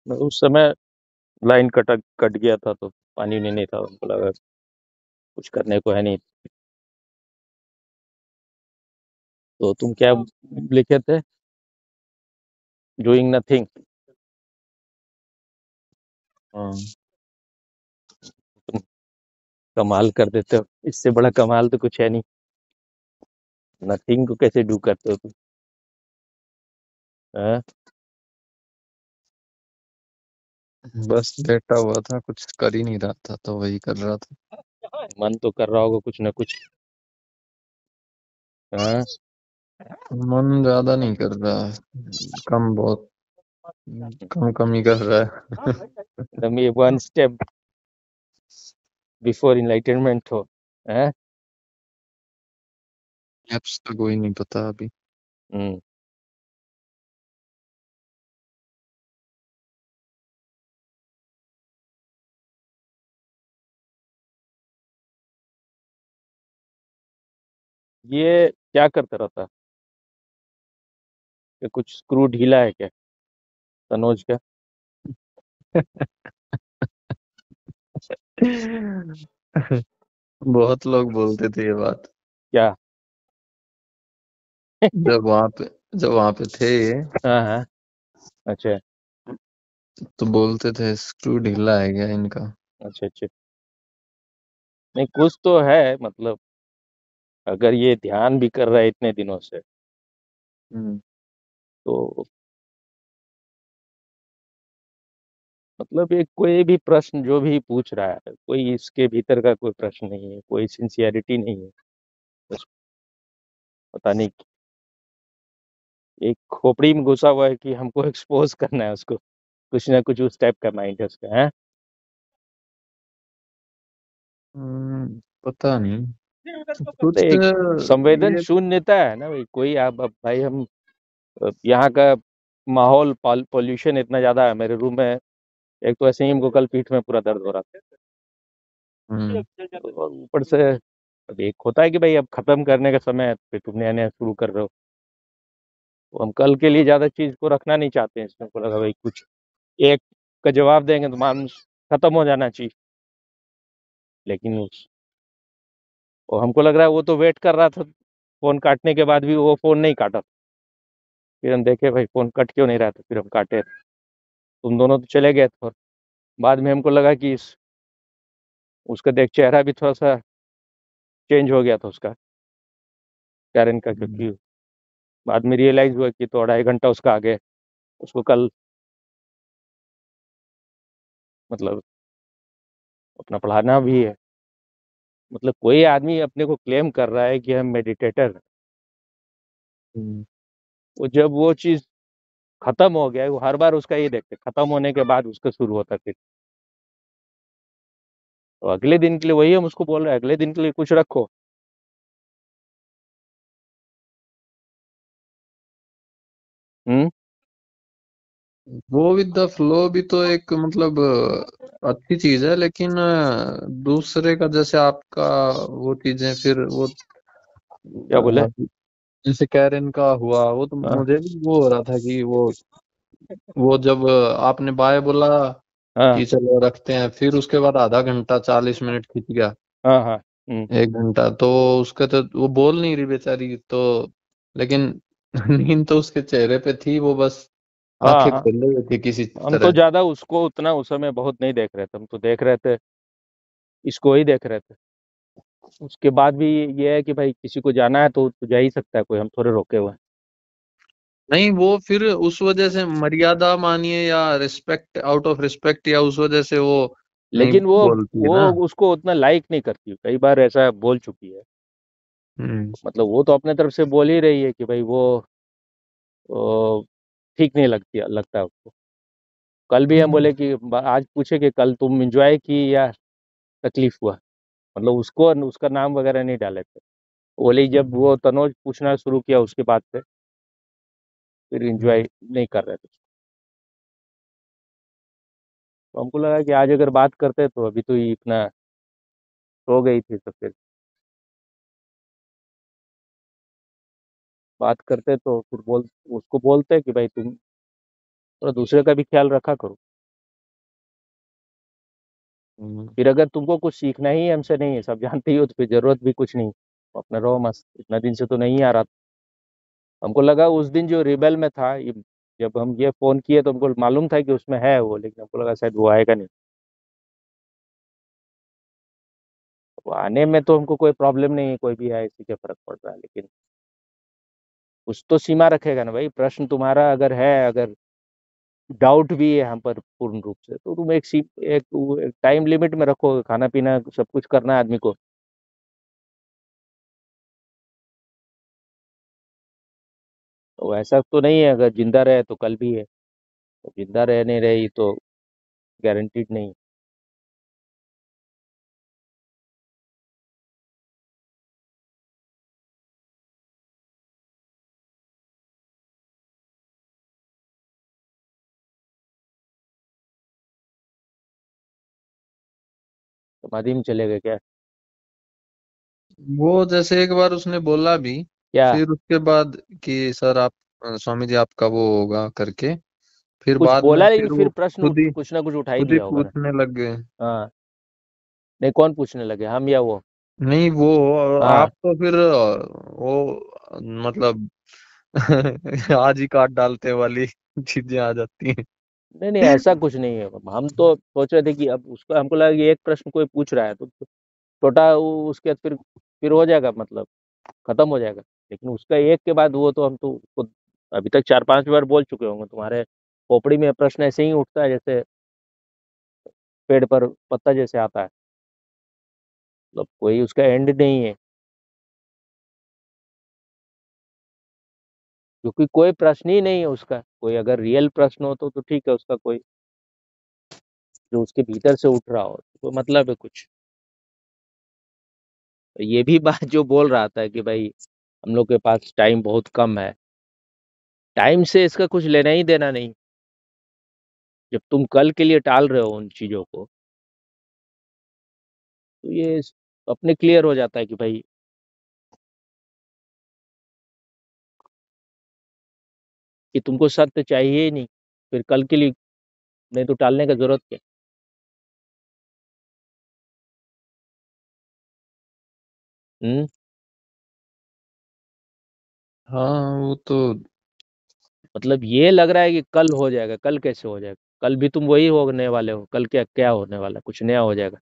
उस समय line cut गया था तो पानी नहीं था, हमको लगा कुछ करने को है नहीं। तो तुम क्या लिखे थे? Doing nothing. हाँ, तुम कमाल कर देते हो, इससे बड़ा कमाल तो कुछ है नहीं। नथिंग को कैसे डू करते हो तुम? हाँ? बस लेटा हुआ था, कुछ कर ही नहीं रहा था तो वही कर रहा था। मन तो कर रहा होगा कुछ ना कुछ। हाँ? मन ज्यादा नहीं कर रहा है, कम बहुत, कम कम ही कर रहा है। एकदम ये वन स्टेप बिफोर इनलाइटनमेंट हो। हाँ? एप्स का कोई नहीं पता अभी। हम्म। ये क्या करता रहता? ये कुछ स्क्रू ढीला है क्या तनोज का? बहुत लोग बोलते थे ये बात क्या? जब वहां पे जब वहां पे थे ये, हाँ हाँ। अच्छा तो बोलते थे स्क्रू ढीला है क्या इनका। अच्छा अच्छा। नहीं कुछ तो है मतलब, अगर ये ध्यान भी कर रहा है इतने दिनों से हम्म। तो मतलब ये कोई भी प्रश्न जो भी पूछ रहा है, कोई इसके भीतर का कोई प्रश्न नहीं है, कोई सिंसियरिटी नहीं है। बस पता नहीं, एक खोपड़ी में घुसा हुआ है कि हमको एक्सपोज करना है उसको, कुछ ना कुछ उस टाइप का माइंड है उसका है। पता नहीं, तो कुछ एक संवेदन ये। शून्यता है ना भाई, कोई आप अब भाई हम यहाँ का माहौल पॉल्यूशन इतना ज्यादा है मेरे रूम में। एक तो ऐसे ही हमको कल पीठ में पूरा दर्द हो रहा हम्म। था, और ऊपर से अब एक होता है कि भाई अब खत्म करने का समय है, फिर तुम नया नया शुरू कर रहे हो। तो हम कल के लिए ज्यादा चीज को रखना नहीं चाहते हैं इसमें, को लगा भाई कुछ एक का जवाब देंगे तो मानुस खत्म हो जाना चाहिए। लेकिन वो हमको लग रहा है वो तो वेट कर रहा था, फोन काटने के बाद भी वो फोन नहीं काटा। फिर हम देखे भाई फोन कट क्यों नहीं रहा था, फिर हम काटे। तुम दोनों तो चले गए थे, और बाद में हमको लगा कि उसका देख चेहरा भी थोड़ा सा चेंज हो गया था उसका, कैरन का, क्योंकि बाद में रियलाइज हुआ कि तो 2.5 घंटा उसका आगे, उसको कल मतलब अपना पढ़ाना भी है। मतलब कोई आदमी अपने को क्लेम कर रहा है कि हम मेडिटेटर हैं, हम्म। वो जब वो चीज खत्म हो गया है, वो हर बार उसका ये देखते खत्म होने के बाद उसका शुरू होता है फिर। तो अगले दिन के लिए वही हम उसको बोल रहे हैं, अगले दिन के लिए कुछ रखो। हम्म। वो विद द फ्लो भी तो एक मतलब अच्छी चीज है, लेकिन दूसरे का जैसे आपका वो चीजें फिर वो क्या बोले? जैसे कैरन का हुआ, वो तो हाँ मुझे भी वो हो रहा था कि वो जब आपने बाय बोला हाँ कि चलो रखते हैं, फिर उसके बाद आधा घंटा 40 मिनट खींच गया, हाँ हाँ। 1 घंटा, तो उसका तो वो बोल नहीं रही बेचारी तो, लेकिन नींद तो उसके चेहरे पे थी, वो बस हाँ आंखें हाँ। खोले हुए थी किसी हम तो तरह। ज्यादा उसको उतना उस समय बहुत नहीं देख रहे थे, हम तो देख रहे थे, इसको ही देख रहे थे। उसके बाद भी ये है कि भाई किसी को जाना है तो जा ही सकता है कोई, हम थोड़े रोके हुए हैं। नहीं, वो फिर उस वजह से मर्यादा मानिए या रिस्पेक्ट, आउट ऑफ रिस्पेक्ट, या उस वजह से वो नहीं लेकिन वो बोलती है वो ना। उसको उतना लाइक नहीं करती, कई बार ऐसा बोल चुकी है। हम्म। मतलब वो तो अपने तरफ से बोल ही रही है कि भाई वो ठीक नहीं लगता उसको। कल भी हम बोले कि आज पूछे कि कल तुम एंजॉय की या तकलीफ हुआ, मतलब उसको उसका नाम वगैरह नहीं डाले थे। बोले जब वो तनोज पूछना शुरू किया उसके बाद से फिर एंजॉय नहीं कर रहे थे। तो हमको लगा कि आज अगर बात करते तो अभी तो ये इतना हो गई थी, तो फिर बात करते तो फिर उसको बोलते कि भाई तुम थोड़ा दूसरे का भी ख्याल रखा करो। फिर अगर तुमको कुछ सीखना ही हमसे नहीं है, सब जानते ही हो, तो फिर जरूरत भी कुछ नहीं, अपना रहो मस्त। इतना दिन से तो नहीं आ रहा था। हमको लगा उस दिन जो रिबेल में था जब हम ये फोन किए तो हमको मालूम था कि उसमें है वो, लेकिन हमको लगा शायद वो आएगा नहीं। वो आने में तो हमको कोई प्रॉब्लम नहीं है, कोई भी आए इसी के फर्क पड़ रहा है, लेकिन कुछ तो सीमा रखेगा ना भाई। प्रश्न तुम्हारा अगर है, अगर डाउट भी है हम पर पूर्ण रूप से, तो तुम एक टाइम लिमिट में रखो, खाना पीना सब कुछ करना है आदमी को। तो ऐसा तो नहीं है अगर जिंदा रहे तो कल भी है, तो जिंदा रह नहीं रही तो गारंटीड नहीं। समाधि में चले गए क्या? वो जैसे एक बार उसने बोला भी, क्या? फिर उसके बाद कि सर आप स्वामी जी आपका वो होगा करके, फिर कुछ बाद में बोला, लेकिन फिर फिर वो प्रश्न कुछ ना कुछ उठा ही खुद ही दिया होगा ना। पूछने लग गए। हाँ। नहीं, कौन पूछने लगे, हम या वो? नहीं वो, हाँ। आप तो फिर वो मतलब आज ही काट डालते वाली चीजें आ जाती हैं। नहीं नहीं, ऐसा कुछ नहीं है। हम तो सोच रहे थे कि अब उसको, हमको लगा कि एक प्रश्न कोई पूछ रहा है तो छोटा उसके बाद फिर हो जाएगा, मतलब खत्म हो जाएगा। लेकिन उसका एक के बाद वो तो हम तो उसको अभी तक 4-5 बार बोल चुके होंगे। तुम्हारे खोपड़ी में प्रश्न ऐसे ही उठता है जैसे पेड़ पर पत्ता जैसे आता है, मतलब कोई उसका एंड नहीं है। क्योंकि कोई प्रश्न ही नहीं है उसका, कोई अगर रियल प्रश्न हो तो ठीक है, उसका कोई जो उसके भीतर से उठ रहा हो तो मतलब है कुछ। तो ये भी बात जो बोल रहा था कि भाई हम लोग के पास टाइम बहुत कम है, टाइम से इसका कुछ लेना ही देना नहीं। जब तुम कल के लिए टाल रहे हो उन चीजों को, तो ये अपने क्लियर हो जाता है कि भाई कि तुमको सत्य चाहिए ही नहीं, फिर कल के लिए नहीं तो टालने का जरूरत क्या। हम्म। हाँ वो तो। मतलब ये लग रहा है कि कल हो जाएगा, कल कैसे हो जाएगा? कल भी तुम वही होने वाले हो, कल क्या क्या होने वाला है? कुछ नया हो जाएगा।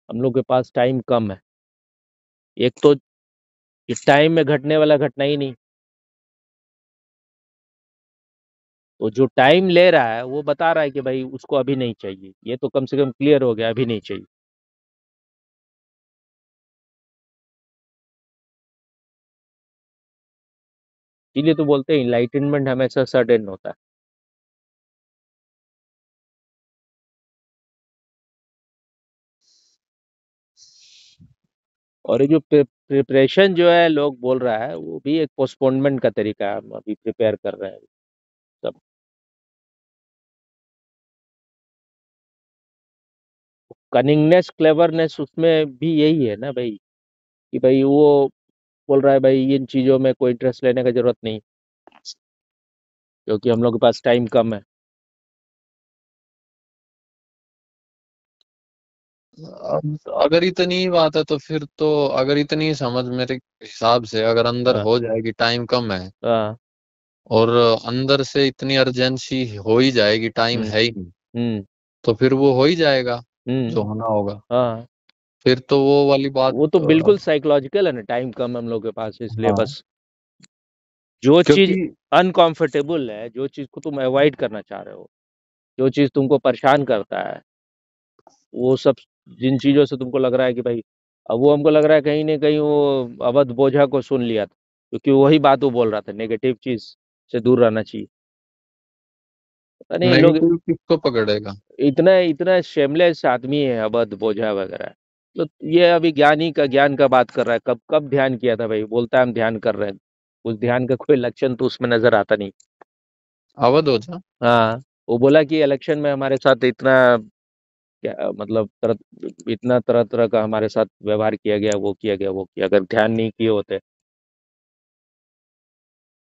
हम लोग के पास टाइम कम है। एक तो इस टाइम में घटने वाला घटना ही नहीं, तो जो टाइम ले रहा है वो बता रहा है कि भाई उसको अभी नहीं चाहिए, ये तो कम से कम क्लियर हो गया, अभी नहीं चाहिए। इसीलिए तो बोलते हैं इनलाइटनमेंट हमेशा सडन होता है। और ये जो प्रिपरेशन जो है लोग बोल रहा है, वो भी एक पोस्टपोनमेंट का तरीका है। हम अभी प्रिपेयर कर रहे हैं सब। कनिंगनेस, क्लेवरनेस उसमें भी यही है ना भाई, कि भाई वो बोल रहा है भाई इन चीजों में कोई इंटरेस्ट लेने का जरूरत नहीं, क्योंकि हम लोग के पास टाइम कम है। अब अगर इतनी बात है तो फिर तो, अगर इतनी समझ मेरे हिसाब से अगर अंदर हाँ। हो जाएगी, टाइम कम है हाँ। और अंदर से इतनी अर्जेंसी हो ही जाएगी, टाइम हम्म। है ही नहीं, हम्म। तो फिर वो हो ही जाएगा हम्म। जो होना होगा। हाँ। फिर तो वो वाली बात वो तो बिल्कुल साइकोलॉजिकल है ना, टाइम कम है हम लोग के पास, इसलिए हाँ बस जो चीज क्योंकि अनकंफर्टेबल है, जो चीज को तुम अवॉइड करना चाह रहे हो, जो चीज तुमको परेशान करता है, वो सब जिन चीजों से तुमको लग रहा है कि भाई, अब वो हमको लग रहा है कहीं ना कहीं वो अवध बोझा को सुन लिया था, क्योंकि वही बात वो बोल रहा था, नेगेटिव चीज से दूर रहना चाहिए। पता नहीं इन लोग नेगेटिव किसको पकड़ेगा। इतना इतना शेमलेस आदमी है, अवध बोझा वगैरह। तो ये अभी ज्ञानी का ज्ञान का बात कर रहा है, कब कब ध्यान किया था भाई? बोलता है हम ध्यान कर रहे हैं, उस ध्यान का कोई लक्षण तो उसमें नजर आता नहीं। अवध हो जा। हाँ। वो बोला कि इलेक्शन में हमारे साथ इतना क्या मतलब इतना तरह तरह का हमारे साथ व्यवहार किया गया, वो किया गया, वो किया, अगर ध्यान नहीं किए होते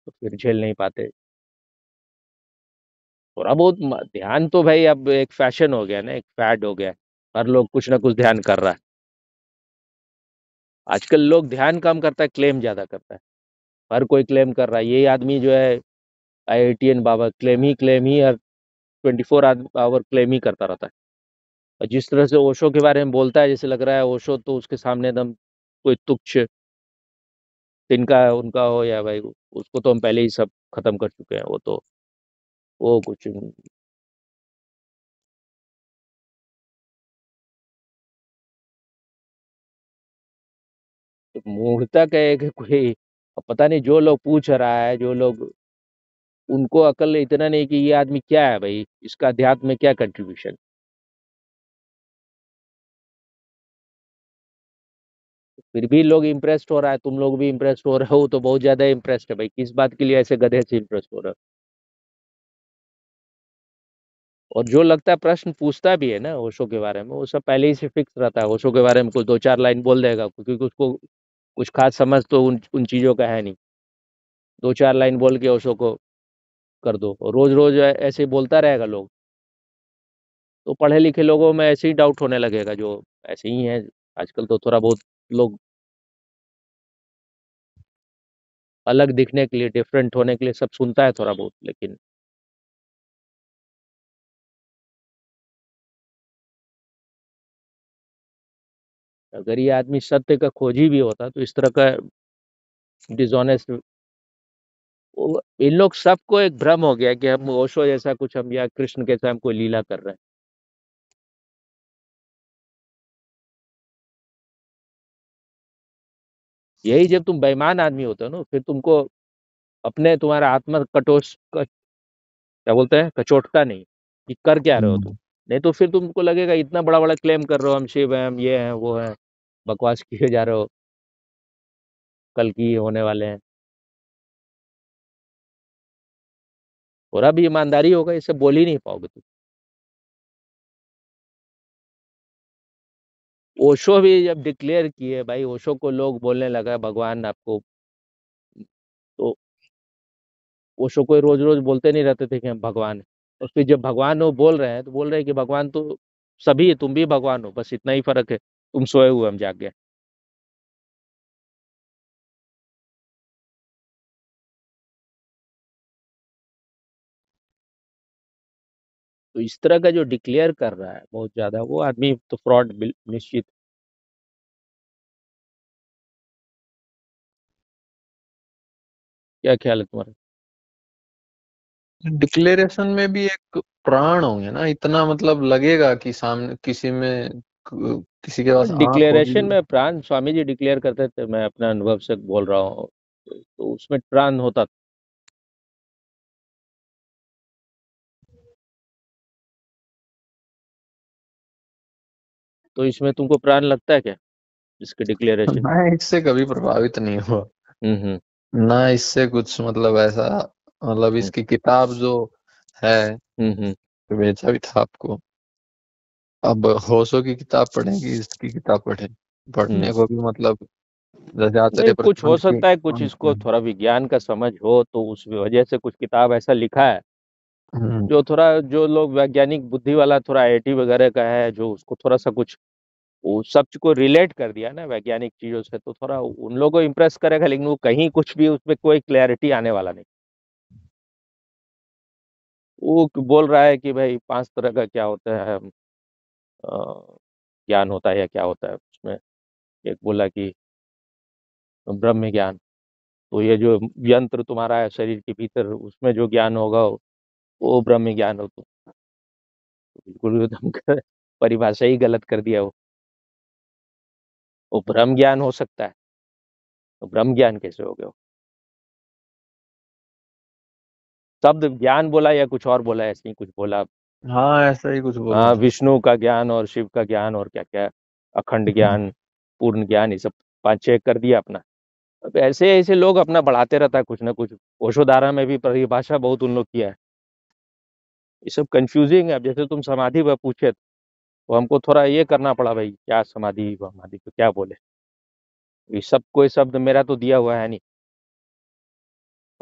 तो फिर झेल नहीं पाते। थोड़ा बहुत ध्यान तो भाई अब एक फैशन हो गया ना, एक फैड हो गया है। हर लोग कुछ ना कुछ ध्यान कर रहा है। आजकल लोग ध्यान कम करता है, क्लेम ज्यादा करता है। हर कोई क्लेम कर रहा है, ये आदमी जो है आईआईटीएन बाबा, क्लेम ही हर 24 आवर क्लेम ही करता रहता है। और जिस तरह से ओशो के बारे में बोलता है, जैसे लग रहा है ओशो तो उसके सामने एकदम कोई तुच्छ तिनका उनका हो, या भाई उसको तो हम पहले ही सब खत्म कर चुके हैं। वो तो वो कुछ मूर्खता का है कि कोई, अब पता नहीं, जो लोग पूछ रहा है, जो लोग, उनको अकल इतना नहीं कि ये आदमी क्या है भाई, इसका अध्यात्म में क्या कंट्रीब्यूशन। फिर भी लोग इम्प्रेस्ड हो रहा है, तुम लोग भी इम्प्रेस्ड हो रहे हो, तो बहुत ज्यादा इम्प्रेस्ड है भाई। किस बात के लिए ऐसे गधे से इम्प्रेस्ड हो रहे हो? और जो लगता है प्रश्न पूछता भी है ना ओशो के बारे में, वो सब पहले ही से फिक्स रहता है। ओशो के बारे में कुछ दो चार लाइन बोल देगा, क्योंकि उसको कुछ खास समझ तो उन चीजों का है नहीं। दो चार लाइन बोल के ओशो को कर दो, और रोज रोज ऐसे ही बोलता रहेगा लोग, तो पढ़े लिखे लोगों में ऐसे ही डाउट होने लगेगा, जो ऐसे ही है। आजकल तो थोड़ा बहुत लोग अलग दिखने के लिए, डिफरेंट होने के लिए सब सुनता है थोड़ा बहुत, लेकिन अगर ये आदमी सत्य का खोजी भी होता तो इस तरह का डिसऑनेस्ट, इन लोग सबको एक भ्रम हो गया कि हम ओशो जैसा कुछ, हम या कृष्ण के साथ हम कोई लीला कर रहे हैं। यही जब तुम बेईमान आदमी होते हो ना, फिर तुमको अपने, तुम्हारा आत्मा क्या बोलते हैं, कचोटता नहीं कि कर क्या रहे हो तुम। हम्म। नहीं तो फिर तुमको लगेगा इतना बड़ा बड़ा क्लेम कर रहे हो, हम शिव हैं, हम ये हैं, वो हैं, बकवास किए जा रहे हो, कल की ये होने वाले हैं। और अब ईमानदारी होगा, इसे बोल ही नहीं पाओगे तुम। ओशो भी जब डिक्लेयर किए भाई, ओशो को लोग बोलने लगा भगवान आपको, तो ओशो को रोज रोज बोलते नहीं रहते थे कि हम भगवान हैं। और फिर जब भगवान वो बोल रहे हैं, तो बोल रहे हैं कि भगवान तो सभी है, तुम भी भगवान हो, बस इतना ही फर्क है, तुम सोए हुए हम जाग गए। तो इस तरह का जो डिक्लेयर कर रहा है बहुत ज्यादा, वो आदमी तो फ्रॉड निश्चित। क्या ख्याल है तुम्हारा? डिक्लेरेशन में भी एक प्राण होंगे ना, इतना मतलब लगेगा कि सामने किसी में किसी के हाँ, पास आंख डिक्लेरेशन होगी। में प्राण, स्वामी जी डिक्लेयर करते थे, मैं अपने अनुभव से बोल रहा हूँ, तो उसमें प्राण होता था। तो इसमें तुमको प्राण लगता है क्या, इसके डिक्लेरेशन? मैं इससे कभी प्रभावित नहीं हुआ, हम्म। ना इससे कुछ मतलब ऐसा, मतलब हम्म इसकी किताब जो है, हम्म। भेजा भी था आपको। अब होशो की किताब पढ़ेंगी, इसकी किताब हम्म। पढ़ने को भी मतलब जैसे नहीं, आचार्य कुछ हो प्रशांत की। सकता है, कुछ इसको थोड़ा विज्ञान का समझ हो, तो उस वजह से कुछ किताब ऐसा लिखा है, हम्म। जो थोड़ा, जो लोग वैज्ञानिक बुद्धि वाला थोड़ा आईआईटी वगैरह का है, जो उसको थोड़ा सा कुछ वो सब को रिलेट कर दिया ना वैज्ञानिक चीजों से, तो थोड़ा उन लोगों को इम्प्रेस करेगा, लेकिन वो कहीं कुछ भी उसमें कोई क्लैरिटी आने वाला नहीं। वो बोल रहा है कि भाई 5 तरह का क्या होता है, ज्ञान होता है या क्या होता है उसमें। एक बोला कि ब्रह्म ज्ञान, तो ये जो यंत्र तुम्हारा है शरीर के भीतर, उसमें जो ज्ञान होगा वो ब्रह्म ज्ञान हो। तो बिल्कुल एकदम परिभाषा ही गलत कर दिया वो ब्रह्म ज्ञान हो सकता है, तो ब्रह्म ज्ञान कैसे हो गया? शब्द ज्ञान बोला या कुछ और बोला, ऐसे ही कुछ बोला। हाँ, ऐसा ही कुछ बोला हाँ, था। विष्णु का ज्ञान और शिव का ज्ञान और क्या क्या, अखंड ज्ञान, पूर्ण ज्ञान, ये सब 5-6 कर दिया अपना। अब ऐसे ऐसे लोग अपना बढ़ाते रहता है कुछ ना कुछ। ओशोधारा में भी परिभाषा बहुत उन लोग किया है। ये सब कंफ्यूजिंग है। अब जैसे तुम समाधि पर पूछे, तो हमको थोड़ा ये करना पड़ा भाई, क्या समाधि समाधि तो क्या बोले। ये सब कोई शब्द मेरा तो दिया हुआ है नहीं।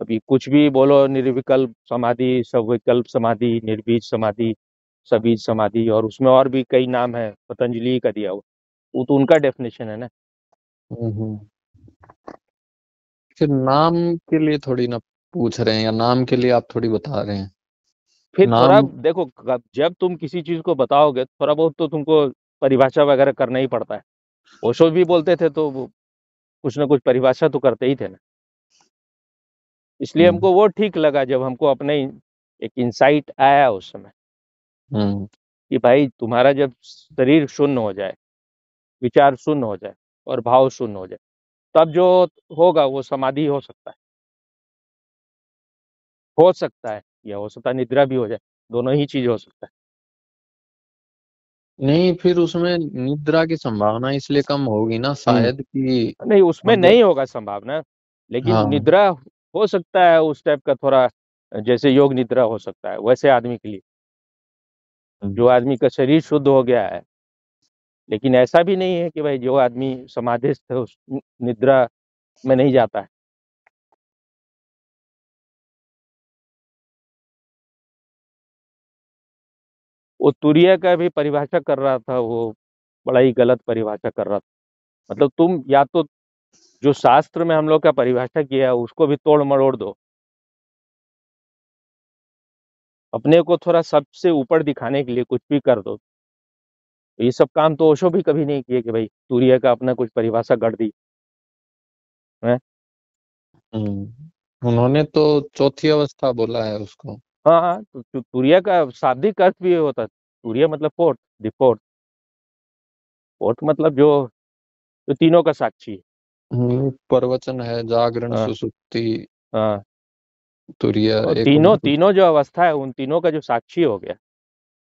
अभी कुछ भी बोलो, निर्विकल्प समाधि, सविकल्प समाधि, निर्बीज समाधि, सबीज समाधि, और उसमें और भी कई नाम है, पतंजलि का दिया हुआ, वो तो उनका डेफिनेशन है ना। हम्म। फिर नाम के लिए थोड़ी ना पूछ रहे हैं, या नाम के लिए आप थोड़ी बता रहे हैं? फिर थोड़ा नाम। देखो, जब तुम किसी चीज को बताओगे थोड़ा बहुत तो तुमको परिभाषा वगैरह करना ही पड़ता है। ओशो भी बोलते थे तो वो कुछ ना कुछ परिभाषा तो करते ही थे ना। इसलिए हम्म। हमको वो ठीक लगा जब हमको अपने एक इंसाइट आया उस समय, हम्म। कि भाई तुम्हारा जब शरीर शून्य हो जाए, विचार शून्य हो जाए और भाव शून्य हो जाए, तब जो होगा वो समाधि हो सकता है। हो सकता है, या हो सकता है निद्रा भी हो जाए, दोनों ही चीज हो सकता है। नहीं, फिर उसमें निद्रा की संभावना इसलिए कम होगी ना शायद कि नहीं, उसमें मतलब। नहीं होगा संभावना, लेकिन हाँ। निद्रा हो सकता है उस टाइप का थोड़ा, जैसे योग निद्रा हो सकता है वैसे आदमी के लिए, हम्म। जो आदमी का शरीर शुद्ध हो गया है। लेकिन ऐसा भी नहीं है कि भाई जो आदमी समाधिस्थ है उस निद्रा में नहीं जाता है। वो तुरीय का भी परिभाषा कर रहा था वो, बड़ा ही गलत परिभाषा कर रहा था। मतलब तुम या तो जो शास्त्र में हम लोग का परिभाषा किया है उसको भी तोड़ मरोड़ दो, अपने को थोड़ा सबसे ऊपर दिखाने के लिए कुछ भी कर दो। तो ये सब काम तो ओशो भी कभी नहीं किए कि भाई तुरीय का अपना कुछ परिभाषा गढ़ दी है। उन्होंने तो चौथी अवस्था बोला है उसको। हाँ हाँ, तो तुरीय का शाब्दिक अर्थ भी ये होता है, तुरीय मतलब फोर्थ, द फोर्थ। फोर्थ मतलब जो तीनों का साक्षी है। प्रवचन है, जागरण, हाँ सुषुप्ति, हाँ। तुरीय, और एक तीनों उनको। तीनों जो अवस्था है उन तीनों का जो साक्षी हो गया,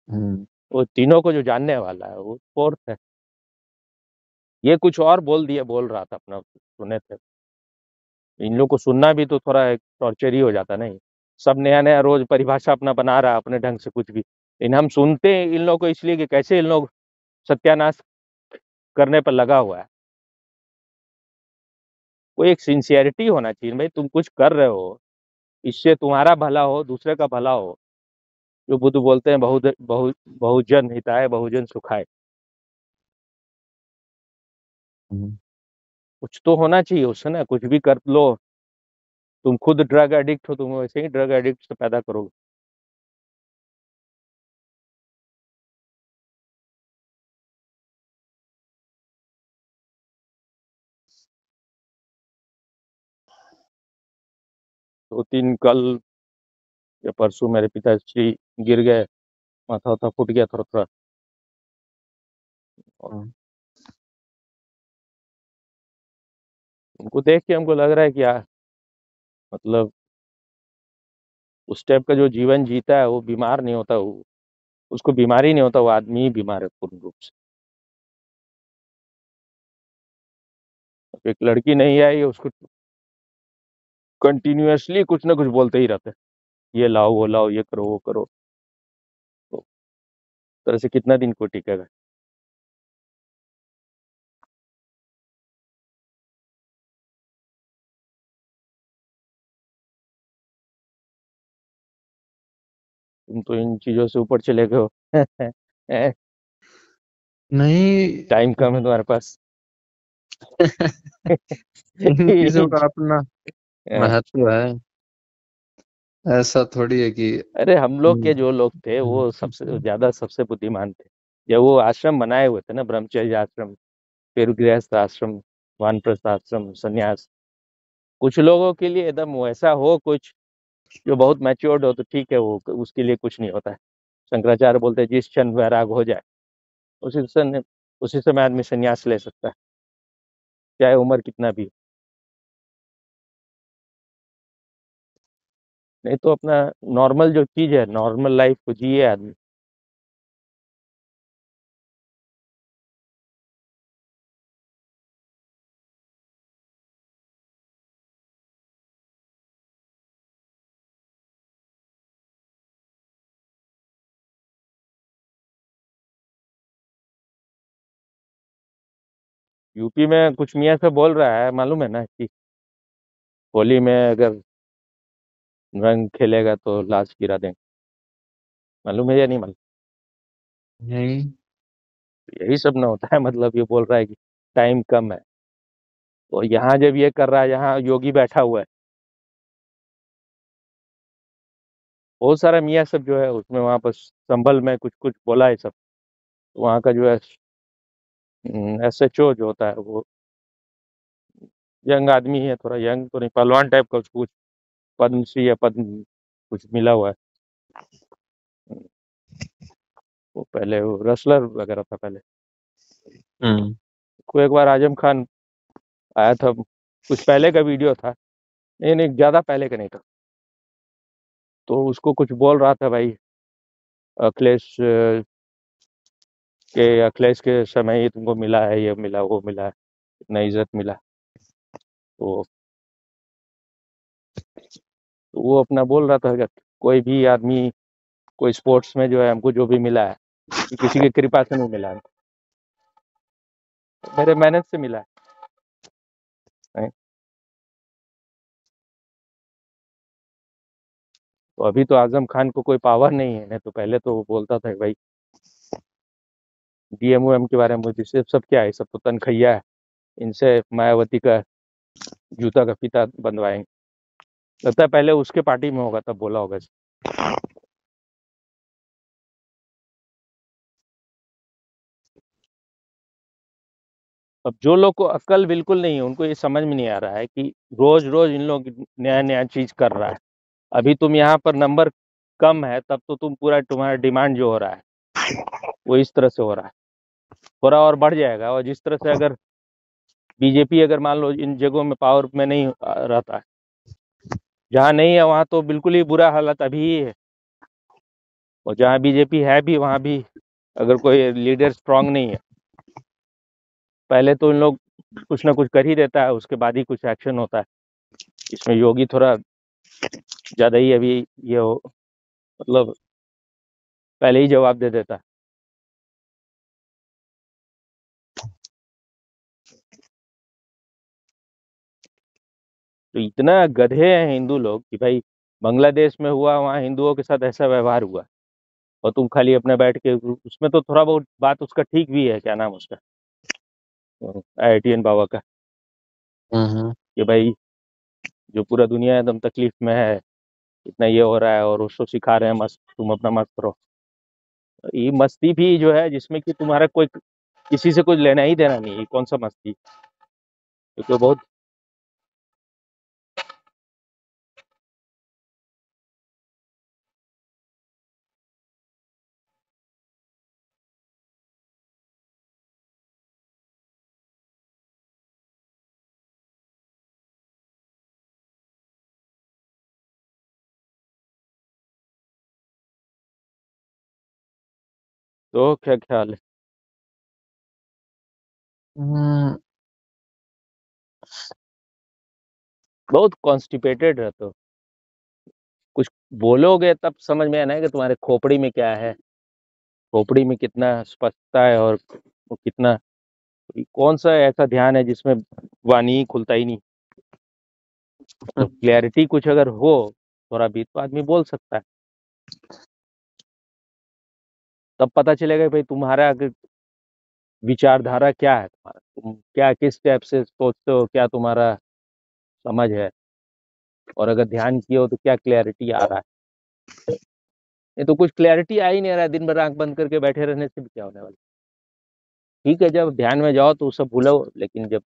हम्म। वो तीनों को जो जानने वाला है वो फोर्थ है। ये कुछ और बोल दिया, बोल रहा था अपना, सुने थे। इन लोग को सुनना भी तो थोड़ा एक टॉर्चर ही हो जाता नहीं। सब नया नया रोज परिभाषा अपना बना रहा है अपने ढंग से कुछ भी, लेकिन हम सुनते हैं इन लोग को इसलिए कि कैसे इन लोग सत्यानाश करने पर लगा हुआ है। कोई एक सिंसियरिटी होना चाहिए भाई, तुम कुछ कर रहे हो इससे तुम्हारा भला हो, दूसरे का भला हो। जो बुद्ध बोलते हैं बहुजन हिताय बहुजन सुखाय। हम्म। कुछ तो होना चाहिए उससे ना, कुछ भी कर लो। तुम खुद ड्रग एडिक्ट हो, तुम वैसे ही ड्रग एडिक्ट से पैदा करोगे। दो तीन कल या परसों मेरे पिताश्री गिर गए, माथा वाथा फूट गया थोड़ा थोड़ा। और हाँ। उनको देख के हमको लग रहा है कि यार, मतलब उस टाइप का जो जीवन जीता है वो बीमार नहीं होता, वो उसको बीमारी नहीं होता, वो आदमी ही बीमार है पूर्ण रूप से। अब एक लड़की नहीं आई, उसको कंटिन्यूअसली कुछ ना कुछ बोलते ही रहते हैं, ये लाओ वो लाओ, ये करो वो करो। तो इस तरह से कितना दिन को टिकेगा। तुम तो इन चीजों से ऊपर चले गए हो। नहीं। टाइम कम है तुम्हारे पास। इन चीजों इन का अपना हाँ, महत्व है। ऐसा थोड़ी है कि। अरे हम लोग के हम्म। जो लोग थे वो सबसे ज्यादा सबसे बुद्धिमान थे। जब वो आश्रम बनाए हुए थे ना, ब्रह्मचर्य आश्रम, फिर गृहस्थ आश्रम, वानप्रस्थ आश्रम, संन्यास, कुछ लोगों के लिए एकदम वैसा हो कुछ जो बहुत मैच्योर्ड हो तो ठीक है, वो उसके लिए कुछ नहीं होता है। शंकराचार्य बोलते हैं जिस क्षण वैराग हो जाए उसी समय आदमी संन्यास ले सकता है, चाहे उम्र कितना भी हो। नहीं तो अपना नॉर्मल जो चीज है, नॉर्मल लाइफ को जिए आदमी। यूपी में कुछ मियाँ से बोल रहा है, मालूम है ना कि होली में अगर रंग खेलेगा तो लाश गिरा देंगे। मालूम है या नहीं मालूम? नहीं। यही सब ना होता है, मतलब ये बोल रहा है कि टाइम कम है। तो यहाँ जब ये कर रहा है, यहाँ योगी बैठा हुआ है, बहुत सारा मियाँ सब जो है उसमें वहाँ पर संभल में कुछ कुछ बोला है सब। वहाँ का जो है SHO जो होता है वो यंग आदमी है, थोड़ा यंग तो नहीं, पहलवान टाइप का, उसको कुछ पद्मश्री या पद्म कुछ मिला हुआ है। वो पहले वो रेसलर वगैरह था पहले। हम्म। को एक बार आजम खान आया था, कुछ पहले का वीडियो था, नहीं नहीं ज्यादा पहले का नहीं था। तो उसको कुछ बोल रहा था भाई, अखिलेश अखिलेश के समय ही तुमको मिला है, ये मिला वो मिला, इतना इज्जत मिला। तो वो अपना बोल रहा था कि कोई भी आदमी, कोई स्पोर्ट्स में जो है हमको जो भी मिला है, ये किसी की कृपा से नहीं मिला है, मेरे मेहनत से मिला है। तो अभी तो आजम खान को कोई पावर नहीं है, नहीं तो पहले तो वो बोलता था कि भाई DMOM के बारे में मुझे सिर्फ सब क्या है, सब तो तनखैया है, इनसे मायावती का जूता का फीता बंधवाएंगे। लगता है पहले उसके पार्टी में होगा तब बोला होगा। अब जो लोग को अक्ल बिल्कुल नहीं है उनको ये समझ में नहीं आ रहा है कि रोज रोज इन लोग नया नया चीज कर रहा है। अभी तुम यहाँ पर नंबर कम है, तब तो तुम पूरा, तुम्हारा डिमांड जो हो रहा है वो इस तरह से हो रहा है, थोड़ा और बढ़ जाएगा। और जिस तरह से अगर बीजेपी अगर मान लो इन जगहों में पावर में नहीं रहता है, जहाँ नहीं है वहाँ तो बिल्कुल ही बुरा हालत अभी ही है। और जहाँ बीजेपी है भी वहाँ भी अगर कोई लीडर स्ट्रांग नहीं है, पहले तो इन लोग कुछ ना कुछ कर ही देता है, उसके बाद ही कुछ एक्शन होता है। इसमें योगी थोड़ा ज्यादा ही अभी ये मतलब पहले ही जवाब दे देता है। तो इतना गधे हैं हिंदू लोग कि भाई बांग्लादेश में हुआ, वहाँ हिंदुओं के साथ ऐसा व्यवहार हुआ, और तुम खाली अपने बैठ के उसमें तो थोड़ा बहुत बात उसका ठीक भी है, क्या नाम उसका, IITN बाबा का, हम्म। कि भाई जो पूरा दुनिया एकदम तकलीफ में है, इतना ये हो रहा है और उसको सिखा रहे हैं मस्त, तुम अपना मस्त रहो। ये मस्ती भी जो है जिसमें कि तुम्हारा कोई किसी से कुछ लेना ही देना नहीं है, ये कौन सा मस्ती, ये तो बहुत। तो क्या ख्याल है? हम्म। बहुत कॉन्स्टिपेटेड रहते हो, कुछ बोलोगे तब समझ में आना है कि तुम्हारे खोपड़ी में क्या है, खोपड़ी में कितना स्पष्टता है, और वो कितना, कौन सा ऐसा ध्यान है जिसमें वाणी ही खुलता ही नहीं। मतलब क्लैरिटी कुछ अगर हो थोड़ा भी तो आदमी बोल सकता है, तब पता चलेगा कि भाई तुम्हारा अगर विचारधारा क्या है, तुम्हारा तुम क्या किस टाइप से सोचते हो, क्या तुम्हारा समझ है, और अगर ध्यान किए हो तो क्या क्लैरिटी आ रहा है। नहीं तो कुछ क्लैरिटी आ ही नहीं रहा है, दिन भर आंख बंद करके बैठे रहने से भी क्या होने वाला। ठीक है, जब ध्यान में जाओ तो वो सब भूलो, लेकिन जब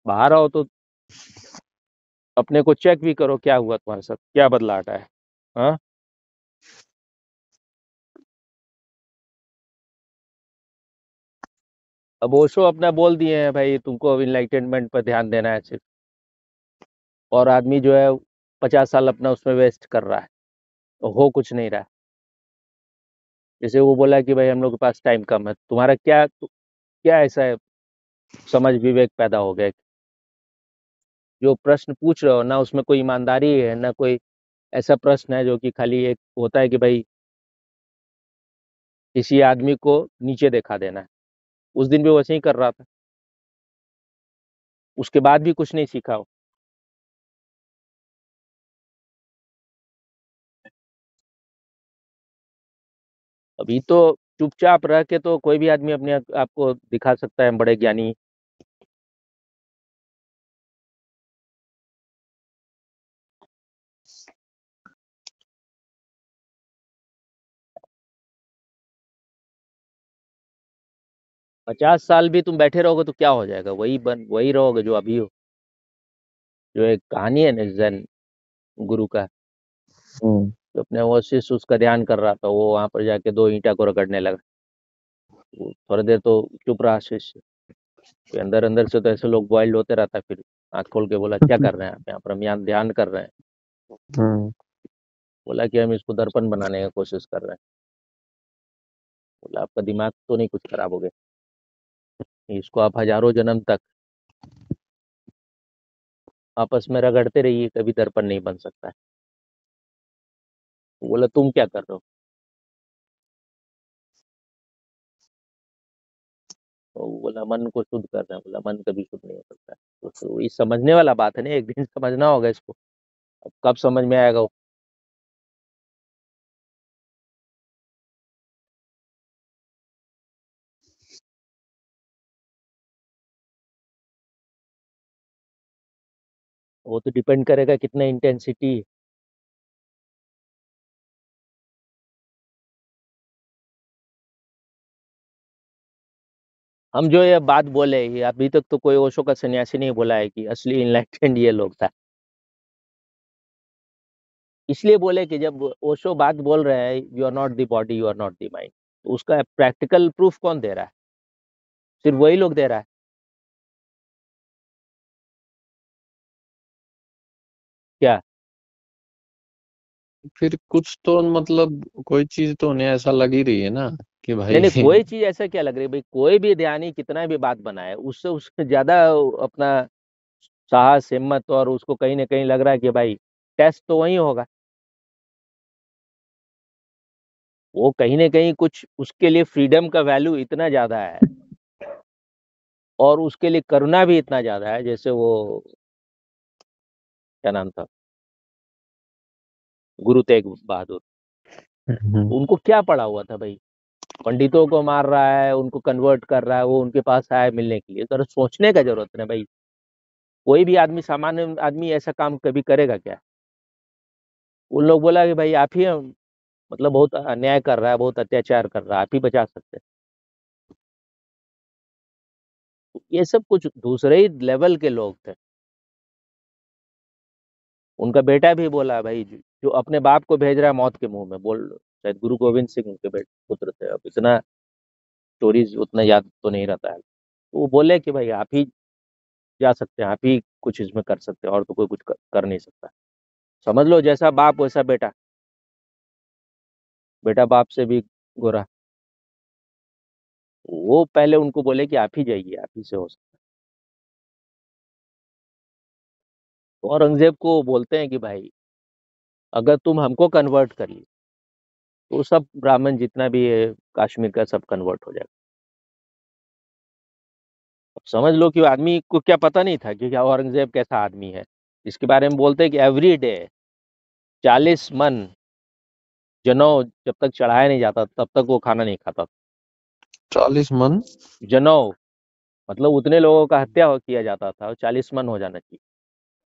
बाहर आओ तो अपने को चेक भी करो क्या हुआ तुम्हारे साथ, क्या बदलाव आया है। हाँ। अब ओशो अपना बोल दिए हैं भाई तुमको अब इनलाइटेनमेंट पर ध्यान देना है सिर्फ, और आदमी जो है 50 साल अपना उसमें वेस्ट कर रहा है, तो हो कुछ नहीं रहा है। जैसे वो बोला कि भाई हम लोग के पास टाइम कम है, तुम्हारा क्या क्या ऐसा है, समझ विवेक पैदा हो गया है? जो प्रश्न पूछ रहे हो ना उसमें कोई ईमानदारी है ना कोई ऐसा प्रश्न है जो कि खाली एक होता है कि भाई किसी आदमी को नीचे दिखा देना है। उस दिन भी वैसे ही कर रहा था, उसके बाद भी कुछ नहीं सीखा हो। अभी तो चुपचाप रह के तो कोई भी आदमी अपने आपको दिखा सकता है हम बड़े ज्ञानी। 50 साल भी तुम बैठे रहोगे तो क्या हो जाएगा, वही रहोगे जो अभी हो। जो एक कहानी है ना जैन गुरु का, हम्म। जो अपने वो शिष्य उसका ध्यान कर रहा था, वो वहां पर जाके 2 ईंटा को रगड़ने लगा। वो थोड़ी देर तो चुप रहा शिष्य, फिर अंदर अंदर से तो ऐसे लोग बॉइल्ड होते रहता, फिर आंख खोल के बोला क्या कर रहे हैं आप यहाँ पर, हम यहाँ ध्यान कर रहे हैं। हम्म। बोला कि हम इसको दर्पण बनाने की कोशिश कर रहे हैं। बोला आपका दिमाग तो नहीं कुछ खराब हो गया, इसको आप हजारों जन्म तक आपस में रगड़ते रहिए, कभी दर्पण नहीं बन सकता है। बोला तुम क्या कर रहे हो। तो बोला मन को शुद्ध कर रहे हैं। बोला मन कभी शुद्ध नहीं हो सकता है। तो ये समझने वाला बात है ना, एक दिन समझना होगा इसको। अब कब समझ में आएगा वो तो डिपेंड करेगा कितना इंटेंसिटी। हम जो ये बात बोले, ये अभी तक तो कोई ओशो का सन्यासी नहीं बोला है कि असली इनलाइटेंड ये लोग था। इसलिए बोले कि जब ओशो बात बोल रहे हैं you are not the body, you are not the mind, तो उसका प्रैक्टिकल प्रूफ कौन दे रहा है? सिर्फ वही लोग दे रहा है। क्या? फिर कुछ तो मतलब कोई चीज तो उन्हें ऐसा लग ही रही है ना कि नहीं भाई। नहीं, कोई चीज ऐसा क्या लग रही है भाई, कोई भी ध्यानी कितना भी बात बनाए, उससे उससे ज्यादा अपना साहस हिम्मत, और उसको कहीं ना कहीं लग रहा है कि भाई टेस्ट तो वही होगा। वो कहीं ना कहीं कुछ उसके लिए फ्रीडम का वैल्यू इतना ज्यादा है, और उसके लिए करुणा भी इतना ज्यादा है, जैसे वो क्या नाम था, गुरु तेग बहादुर। हम्म। उनको क्या पड़ा हुआ था भाई, पंडितों को मार रहा है, उनको कन्वर्ट कर रहा है, वो उनके पास आया मिलने के लिए। तो सोचने का जरूरत है भाई, कोई भी आदमी, सामान्य आदमी ऐसा काम कभी करेगा क्या? उन लोग बोला कि भाई आप ही मतलब बहुत अन्याय कर रहा है, बहुत अत्याचार कर रहा है, आप ही बचा सकते हैं। तो ये सब कुछ दूसरे ही लेवल के लोग थे। उनका बेटा भी बोला भाई, जो अपने बाप को भेज रहा है मौत के मुंह में, बोल शायद गुरु गोविंद सिंह उनके बेटे पुत्र थे, अब इतना स्टोरीज उतना याद तो नहीं रहता है। तो वो बोले कि भाई आप ही जा सकते हैं, आप ही कुछ इसमें कर सकते हैं, और तो कोई कुछ कर नहीं सकता। समझ लो जैसा बाप वैसा बेटा, बेटा बाप से भी गोरा। वो पहले उनको बोले कि आप ही जाइए, आप ही से हो सकता है। तो औरंगजेब को बोलते हैं कि भाई अगर तुम हमको कन्वर्ट कर ली, तो सब ब्राह्मण जितना भी है कश्मीर का सब कन्वर्ट हो जाएगा। अब समझ लो कि आदमी को क्या पता नहीं था कि क्या औरंगजेब कैसा आदमी है। इसके बारे में बोलते हैं कि एवरी डे 40 मन जनेऊ जब तक चढ़ाया नहीं जाता तब तक वो खाना नहीं खाता। 40 मन? जनेऊ मतलब उतने लोगों का हत्या किया जाता था, 40 मन हो जाना चाहिए।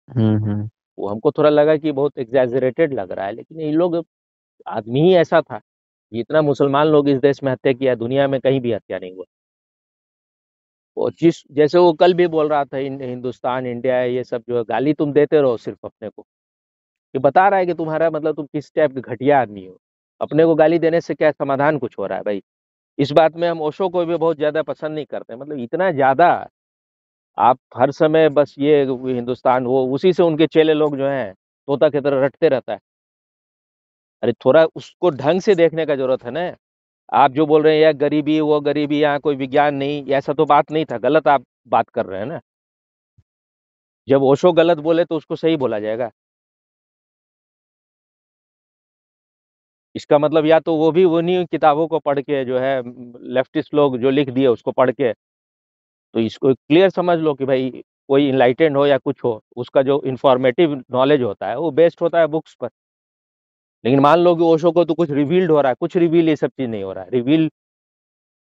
हम्म। वो हमको थोड़ा लगा कि बहुत एग्जैजरेटेड लग रहा है, लेकिन ये लोग, आदमी ही ऐसा था। जितना मुसलमान लोग इस देश में हत्या किया, दुनिया में कहीं भी हत्या नहीं हुआ। वो जिस जैसे वो कल भी बोल रहा था, हिंदुस्तान इंडिया है ये सब जो है, गाली तुम देते रहो सिर्फ अपने को। ये बता रहा है कि तुम्हारा मतलब तुम किस टाइप के घटिया आदमी हो। अपने को गाली देने से क्या समाधान कुछ हो रहा है भाई? इस बात में हम ओशो को भी बहुत ज्यादा पसंद नहीं करते, मतलब इतना ज्यादा आप हर समय बस ये हिंदुस्तान, वो उसी से उनके चेले लोग जो हैं तोता की तरह रटते रहता है। अरे थोड़ा उसको ढंग से देखने का जरूरत है ना। आप जो बोल रहे हैं यार गरीबी वो गरीबी, यहाँ कोई विज्ञान नहीं, ऐसा तो बात नहीं था, गलत आप बात कर रहे हैं ना। जब ओशो गलत बोले तो उसको सही बोला जाएगा। इसका मतलब या तो वो भी उन्हीं किताबों को पढ़ के जो है, लेफ्टिस्ट लोग जो लिख दिए उसको पढ़ के, तो इसको क्लियर समझ लो कि भाई कोई इनलाइटेंड हो या कुछ हो, उसका जो इंफॉर्मेटिव नॉलेज होता है वो बेस्ड होता है बुक्स पर। लेकिन मान लो कि ओशो को तो कुछ रिवील्ड हो रहा है, कुछ रिवील ये सब चीज नहीं हो रहा है। रिवील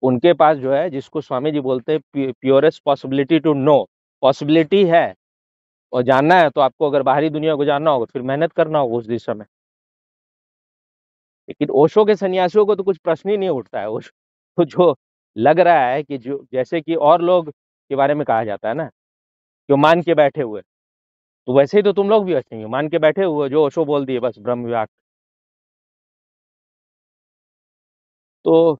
उनके पास जो है, जिसको स्वामी जी बोलते हैं purest possibility to know, possibility है और जानना है तो आपको अगर बाहरी दुनिया को जानना होगा फिर मेहनत करना होगा उस दिशा में। लेकिन ओशो के सन्यासियों को तो कुछ प्रश्न ही नहीं उठता है। ओशो तो जो लग रहा है कि जो जैसे कि और लोग के बारे में कहा जाता है ना, जो मान के बैठे हुए, तो वैसे ही तो तुम लोग भी वैसे ही हो, मान के बैठे हुए हो, जो ओशो बोल दिए बस ब्रह्म विभाग। तो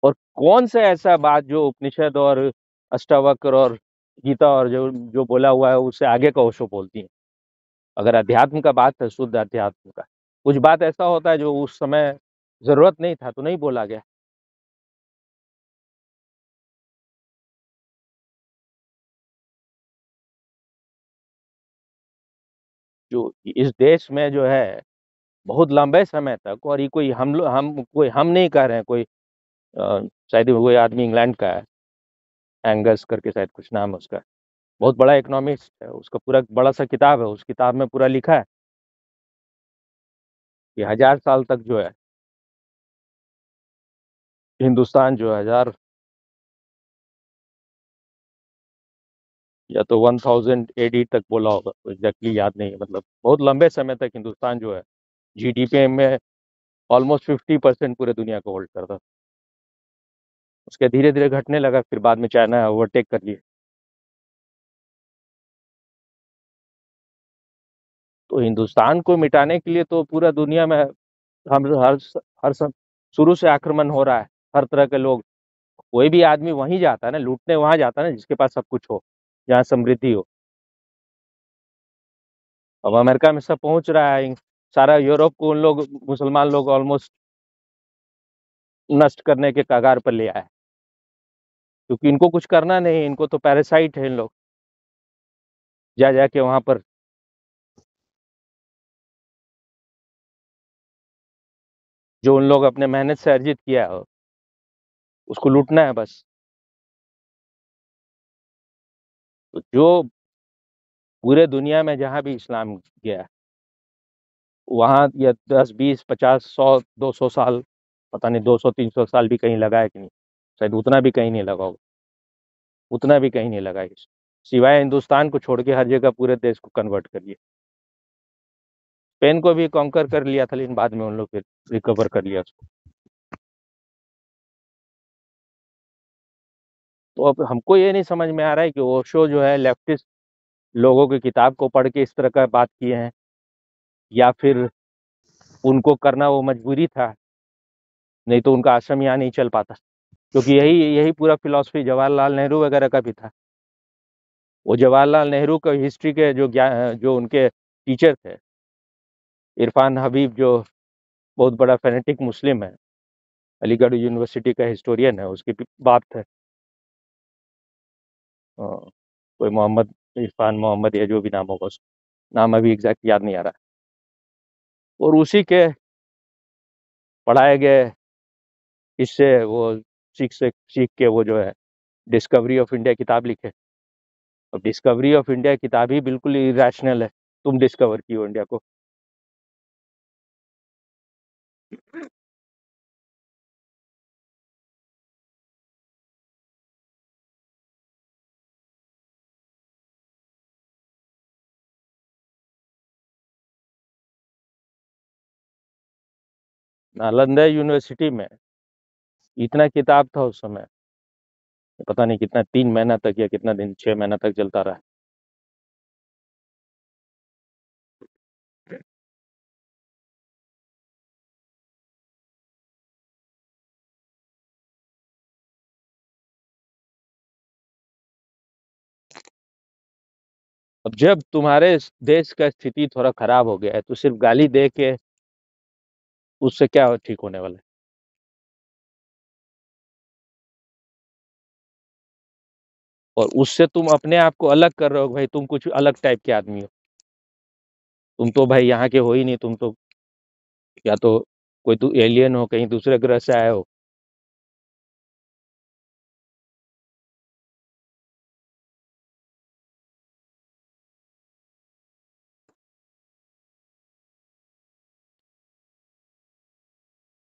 और कौन सा ऐसा बात जो उपनिषद और अष्टावक्र और गीता और जो जो बोला हुआ है उससे आगे का ओशो बोलती है? अगर अध्यात्म का बात है, शुद्ध अध्यात्म का, कुछ बात ऐसा होता है जो उस समय जरूरत नहीं था तो नहीं बोला गया। जो इस देश में जो है बहुत लंबे समय तक, और ये कोई हम नहीं कह रहे हैं, कोई शायद कोई आदमी इंग्लैंड का है, एंगस करके शायद कुछ नाम है उसका, बहुत बड़ा इकोनॉमिस्ट है, उसका पूरा बड़ा सा किताब है, उस किताब में पूरा लिखा है कि 1000 साल तक जो है हिंदुस्तान जो है, 1000 या तो 1000 AD तक बोला होगा, तो एग्जैक्टली याद नहीं है, मतलब बहुत लंबे समय तक हिंदुस्तान जो है जीडीपी में ऑलमोस्ट 50% पूरे दुनिया को होल्ड करता था। उसके धीरे धीरे घटने लगा, फिर बाद में चाइना ओवरटेक कर लिए। तो हिंदुस्तान को मिटाने के लिए तो पूरा दुनिया में हम शुरू से आक्रमण हो रहा है। हर तरह के लोग, कोई भी आदमी वहीं जाता है ना, लूटने वहां जाता है ना जिसके पास सब कुछ हो, जहाँ समृद्धि हो। अब अमेरिका में सब पहुंच रहा है, सारा यूरोप को उन लोग मुसलमान लोग ऑलमोस्ट नष्ट करने के कगार पर ले आए, क्योंकि इनको कुछ करना नहीं, इनको तो पैरासाइट है इन लोग, जा जाके वहां पर जो उन लोग अपने मेहनत से अर्जित किया हो उसको लूटना है बस। तो जो पूरे दुनिया में जहां भी इस्लाम गया, वहां या 10 20 50 100 200 साल, पता नहीं 200 300 साल भी कहीं लगा है कि नहीं, शायद उतना भी कहीं नहीं लगा होगा, उतना भी कहीं नहीं लगा है, सिवाय हिंदुस्तान को छोड़ के हर जगह पूरे देश को कन्वर्ट कर लिया। स्पेन को भी कॉन्कर कर लिया था, लेकिन बाद में उन लोग फिर रिकवर कर लिया उसको। तो अब हमको ये नहीं समझ में आ रहा है कि ओशो जो है लेफ्टिस्ट लोगों की किताब को पढ़ के इस तरह का बात किए हैं, या फिर उनको करना वो मजबूरी था, नहीं तो उनका आश्रम यहाँ नहीं चल पाता। क्योंकि यही यही पूरा फिलॉसफी जवाहरलाल नेहरू वगैरह का भी था। वो जवाहरलाल नेहरू का हिस्ट्री के जो ज्ञान, जो उनके टीचर थे, इरफान हबीब, जो बहुत बड़ा फेनेटिक मुस्लिम है, अलीगढ़ यूनिवर्सिटी का हिस्टोरियन है, उसके बाप थे कोई मोहम्मद, इरफान मोहम्मद या जो भी नाम होगा, उसका नाम अभी एग्जैक्ट याद नहीं आ रहा है। और उसी के पढ़ाए गए इससे वो सीख के वो जो है डिस्कवरी ऑफ इंडिया किताब लिखे। अब डिस्कवरी ऑफ इंडिया किताब ही बिल्कुल इरेशनल है, तुम डिस्कवर कियो इंडिया को। नालंदा यूनिवर्सिटी में इतना किताब था उस समय, पता नहीं कितना, 3 महीना तक या कितना दिन, 6 महीना तक चलता रहा। अब जब तुम्हारे देश का स्थिति थोड़ा खराब हो गया है तो सिर्फ गाली दे के उससे क्या ठीक होने वाला है? और उससे तुम अपने आप को अलग कर रहे हो, भाई तुम कुछ अलग टाइप के आदमी हो, तुम तो भाई यहाँ के हो ही नहीं, तुम तो या तो कोई तू एलियन हो, कहीं दूसरे ग्रह से आए हो।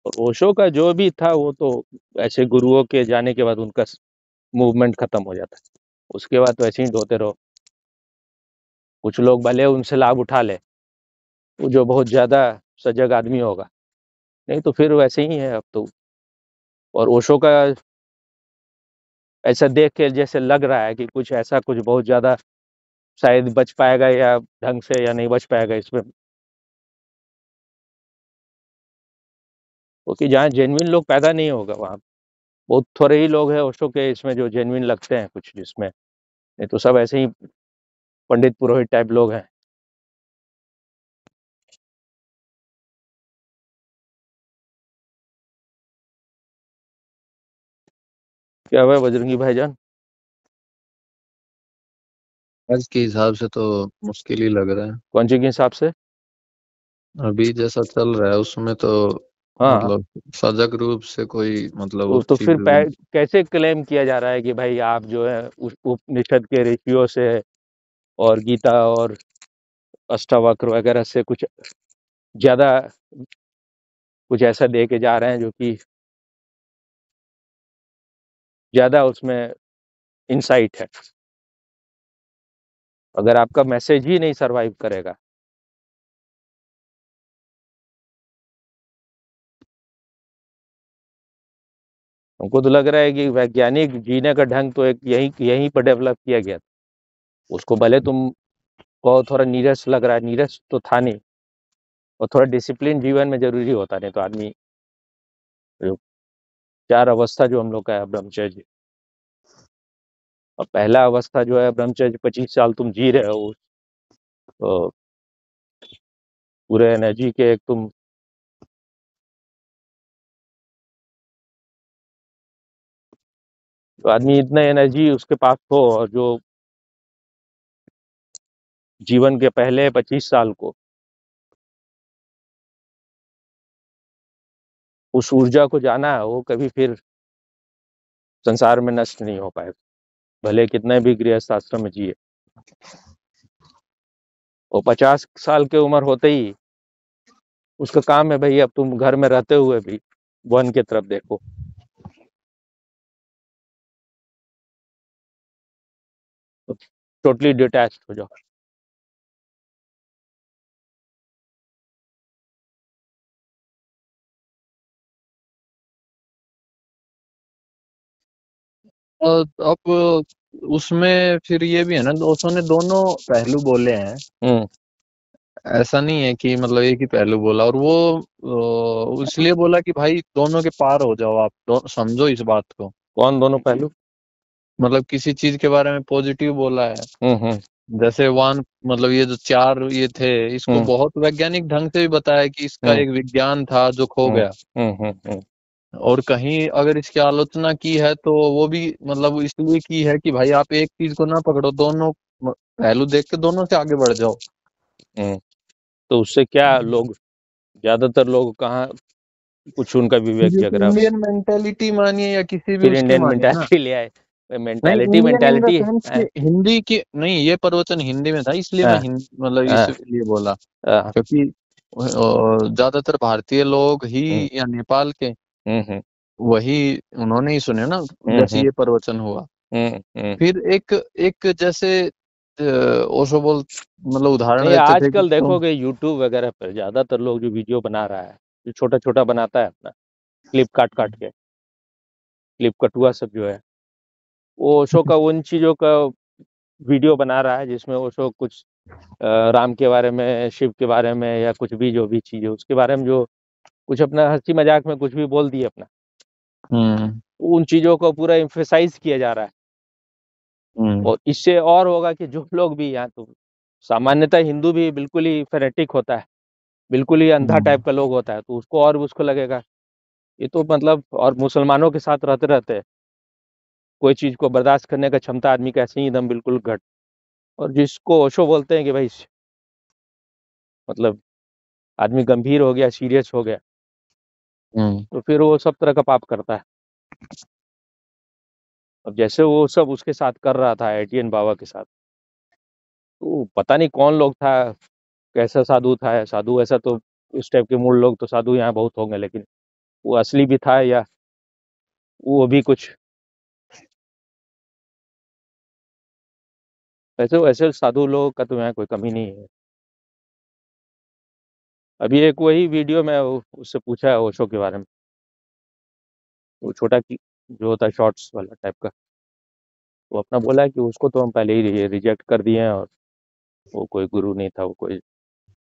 और ओशो का जो भी था वो तो ऐसे गुरुओं के जाने के बाद उनका मूवमेंट खत्म हो जाता है, उसके बाद तो ऐसे ही ढोते रहो। कुछ लोग भले उनसे लाभ उठा ले, वो जो बहुत ज्यादा सजग आदमी होगा, नहीं तो फिर वैसे ही है अब तो। और ओशो का ऐसा देख के जैसे लग रहा है कि कुछ ऐसा कुछ बहुत ज्यादा शायद बच पाएगा या ढंग से, या नहीं बच पाएगा इसमें, क्योंकि जहाँ जेन्युइन लोग पैदा नहीं होगा वहाँ बहुत थोड़े ही लोग हैं ओशो के इसमें जो जेन्युइन लगते हैं कुछ जिसमें, नहीं तो सब ऐसे ही पंडित पुरोहित टाइप लोग हैं। क्या हुआ बजरंगी भाईजान? आज के हिसाब से तो मुश्किल ही लग रहा है। कौन सी के हिसाब से? अभी जैसा चल रहा है उसमें तो हाँ, मतलब सजग रूप से कोई मतलब वो उस तो चीज फिर कैसे क्लेम किया जा रहा है कि भाई आप जो है उस उपनिषद के ऋषियों से और गीता और अष्टावक्र वगैरह से कुछ ज्यादा कुछ ऐसा दे के जा रहे हैं जो कि ज्यादा उसमें इंसाइट है। अगर आपका मैसेज ही नहीं सरवाइव करेगा, हमको तो लग रहा है कि वैज्ञानिक जीने का ढंग तो एक यहीं यहीं पर डेवलप किया गया था। उसको भले तुम कहो थोड़ा नीरस लग रहा है, नीरस तो था नहीं, और थोड़ा डिसिप्लिन जीवन में जरूरी होता, नहीं तो आदमी जो चार अवस्था जो हम लोग का है ब्रह्मचर्य, और पहला अवस्था जो है ब्रह्मचर्य 25 साल तुम जी रहे हो, तो पूरे एनर्जी के एक तुम, तो आदमी इतना एनर्जी उसके पास हो और जो जीवन के पहले 25 साल को उस ऊर्जा को जाना है, वो कभी फिर संसार में नष्ट नहीं हो पाएगा, भले कितने भी गृहस्थ आश्रम में जिए। वो 50 साल की उम्र होते ही उसका काम है भाई, अब तुम घर में रहते हुए भी वन की तरफ देखो, टोटली डिटैच हो जाओ। और अब उसमें फिर ये भी है ना, दोस्तों ने दोनों पहलू बोले हैं। हम्म। ऐसा नहीं है कि मतलब एक ही पहलू बोला, और वो इसलिए बोला कि भाई दोनों के पार हो जाओ, आप समझो इस बात को। कौन दोनों पहलू? मतलब किसी चीज के बारे में पॉजिटिव बोला है, हम्म। जैसे वन मतलब ये जो चार ये थे, इसको हम्म। बहुत वैज्ञानिक ढंग से भी बताया कि इसका हम्म। एक विज्ञान था जो खो हम्म। गया। हम्म। हम्म। और कहीं अगर इसकी आलोचना की है तो वो भी मतलब इसलिए की है कि भाई आप एक चीज को ना पकड़ो, दोनों पहलू देख के दोनों से आगे बढ़ जाओ। हम्म। तो उससे क्या लोग, ज्यादातर लोग कहाँ कुछ उनका विवेक ये जग तो रहा है? इंडियन मेंटेलिटी मानिए या किसी भी फिर उसकी इंडियन मानिए ना। मेंटालिटी ले आए। नहीं, mentality Indian in the mentality sense है। कि हिंदी की नहीं, ये प्रवचन हिंदी में था इसलिए मैं हाँ। मतलब हाँ। इसलिए बोला, हाँ। क्योंकि ज्यादातर भारतीय लोग ही हम्म। या नेपाल के हम्म। वही उन्होंने ही सुने ना, जैसे हम्म। ये प्रवचन हुआ। हम्म। फिर एक एक जैसे ओशो बोल मतलब उदाहरण नहीं, देते थे कि आजकल तुम। देखोगे यूट्यूब वगैरह पर ज्यादातर लोग जो वीडियो बना रहा है, जो छोटा छोटा बनाता है अपना क्लिप काट काट के, क्लिप कटुआ सब जो है, वो ओशो का उन चीजों का वीडियो बना रहा है जिसमें ओशो कुछ राम के बारे में, शिव के बारे में, या कुछ भी जो भी चीज है उसके बारे में जो कुछ अपना हंसी मजाक में कुछ भी बोल दिए अपना, हम्म। उन चीजों को पूरा इम्फेसाइज किया जा रहा है। हम्म। और इससे और होगा कि जो लोग भी यहाँ तो सामान्यतः हिंदू भी बिल्कुल ही फेनेटिक होता है, बिल्कुल ही अंधा हम्म। टाइप का लोग होता है, तो उसको और भी उसको लगेगा ये तो मतलब, और मुसलमानों के साथ रहते रहते कोई चीज को बर्दाश्त करने का क्षमता आदमी का ऐसे ही एकदम बिल्कुल घट। और जिसको ओशो बोलते हैं कि भाई मतलब आदमी गंभीर हो गया, सीरियस हो गया, हम्म। तो फिर वो सब तरह का पाप करता है। अब जैसे वो सब उसके साथ कर रहा था एटीएन बाबा के साथ, तो पता नहीं कौन लोग था, कैसा साधु था, साधु ऐसा तो इस टाइप के मूल लोग तो साधु यहाँ बहुत होंगे, लेकिन वो असली भी था या वो भी कुछ। वैसे वैसे साधु लोगों का तो यहाँ कोई कमी नहीं है। अभी एक वही वीडियो में उससे पूछा है ओशो के बारे में, वो छोटा की जो होता है शॉर्ट्स वाला टाइप का, वो अपना बोला है कि उसको तो हम पहले ही रिजेक्ट कर दिए हैं, और वो कोई गुरु नहीं था, वो कोई।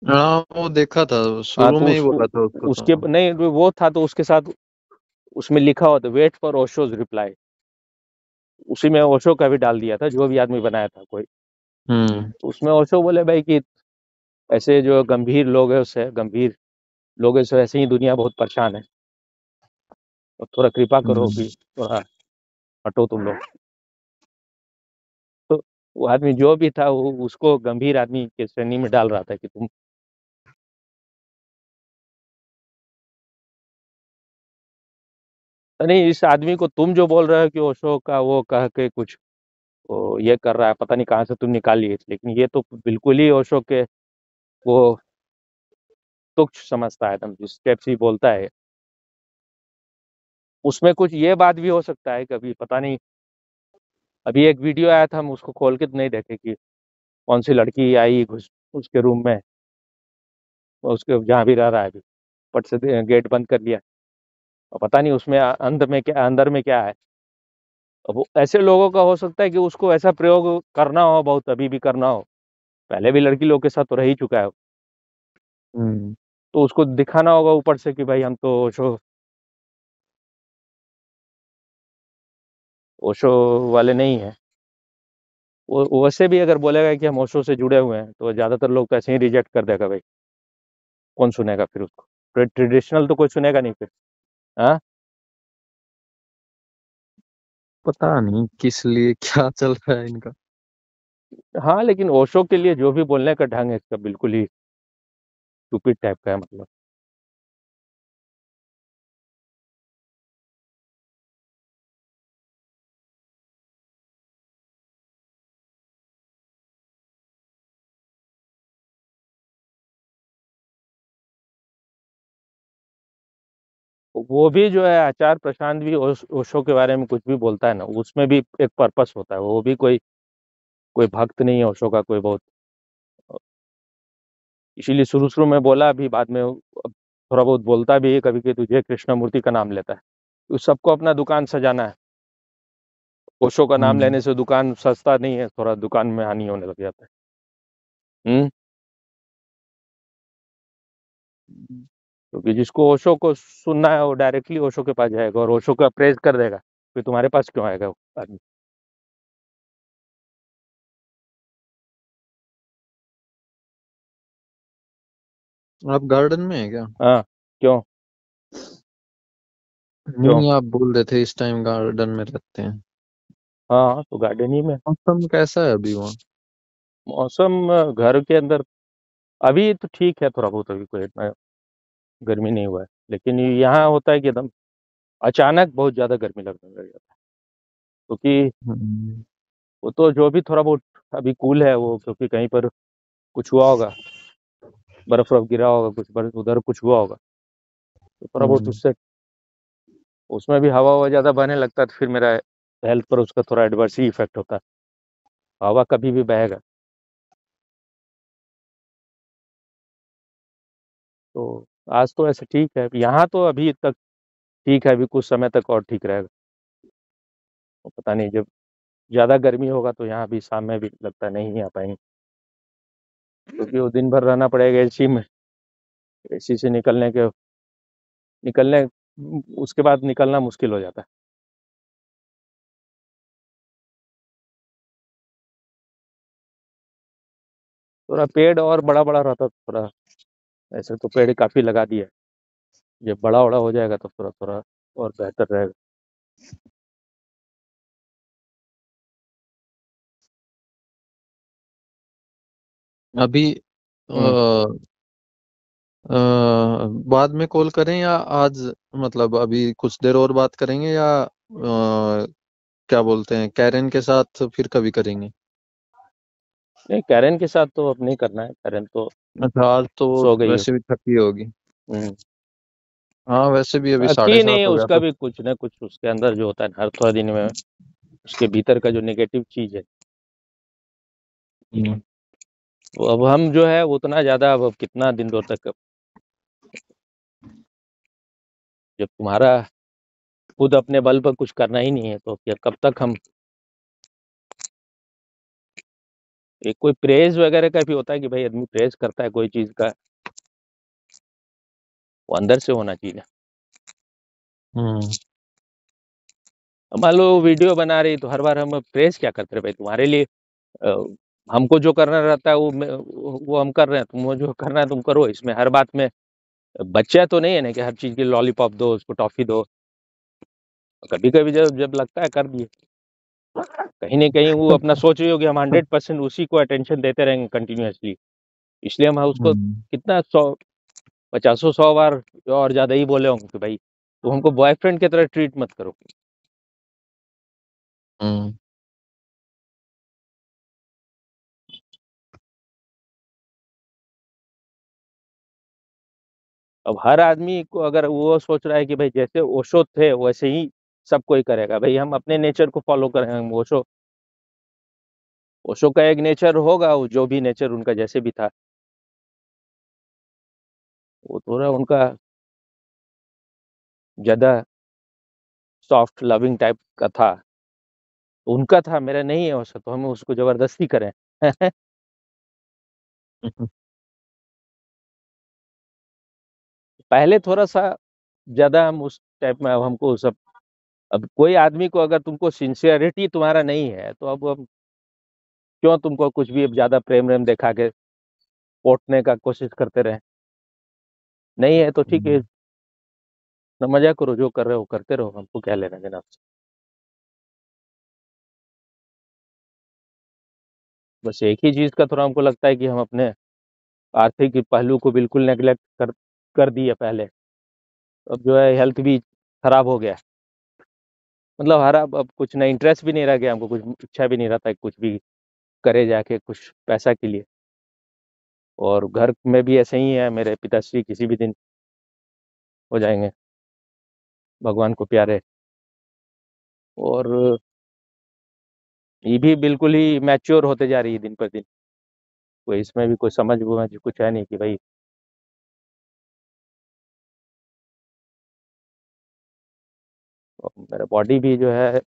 हाँ वो देखा था, हाँ शुरू तो में ही बोला था उसको उसके तो। नहीं वो था तो उसके साथ उसमें लिखा हुआ था वेट फॉर ओशोज रिप्लाई। उसी में ओशो का भी डाल दिया था, जो भी आदमी बनाया था कोई। हम्म। तो उसमें ओशो बोले भाई कि ऐसे जो गंभीर लोग है उससे गंभीर लोगों से ऐसे ही दुनिया बहुत परेशान है, और थोड़ा कृपा करो हम्म। कि थोड़ा हटो तुम लोग। तो वो आदमी जो भी था वो उसको गंभीर आदमी के श्रेणी में डाल रहा था कि तुम। नहीं, इस आदमी को तुम जो बोल रहे हो कि ओशो का वो कह के कुछ वो ये कर रहा है, पता नहीं कहाँ से तुम निकाल लिए, लेकिन ये तो बिल्कुल ही ओशो के वो तुच्छ समझता है, एकदम जिस स्टेप्स ही बोलता है। उसमें कुछ ये बात भी हो सकता है कभी, पता नहीं। अभी एक वीडियो आया था, हम उसको खोल के तो नहीं देखे कि कौन सी लड़की आई घुस उसके रूम में, उसके जहाँ भी रह रहा है अभी, पट से गेट बंद कर लिया, और पता नहीं उसमें अंदर में क्या है। अब वो ऐसे लोगों का हो सकता है कि उसको ऐसा प्रयोग करना हो, बहुत अभी भी करना हो, पहले भी लड़की लोग के साथ तो रह ही चुका है, हम्म। तो उसको दिखाना होगा ऊपर से कि भाई हम तो ओशो ओशो वाले नहीं है। वो वैसे भी अगर बोलेगा कि हम ओशो से जुड़े हुए हैं तो ज्यादातर लोग तो ऐसे ही रिजेक्ट कर देगा भाई, कौन सुनेगा फिर उसको, ट्रेडिशनल तो कोई सुनेगा नहीं फिर। हाँ। पता नहीं किस लिए क्या चल रहा है इनका। हाँ लेकिन ओशो के लिए जो भी बोलने का ढंग है इसका बिल्कुल ही स्टूपिड टाइप का है, मतलब। वो भी जो है आचार्य प्रशांत भी ओशो के बारे में कुछ भी बोलता है ना, उसमें भी एक पर्पस होता है, वो भी कोई कोई भक्त नहीं है ओशो का कोई बहुत। इसीलिए शुरू शुरू में बोला, अभी बाद में थोड़ा बहुत बोलता भी है कभी कि तुझे कृष्णमूर्ति का नाम लेता है, तो सबको अपना दुकान सजाना है। ओशो का नाम हम्म। लेने से दुकान सस्ता नहीं है, थोड़ा दुकान में हानि होने लग जाता है। हम्म। क्योंकि जिसको ओशो को सुनना है वो डायरेक्टली ओशो के पास जाएगा और ओशो का प्रेज कर देगा, फिर तुम्हारे पास क्यों आएगा वो आदमी। आप गार्डन में है क्या? हाँ। क्यों? क्यों? नहीं, आप बोल रहे थे इस टाइम गार्डन में रहते हैं। हाँ तो गार्डन ही में। मौसम कैसा है अभी वहाँ? मौसम घर के अंदर अभी तो ठीक है, थोड़ा बहुत अभी कोई इतना गर्मी नहीं हुआ है, लेकिन यहाँ होता है कि एकदम अचानक बहुत ज्यादा गर्मी लगने लग जाता है, क्योंकि हम्म। वो तो जो भी थोड़ा बहुत अभी कूल है वो, क्योंकि कहीं पर कुछ हुआ होगा, बर्फ वर्फ गिरा होगा, कुछ बर्फ उधर कुछ हुआ होगा, तो थोड़ा बहुत हम्म। उससे उसमें भी हवा हवा ज्यादा बहने लगता है, तो फिर मेरा हेल्थ पर उसका थोड़ा एडवर्स ही इफेक्ट होता है। हवा कभी भी बहेगा। तो आज तो ऐसे ठीक है, यहाँ तो अभी तक ठीक है, अभी कुछ समय तक और ठीक रहेगा। और पता नहीं जब ज्यादा गर्मी होगा तो यहाँ भी शाम में भी लगता है नहीं आ पाएंगे, क्योंकि वो दिन भर रहना पड़ेगा एसी में। एसी से निकलने उसके बाद निकलना मुश्किल हो जाता है। थोड़ा पेड़ और बड़ा बड़ा रहता तो थोड़ा, ऐसे तो पेड़ काफी लगा दिया है, जब बड़ा बड़ा हो जाएगा तो थोड़ा थोड़ा और बेहतर रहेगा। अभी हम्म। बाद में कॉल करें या आज? मतलब अभी कुछ देर और बात करेंगे या क्या बोलते हैं, कैरन के साथ फिर कभी करेंगे? नहीं, कैरन के साथ तो अब नहीं करना है, कैरन तो अच्छा, आज तो सो गई हो। वैसे भी थकी होगी। हम्म। हाँ वैसे भी अभी अच्छी 7:30 नहीं है, हो गया उसका तो। भी कुछ ना कुछ उसके अंदर जो होता है हर थोड़ा दिन में उसके भीतर का जो नेगेटिव चीज है, हम्म। वो अब हम जो है वो उतना ज्यादा अब कितना दिन दो तक, जब तुम्हारा खुद अपने बल पर कुछ करना ही नहीं है तो क्या कब तक हम, एक कोई प्रेज वगैरह का भी होता है कि भाई आदमी प्रेज करता है कोई चीज का, वो अंदर से होना चाहिए ना। हम्म। अब मान लो वीडियो बना रही तो हर बार हम प्रेज क्या करते रहे भाई, तुम्हारे लिए अ, हमको जो करना रहता है वो हम कर रहे हैं, तुम जो करना है तुम करो, इसमें हर बात में बच्चा तो नहीं है ना कि हर चीज की लॉलीपॉप दो उसको टॉफी दो। कभी कभी जब जब लगता है कर दिए, कहीं ना कहीं वो अपना सोच रही होगी हम 100% उसी को अटेंशन देते रहेंगे कंटिन्यूअसली, इसलिए हम उसको हम्म। कितना 100 50 100 बार और ज्यादा ही बोले होंगे कि भाई तुम हमको बॉयफ्रेंड की तरह ट्रीट मत करो। हम्म। अब हर आदमी को अगर वो सोच रहा है कि भाई जैसे ओशो थे वैसे ही सब कोई करेगा, भाई हम अपने नेचर को फॉलो करें, हम ओशो, ओशो का एक नेचर होगा, वो जो भी नेचर उनका जैसे भी था, वो थोड़ा उनका ज्यादा सॉफ्ट लविंग टाइप का था, उनका था, मेरा नहीं है वैसा, तो हम उसको जबरदस्ती करें। पहले थोड़ा सा ज्यादा हम उस टाइप में, अब हमको सब, अब कोई आदमी को अगर तुमको सिंसियरिटी तुम्हारा नहीं है तो अब क्यों तुमको कुछ भी अब ज्यादा प्रेम व्रेम दिखा के पोटने का कोशिश करते रहे, नहीं है तो ठीक है, हम्म। ना मजा करो, जो कर रहे हो करते रहो, हमको क्या लेना देना आपसे। बस एक ही चीज का थोड़ा हमको लगता है कि हम अपने आर्थिक पहलू को बिल्कुल नेग्लेक्ट कर दिए पहले, अब जो है हेल्थ भी खराब हो गया, मतलब हरा अब कुछ ना इंटरेस्ट भी नहीं रह गया, हमको कुछ इच्छा भी नहीं रहता है कुछ भी करे जाके कुछ पैसा के लिए। और घर में भी ऐसे ही है, मेरे पिताश्री किसी भी दिन हो जाएंगे भगवान को प्यारे, और ये भी बिल्कुल ही मैच्योर होते जा रही है दिन पर दिन, कोई इसमें भी कोई समझ वमझ कुछ है नहीं कि भाई, मेरा बॉडी भी जो है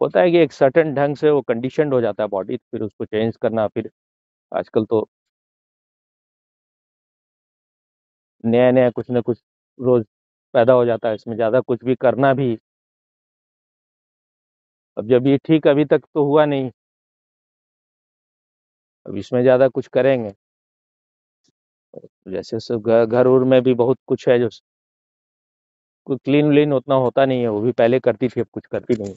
होता है कि एक सर्टेन ढंग से वो कंडीशनड हो जाता है बॉडी, फिर उसको चेंज करना, फिर आजकल तो नया नया कुछ ना कुछ रोज पैदा हो जाता है, इसमें ज्यादा कुछ भी करना भी, अब जब ये ठीक अभी तक तो हुआ नहीं, अब इसमें ज्यादा कुछ करेंगे, जैसे सब घर उर में भी बहुत कुछ है जो कोई क्लीन व्लीन उतना होता नहीं है, वो भी पहले करती थी अब कुछ करती नहीं।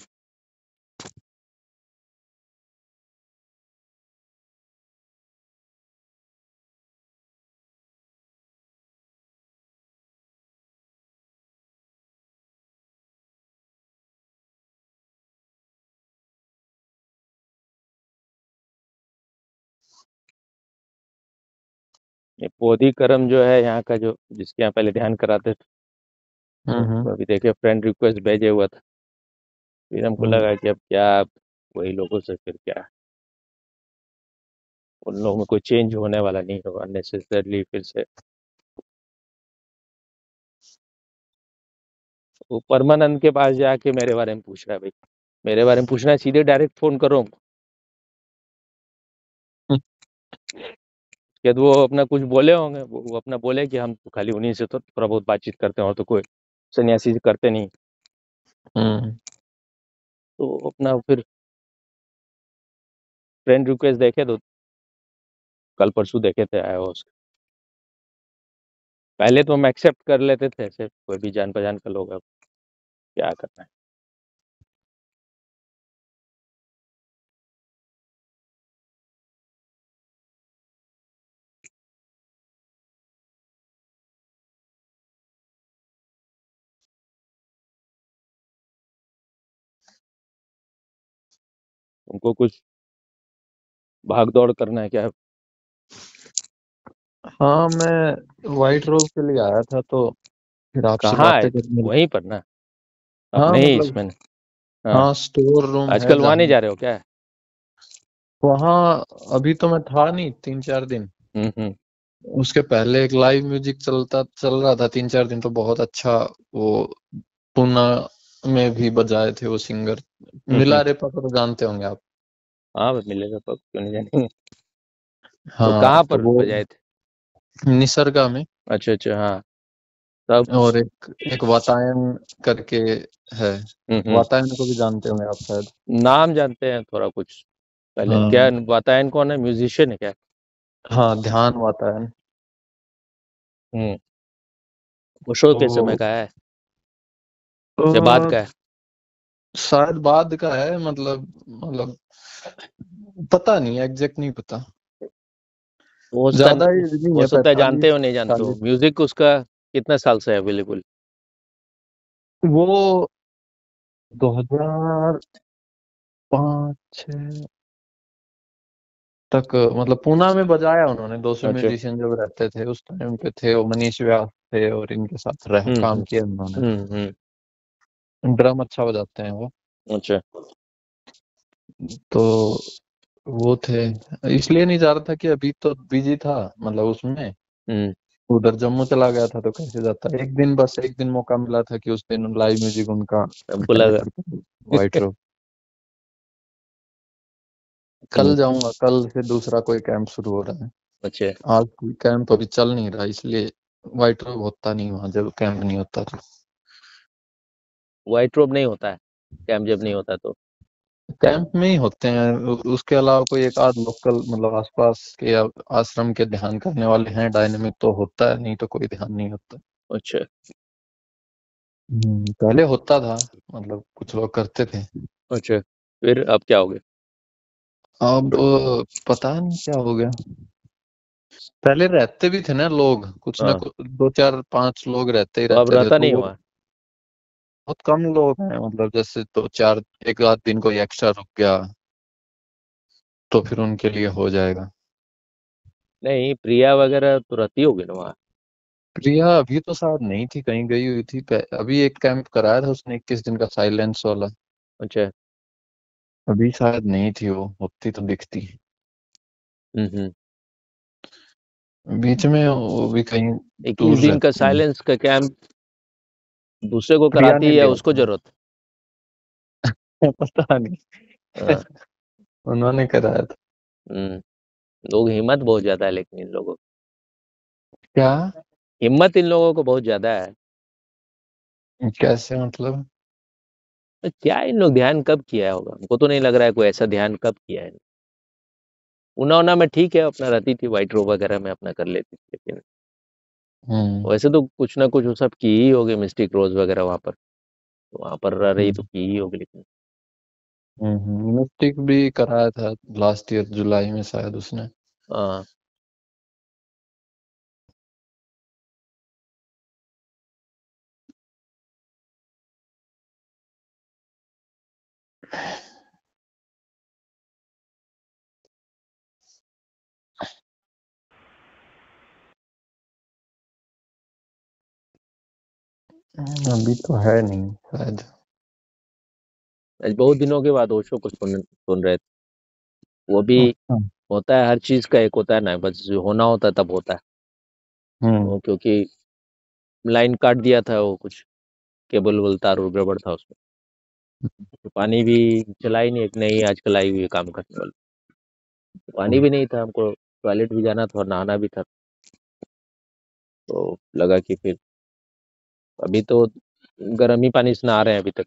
ये पोधी कर्म जो है यहाँ का, जो जिसके यहाँ पहले ध्यान कराते थे, हम्म। उसको अभी देखे फ्रेंड रिक्वेस्ट भेजे हुआ था, फिर हमको हम्म। लगा कि अब क्या, अब वही लोगों से फिर क्या, उन लोगों में कोई चेंज होने वाला नहीं होगा अननेसेसरली फिर से। वो परमानंद के पास जाके मेरे बारे में पूछ रहा है भाई, मेरे बारे में पूछना है सीधे डायरेक्ट फोन करो हमको, शायद वो अपना कुछ बोले होंगे, वो अपना बोले कि हम तो खाली उन्हीं से तो थोड़ा बहुत बातचीत करते हैं और तो कोई सन्यासी से करते नहीं, हम्म। तो अपना फिर फ्रेंड रिक्वेस्ट देखे तो कल परसों देखे थे आया हुआ उसका, पहले तो हम एक्सेप्ट कर लेते थे ऐसे कोई भी जान पहचान का लोग, अब क्या करना है। उनको कुछ भाग दौड़ करना है क्या, हाँ, मैं व्हाइट रोज के लिए आया था, तो फिर आपसे कहाँ आए बातें थे? करने। वहीं पर ना, हाँ अपने ही मतलब, इसमें? हाँ। हाँ स्टोर रूम है आजकल वहाँ नहीं जहाँ। जा रहे हो क्या? वहाँ अभी तो मैं था नहीं 3-4 दिन। हम्म। उसके पहले एक लाइव म्यूजिक चल रहा था 3-4 दिन, तो बहुत अच्छा। वो पूना में भी बजाए थे वो सिंगर। हम्म। मिला रे पापा तो जानते होंगे आप। हाँ बस मिलेगा तो क्यों नहीं जानेंगे। तो हाँ कहाँ तो पर वो बजाए थे? निसर्गा में। अच्छा अच्छा, हाँ। तब। और एक एक वातायन करके है। हम्म। वातायन को भी जानते होंगे आप शायद। नाम जानते हैं थोड़ा कुछ। पहले क्या हाँ बताया, कौन है, म्यूजिशियन है क्या? हाँ, ध्यान वातायन। हम्म। वो शो के समय तो का है या बाद तो का है? शायद बाद का है, मतलब पता नहीं, एग्जैक्ट नहीं पता। हो सकता ज्यादा है, एज नहीं हो है, सकता है जानते 45 हो नहीं जानते हो, 40। म्यूजिक उसका कितने साल से अवेलेबल? वो 2005-6 तक, मतलब पूना में बजाया उन्होंने। 200 अच्छा। म्यूजिशियन जब रहते थे उस टाइम पे थे, वो मनीष व्यास थे और इनके साथ रह काम हम्म। किया उन्होंने। हम्म। ड्रम अच्छा बजाते हैं वो। अच्छा। तो वो थे, इसलिए नहीं जा रहा था कि अभी तो बिजी था, मतलब उसमें हम्म। उधर जम्मू चला गया था, तो कैसे जाता। एक दिन, बस एक दिन मौका मिला था कि उस दिन लाइव म्यूजिक उनका हमको अटेंड लगा। करके व्हाइट रोड। हम्म। कल जाऊंगा, कल से दूसरा कोई कैंप शुरू हो रहा है। अच्छा। आज कोई कैंप अभी चल नहीं रहा, इसलिए व्हाइट रोड होता नहीं वहां जब कैंप नहीं होता तो। वाइट रोब नहीं होता है कैंप जब नहीं होता तो? कैंप में ही होते हैं। उसके अलावा कोई एक आध लोकल, मतलब आसपास के या आश्रम के ध्यान करने वाले हैं डायनेमिक, तो होता है, नहीं तो कोई ध्यान नहीं होता। अच्छा। पहले होता था, मतलब कुछ लोग करते थे। अच्छा, फिर अब क्या हो गया? अब पता नहीं क्या हो गया। पहले रहते भी थे ना लोग, कुछ ना हाँ, कुछ 2 4 5 लोग रहते ही तो अब रहते थे, रहता तो नहीं वो हुआ? बहुत कम लोग हैं। मतलब जैसे 2 4 एक आध दिन कोई एक्स्ट्रा रुक गया तो फिर उनके लिए हो जाएगा। नहीं, प्रिया वगैरह तो रहती होगी ना वहाँ? प्रिया अभी तो शायद नहीं थी, कहीं गई हुई थी। अभी एक कैंप कराया था उसने 21 दिन का, साइलेंस वाला। अच्छा। अभी शायद नहीं थी वो, होती तो दिखती। हम्म। बीच में वो भी कहीं 21 दूर दिन का रहती है। साइलेंस का कैंप दूसरे को प्रिया कराती ने है या लिया उसको था। जरूरत? पता नहीं। हाँ। उन्होंने कराया था। हम्म। लोग हिम्मत बहुत ज्यादा है लेकिन इन लोगों क्या? हिम्मत इन लोगों को बहुत ज्यादा है। कैसे मतलब? तो क्या इन लोग ध्यान कब किया होगा, हमको तो नहीं लग रहा है कोई ऐसा ध्यान कब किया है। उना उना में ठीक है, अपना रहती थी व्हाइट रोब वगैरह में अपना कर लेती थी, लेकिन हम्म वैसे तो कुछ ना कुछ वो सब की ही होगी, मिस्टिक रोज वगैरह वहां पर, तो वहां पर रह रही तो हम्म की ही होगी लेकिन। मिस्टिक भी कराया था लास्ट ईयर जुलाई में शायद उसने। हाँ। अभी तो है नहीं शायद। आज बहुत दिनों के बाद ओशो को सुन रहे थे। वो भी अच्छा। होता है, हर चीज का एक होता है ना, बस जो होना होता है तब होता है। हम्म वो क्योंकि लाइन काट दिया था, वो कुछ केबल वल तार और गड़बड़ था उसमें, तो पानी भी चला ही नहीं, एक नई आजकल आई हुई है काम करने वाली, तो पानी भी नहीं था, हमको टॉयलेट भी जाना था और नहाना भी था, तो लगा कि फिर अभी तो गर्म ही पानी से नहा रहे हैं अभी तक,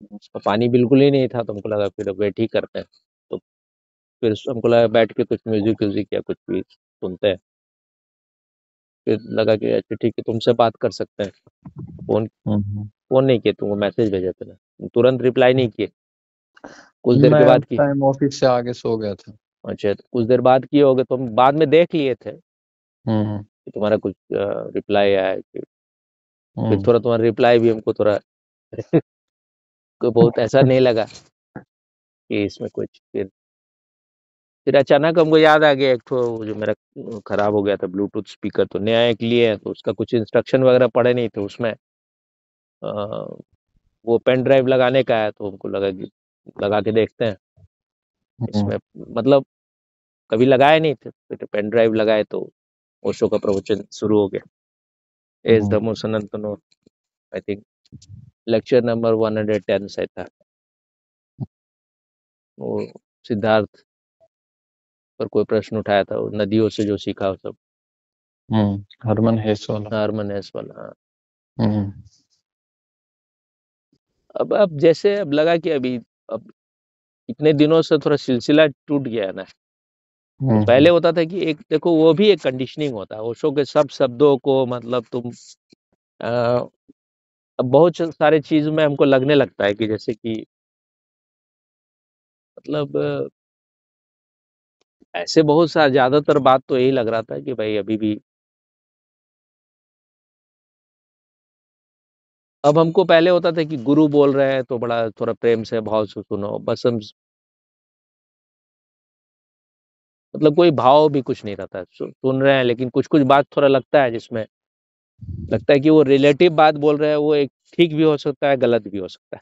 तो पानी बिल्कुल ही नहीं था, तो हमको लगा फिर वेट ही करते हैं, तो फिर हमको लगा बैठ के कुछ म्यूजिक व्यूजिक या कुछ भी सुनते हैं। फिर लगा कि अच्छा ठीक है, तुमसे बात कर सकते हैं। फोन हम्म। फोन नहीं किए, तुमको मैसेज भेजे थे ना, तुरंत रिप्लाई नहीं किए, कुछ देर के मैं बाद उस की। टाइम ऑफिस से आगे सो गया था। अच्छा, तो कुछ देर बाद किए होगे, तो हम बाद में देख लिए थे हम्म कि तुम्हारा कुछ रिप्लाई आया है फिर हम्म थोड़ा तुम्हारा रिप्लाई भी हमको थोड़ा को बहुत ऐसा नहीं लगा कि इसमें कुछ फिर फिर अचानक हमको याद आ गया, एक तो जो मेरा खराब हो गया था ब्लूटूथ स्पीकर, तो नया एक लिए हैं, तो उसका कुछ इंस्ट्रक्शन वगैरह पड़े नहीं थे उसमें। अ, वो पेन ड्राइव लगाने का है, तो हमको लगा कि लगा के देखते हैं हम्म। इसमें। मतलब कभी लगाए नहीं थे, फिर पेन ड्राइव लगाए तो ओशो का प्रवचन शुरू हो गया। As hmm. धम्मो सनातनो, आई थिंक लेक्चर नंबर 110 से था वो। सिद्धार्थ पर कोई प्रश्न उठाया था, वो नदियों से जो सीखा वो सब। हरमन हेस वाला। हारमन हेस वाला, हाँ। हम्म। अब जैसे अब लगा कि अभी अब इतने दिनों से थोड़ा सिलसिला टूट गया है ना। तो पहले हम्म। होता था कि एक देखो वो भी एक कंडीशनिंग होता है ओशो के सब शब्दों को, मतलब तुम अ, अब बहुत सारे चीज में हमको लगने लगता है कि जैसे कि मतलब ऐसे बहुत सा ज्यादातर बात तो यही लग रहा था कि भाई अभी भी अब हमको पहले होता था कि गुरु बोल रहे हैं तो बड़ा थोड़ा प्रेम से भाव से सुनो, बस हम मतलब कोई भाव भी कुछ नहीं रहता है, सुन रहे हैं, लेकिन कुछ कुछ बात थोड़ा लगता है जिसमें लगता है कि वो रिलेटिव बात बोल रहे हैं, वो एक ठीक भी हो सकता है, गलत भी हो सकता है।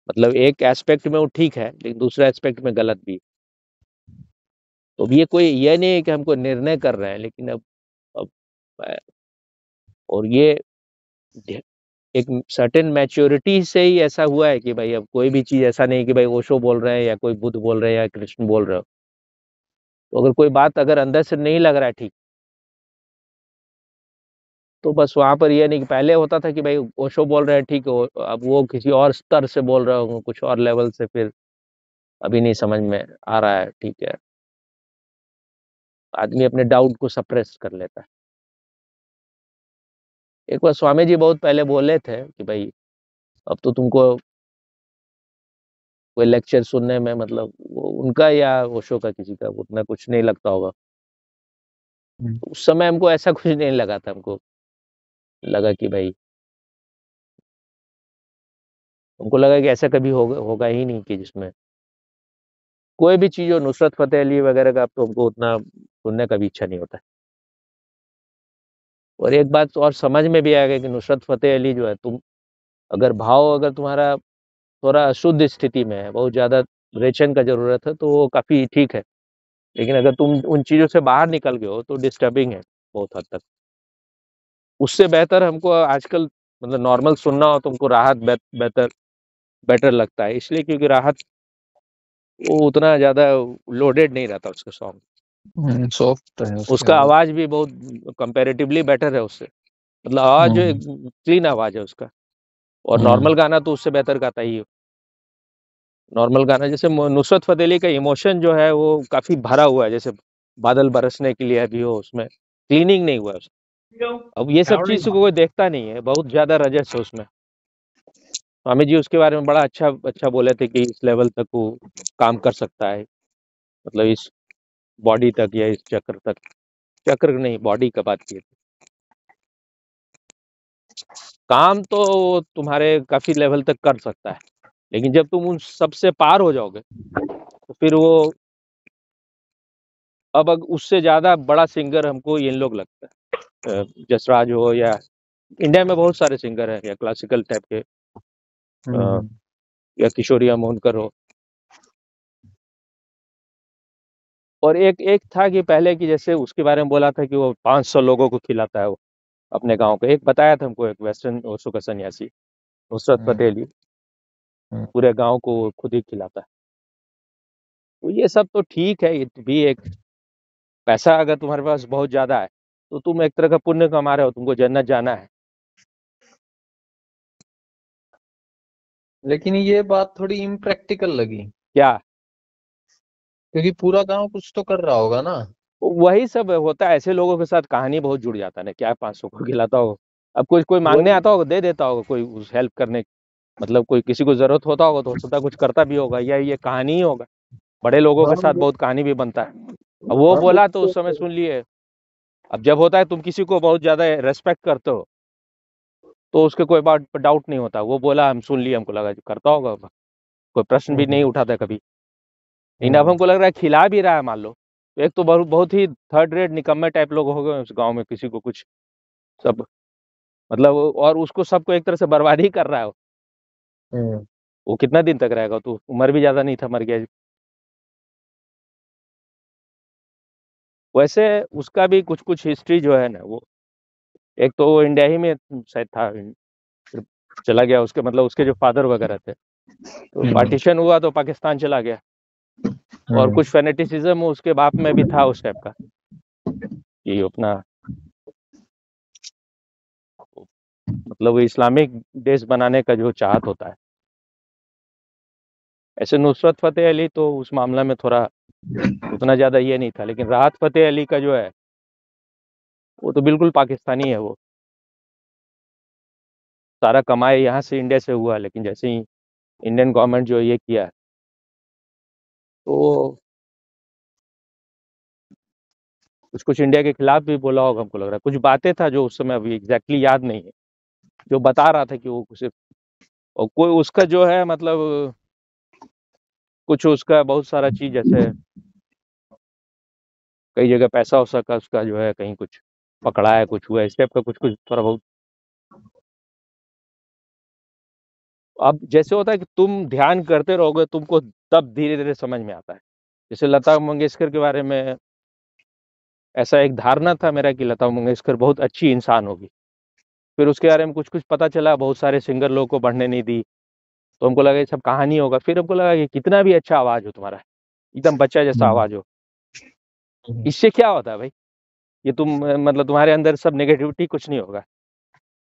मतलब एक एस्पेक्ट में वो ठीक है, लेकिन दूसरे एस्पेक्ट में गलत भी। तो ये कोई ये नहीं है कि हमको निर्णय कर रहे हैं, लेकिन अब अ, और ये एक सर्टेन मैच्योरिटी से ही ऐसा हुआ है कि भाई अब कोई भी चीज ऐसा नहीं कि भाई ओशो बोल रहे हैं या कोई बुद्ध बोल रहे हैं या कृष्ण बोल रहे हो। तो अगर कोई बात अगर अंदर से नहीं लग रहा है ठीक, तो बस वहां पर ये नहीं कि पहले होता था कि भाई ओशो बोल रहे हैं ठीक है, अब वो किसी और स्तर से बोल रहे होंगे, कुछ और लेवल से, फिर अभी नहीं समझ में आ रहा है, ठीक है। आदमी अपने डाउट को सप्रेस कर लेता है। एक बार स्वामी जी बहुत पहले बोले थे कि भाई अब तो तुमको कोई लेक्चर सुनने में, मतलब वो उनका या ओशो का किसी का उतना कुछ नहीं लगता होगा। हम्म। उस समय हमको ऐसा कुछ नहीं लगा था, हमको लगा कि भाई हमको लगा कि ऐसा कभी होगा ही नहीं कि जिसमें कोई भी चीज हो, नुसरत फतेह अली वगैरह का, अब तो हमको उतना सुनने का भी इच्छा नहीं होता है। और एक बात और समझ में भी आ गया कि नुसरत फतेह अली जो है, तुम अगर भाव अगर तुम्हारा थोड़ा अशुद्ध स्थिति में है, बहुत ज्यादा रेचन का जरूरत है, तो वो काफी ठीक है। लेकिन अगर तुम उन चीजों से बाहर निकल गए हो तो डिस्टर्बिंग है बहुत हद तक। उससे बेहतर हमको आजकल मतलब नॉर्मल सुनना हो तो हमको राहत बेहतर बेटर लगता है, इसलिए क्योंकि राहत वो उतना ज्यादा लोडेड नहीं रहता उसका सॉन्ग। सॉफ्ट है उसकी उसका आवाज। आवाज भी बहुत कंपैरेटिवली बेटर है उससे, मतलब आवाज जो हम्म। क्लीन आवाज है उसका। और हम्म। नॉर्मल गाना तो उससे बेहतर गाता ही है। नॉर्मल गाना जैसे नुसरत फतेह अली का इमोशन जो है वो काफी भरा हुआ है, जैसे बादल बरसने के लिए अभी हो, उसमें क्लीनिंग नहीं हुआ है उसमें। अब ये सब चीज को कोई देखता नहीं है, बहुत ज्यादा रजस है उसमें। स्वामी जी उसके बारे में बड़ा अच्छा अच्छा बोले थे कि इस लेवल तक वो काम कर सकता है, मतलब इस बॉडी तक या इस चक्र तक, चक्र नहीं बॉडी का बात की। काम तो वो तुम्हारे काफी लेवल तक कर सकता है, लेकिन जब तुम उन सबसे पार हो जाओगे तो फिर वो अब उससे ज्यादा बड़ा सिंगर हमको इन लोग लगता है, जसराज हो या इंडिया में बहुत सारे सिंगर हैं या क्लासिकल टाइप के, अ, हम्म। या किशोरिया मोहनकर हो। और एक एक था कि पहले की जैसे उसके बारे में बोला था कि वो 500 लोगों को खिलाता है वो अपने गांव के, एक बताया था हमको, एक वेस्टर्न ओशो का सन्यासी नुसरत हम्म। फतेह अली, हम्म। पूरे गांव को वो खुद ही खिलाता है। तो ये सब तो ठीक है, ये भी एक पैसा अगर तुम्हारे पास बहुत ज्यादा है तो तुम एक तरह का पुण्य कमा रहे हो, तुमको जन्नत जाना है। लेकिन ये बात थोड़ी इम्प्रैक्टिकल लगी, क्या क्योंकि पूरा गांव कुछ तो कर रहा होगा ना। वही सब होता है, ऐसे लोगों के साथ कहानी बहुत जुड़ जाता है ना, क्या 500 को खिलाता हो। अब कोई कोई मांगने वही। आता होगा दे देता होगा, कोई उस हेल्प करने, मतलब कोई किसी को जरूरत होता होगा तो हो सकता है कुछ करता भी होगा, या ये कहानी ही होगा। बड़े लोगों हाँ के साथ बहुत कहानी भी बनता है। अब वो हाँ बोला तो कुछ उस समय तो। सुन लिए। अब जब होता है तुम किसी को बहुत ज्यादा रेस्पेक्ट करते हो तो उसके कोई बात पर डाउट नहीं होता, वो बोला हम सुन लिए, हमको लगा जो करता होगा, कोई प्रश्न भी नहीं हम्म। उठाता कभी। लेकिन अब हमको लग रहा है खिला भी रहा है, मान लो तो एक तो बहुत बहुत ही थर्ड रेट निकम्मे टाइप लोग हो गए उस गांव में, किसी को कुछ सब मतलब और उसको सबको एक तरह से बर्बाद ही कर रहा है वो। हम्म, वो कितना दिन तक रहेगा, तो उम्र भी ज्यादा नहीं था, मर गया। वैसे उसका भी कुछ कुछ हिस्ट्री जो है ना, वो एक तो वो इंडिया ही में शायद था, फिर चला गया, उसके मतलब उसके जो फादर वगैरह थे, तो हम्म, पार्टीशन हुआ तो पाकिस्तान चला गया। और हम्म, कुछ फेनेटिसिज्म उसके बाप में भी था उस टाइप का, कि अपना मतलब वो इस्लामिक देश बनाने का जो चाहत होता है। ऐसे नुसरत फतेह अली तो उस मामला में थोड़ा उतना ज्यादा ये नहीं था, लेकिन राहत फतेह अली का जो है वो तो बिल्कुल पाकिस्तानी है। वो सारा कमाई यहाँ से इंडिया से हुआ, लेकिन जैसे ही इंडियन गवर्नमेंट जो ये किया है, तो कुछ कुछ इंडिया के खिलाफ भी बोला होगा, हमको लग रहा है कुछ बातें था जो उस समय अभी एग्जैक्टली याद नहीं है, जो बता रहा था कि वो सिर्फ और कोई उसका जो है मतलब कुछ उसका बहुत सारा चीज जैसे कई जगह पैसा वैसा का उसका जो है कहीं कुछ पकड़ा है, कुछ हुआ है, इस टाइप का कुछ कुछ थोड़ा बहुत। अब जैसे होता है कि तुम ध्यान करते रहोगे, तुमको तब धीरे धीरे समझ में आता है। जैसे लता मंगेशकर के बारे में ऐसा एक धारणा था मेरा कि लता मंगेशकर बहुत अच्छी इंसान होगी। फिर उसके बारे में कुछ कुछ पता चला, बहुत सारे सिंगर लोगों को बढ़ने नहीं दी, तो हमको लगा ये सब कहानी होगा। फिर हमको लगा कि कितना भी अच्छा आवाज हो तुम्हारा, एकदम बच्चा जैसा हम्म, आवाज हो, इससे क्या होता है भाई? ये तुम मतलब तुम्हारे अंदर सब नेगेटिविटी कुछ नहीं होगा।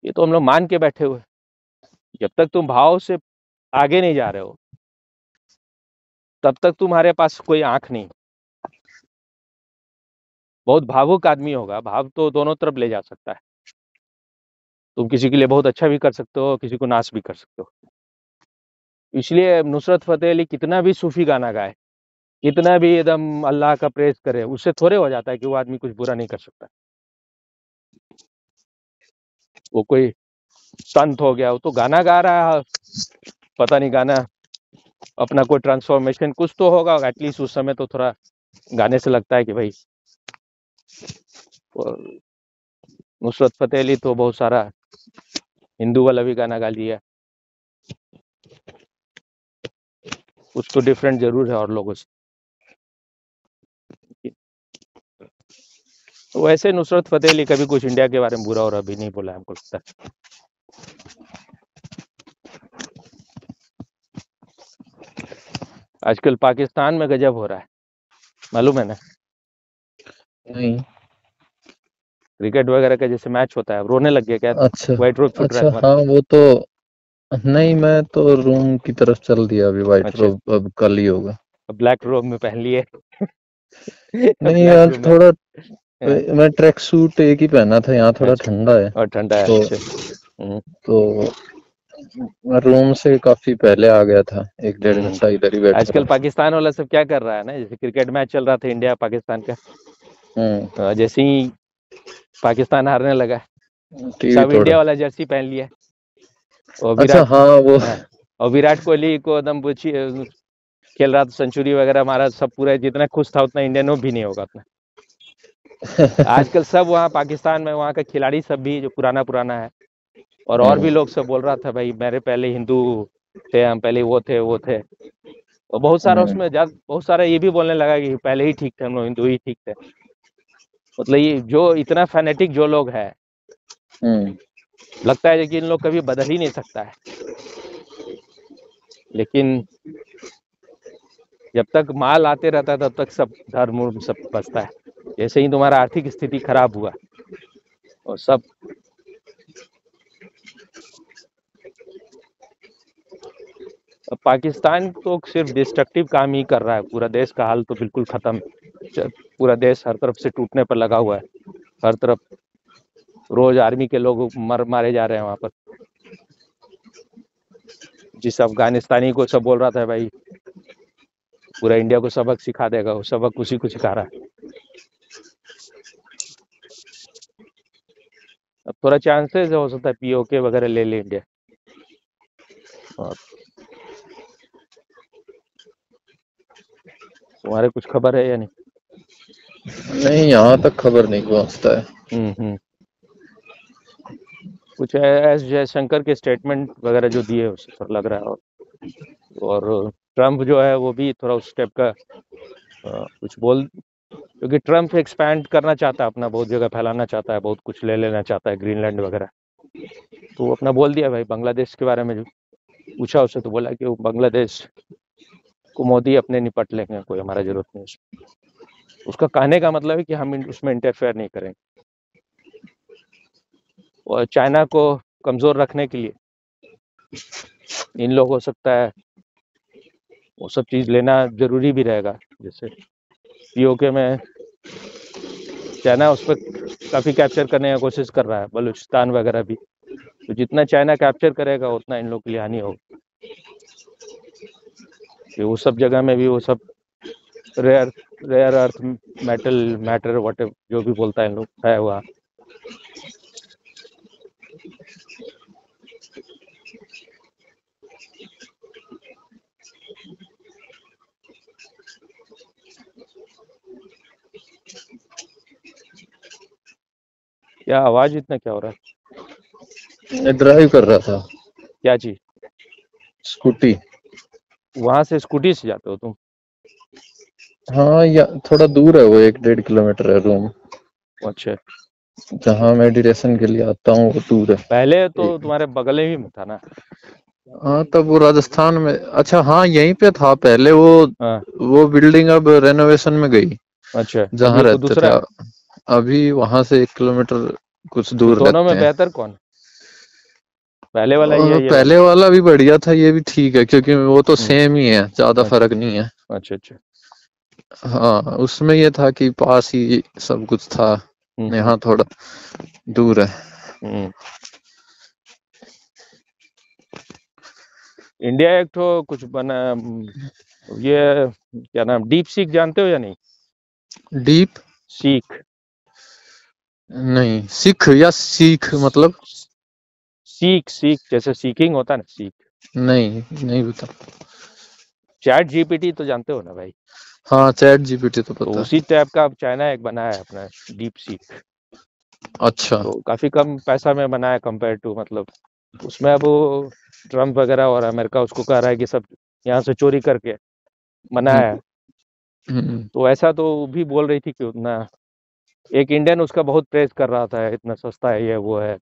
ये तो हम लोग मान के बैठे हुए हैं। जब तक तुम भाव से आगे नहीं जा रहे हो, तब तक तुम्हारे पास कोई आंख नहीं। बहुत भावुक आदमी होगा, भाव तो दोनों तरफ ले जा सकता है। तुम किसी के लिए बहुत अच्छा भी कर सकते हो, किसी को नाश भी कर सकते हो। इसलिए नुसरत फतेह अली कितना भी सूफी गाना गाए, कितना भी एकदम अल्लाह का प्रेज करे, उससे थोड़े हो जाता है कि वो आदमी कुछ बुरा नहीं कर सकता। वो कोई संत हो गया, वो तो गाना गा रहा है, पता नहीं गाना अपना कोई ट्रांसफॉर्मेशन कुछ तो होगा एटलीस्ट उस समय, तो थोड़ा गाने से लगता है कि भाई नुसरत फतेह अली तो बहुत सारा हिंदू वाला भी गाना गा लिया, कुछ तो डिफरेंट जरूर है और लोगों से। तो वैसे नुसरत फतेह अली कभी कुछ इंडिया के बारे में बुरा और अभी नहीं बोला है, हमको लगता है। आजकल पाकिस्तान में गजब हो रहा है, मालूम है ना? नहीं। क्रिकेट वगैरह का जैसे मैच होता है, अब रोने लग गया क्या? अच्छा, व्हाइट रोज छूट रहा है अच्छा, तुम्हारा? हाँ वो तो नहीं, मैं तो रूम की तरफ चल दिया अभी, व्हाइट अच्छा, रोब अब कल ही होगा। अब ब्लैक रोब में पहन लिए। नहीं, ब्लैक आज रोब में। थोड़ा हाँ, मैं ट्रैक सूट एक ही पहना था, यहाँ थोड़ा अच्छा, ठंडा है। और ठंडा है, तो अच्छा। तो मैं रूम से काफी पहले आ गया था, एक डेढ़ हम्म। घंटा इधर ही बैठा आजकल रहा। पाकिस्तान वाला सब क्या कर रहा है ना, जैसे क्रिकेट मैच चल रहा था इंडिया पाकिस्तान का, हम्म, जैसे ही पाकिस्तान हारने लगा, टीवी सब तोड़ा। इंडिया वाला जर्सी पहन लिया। और अच्छा, विराट, हाँ वो हाँ, और विराट कोहली को एकदम खेल रहा था, सेंचुरी वगैरह मारा, सब पूरा जितना खुश था उतना इंडियन भी नहीं होगा उतना। आजकल सब वहाँ पाकिस्तान में वहाँ का खिलाड़ी सब भी जो पुराना पुराना है, और भी लोग सब बोल रहा था भाई मेरे पहले हिंदू थे, हम पहले वो थे। और बहुत सारा हम्म, उसमें बहुत सारा ये भी बोलने लगा कि पहले ही ठीक थे हम लोग, हिंदू ही ठीक थे। मतलब ये जो इतना फैनेटिक जो लोग है, हम्म, लगता है कि इन लोग कभी बदल ही नहीं सकता है। लेकिन जब तक माल आते रहता है तब तक सब धर्म उर्म सब बसता है। जैसे ही तुम्हारा आर्थिक स्थिति खराब हुआ और सब, अब पाकिस्तान तो सिर्फ डिस्ट्रक्टिव काम ही कर रहा है, पूरा देश का हाल तो बिल्कुल खत्म है। पूरा देश हर तरफ से टूटने पर लगा हुआ है, हर तरफ रोज आर्मी के लोग मारे जा रहे हैं वहां पर। जिस अफगानिस्तानी को सब बोल रहा था भाई पूरा इंडिया को सबक सिखा देगा, वो सबक उसी को सिखा रहा है। अब थोड़ा चांसेस हो सकता है पीओके वगैरह ले ले इंडिया। और तुम्हारे कुछ खबर है या नहीं? नहीं, यहाँ तक खबर नहीं पहुंचता है। हम्म। कुछ एस जयशंकर के स्टेटमेंट वगैरह जो दिए उससे थोड़ा लग रहा है। और ट्रम्प जो है वो भी थोड़ा उस टाइप का कुछ बोल, क्योंकि ट्रम्प एक्सपैंड करना चाहता है, अपना बहुत जगह फैलाना चाहता है, बहुत कुछ ले लेना चाहता है, ग्रीनलैंड वगैरह। तो वो अपना बोल दिया भाई, बांग्लादेश के बारे में जो पूछा उससे तो बोला कि वो बांग्लादेश को मोदी अपने निपट लेंगे, कोई हमारा जरूरत नहीं उसमें। उसका कहने का मतलब है कि हम उसमें इंटरफेयर नहीं करेंगे। और चाइना को कमज़ोर रखने के लिए इन लोग हो सकता है वो सब चीज़ लेना ज़रूरी भी रहेगा। जैसे पीओके में चाइना उस पर काफ़ी कैप्चर करने की कोशिश कर रहा है, बलूचिस्तान वगैरह भी। तो जितना चाइना कैप्चर करेगा उतना इन लोग के लिए हानि होगी, कि वो सब जगह में भी वो सब rare rare earth matter what जो भी बोलता है इन लोग है वहाँ। क्या आवाज़ इतना क्या हो रहा है? मैं ड्राइव कर रहा था क्या चीज़? स्कूटी। वहाँ से स्कूटी से जाते हो तुम? हाँ, या थोड़ा दूर है, वो 1-1.5 किलोमीटर है रूम। अच्छा। जहाँ मेडिटेशन के लिए आता हूँ वो दूर है। पहले तो तुम्हारे बगल में था ना? हाँ, तब वो राजस्थान में। अच्छा, हाँ, यहीं पे था पहले वो। हाँ। वो बिल्डिंग अब रेनोवेशन में गई, अच्छा, जहाँ अभी तो रहते थे। दूसरा है। अभी वहां से 1 किलोमीटर कुछ तो दूर दोनों रहते में हैं। बेहतर कौन, पहले वाला ही है ये वाला? पहले वाला भी बढ़िया था, ये भी ठीक है, क्योंकि वो तो हम्म। सेम ही है, ज्यादा अच्छा फर्क नहीं है। अच्छा अच्छा। हाँ, उसमें ये था कि पास ही सब कुछ था, हम्म। यहाँ थोड़ा दूर है। हम्म। इंडिया एक तो कुछ बना, ये क्या नाम, डीप सीक जानते हो या नहीं? डीप? सीख। नहीं, सिख या सीख मतलब? सीख सीख जैसे सीकिंग होता है ना, सीख। नहीं, नहीं बता। चैट जीपीटी तो जानते हो ना भाई? हाँ, चैट जीपीटी तो तो पता उसी है। टाइप का अब चाइना एक बनाया है अपना, डीप सीक। अच्छा। तो काफी कम पैसा में बनाया कंपेयर टू, मतलब उसमें अब वो ट्रम्प वगैरह और अमेरिका उसको कह रहा है कि सब यहाँ से चोरी करके बनाया है। हम्म। हम्म। तो ऐसा तो वो भी बोल रही थी कि उतना, एक इंडियन उसका बहुत प्रेज कर रहा था, इतना सस्ता है ये वो है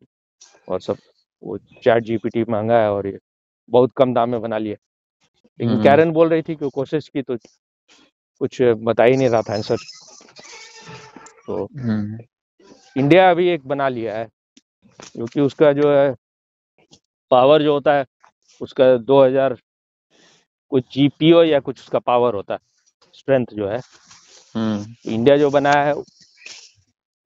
और सब। वो चैट जीपीटी महंगा है और ये बहुत कम दाम में बना लिया। लेकिन हम्म। कैरन बोल रही थी कि वो कोशिश की तो कुछ बता ही नहीं रहा था आंसर। तो हम्म। इंडिया अभी एक बना लिया है, क्योंकि उसका जो है पावर जो होता है उसका 2000 कुछ जीपीओ या कुछ उसका पावर होता है, स्ट्रेंथ जो है। हम्म। इंडिया जो बनाया है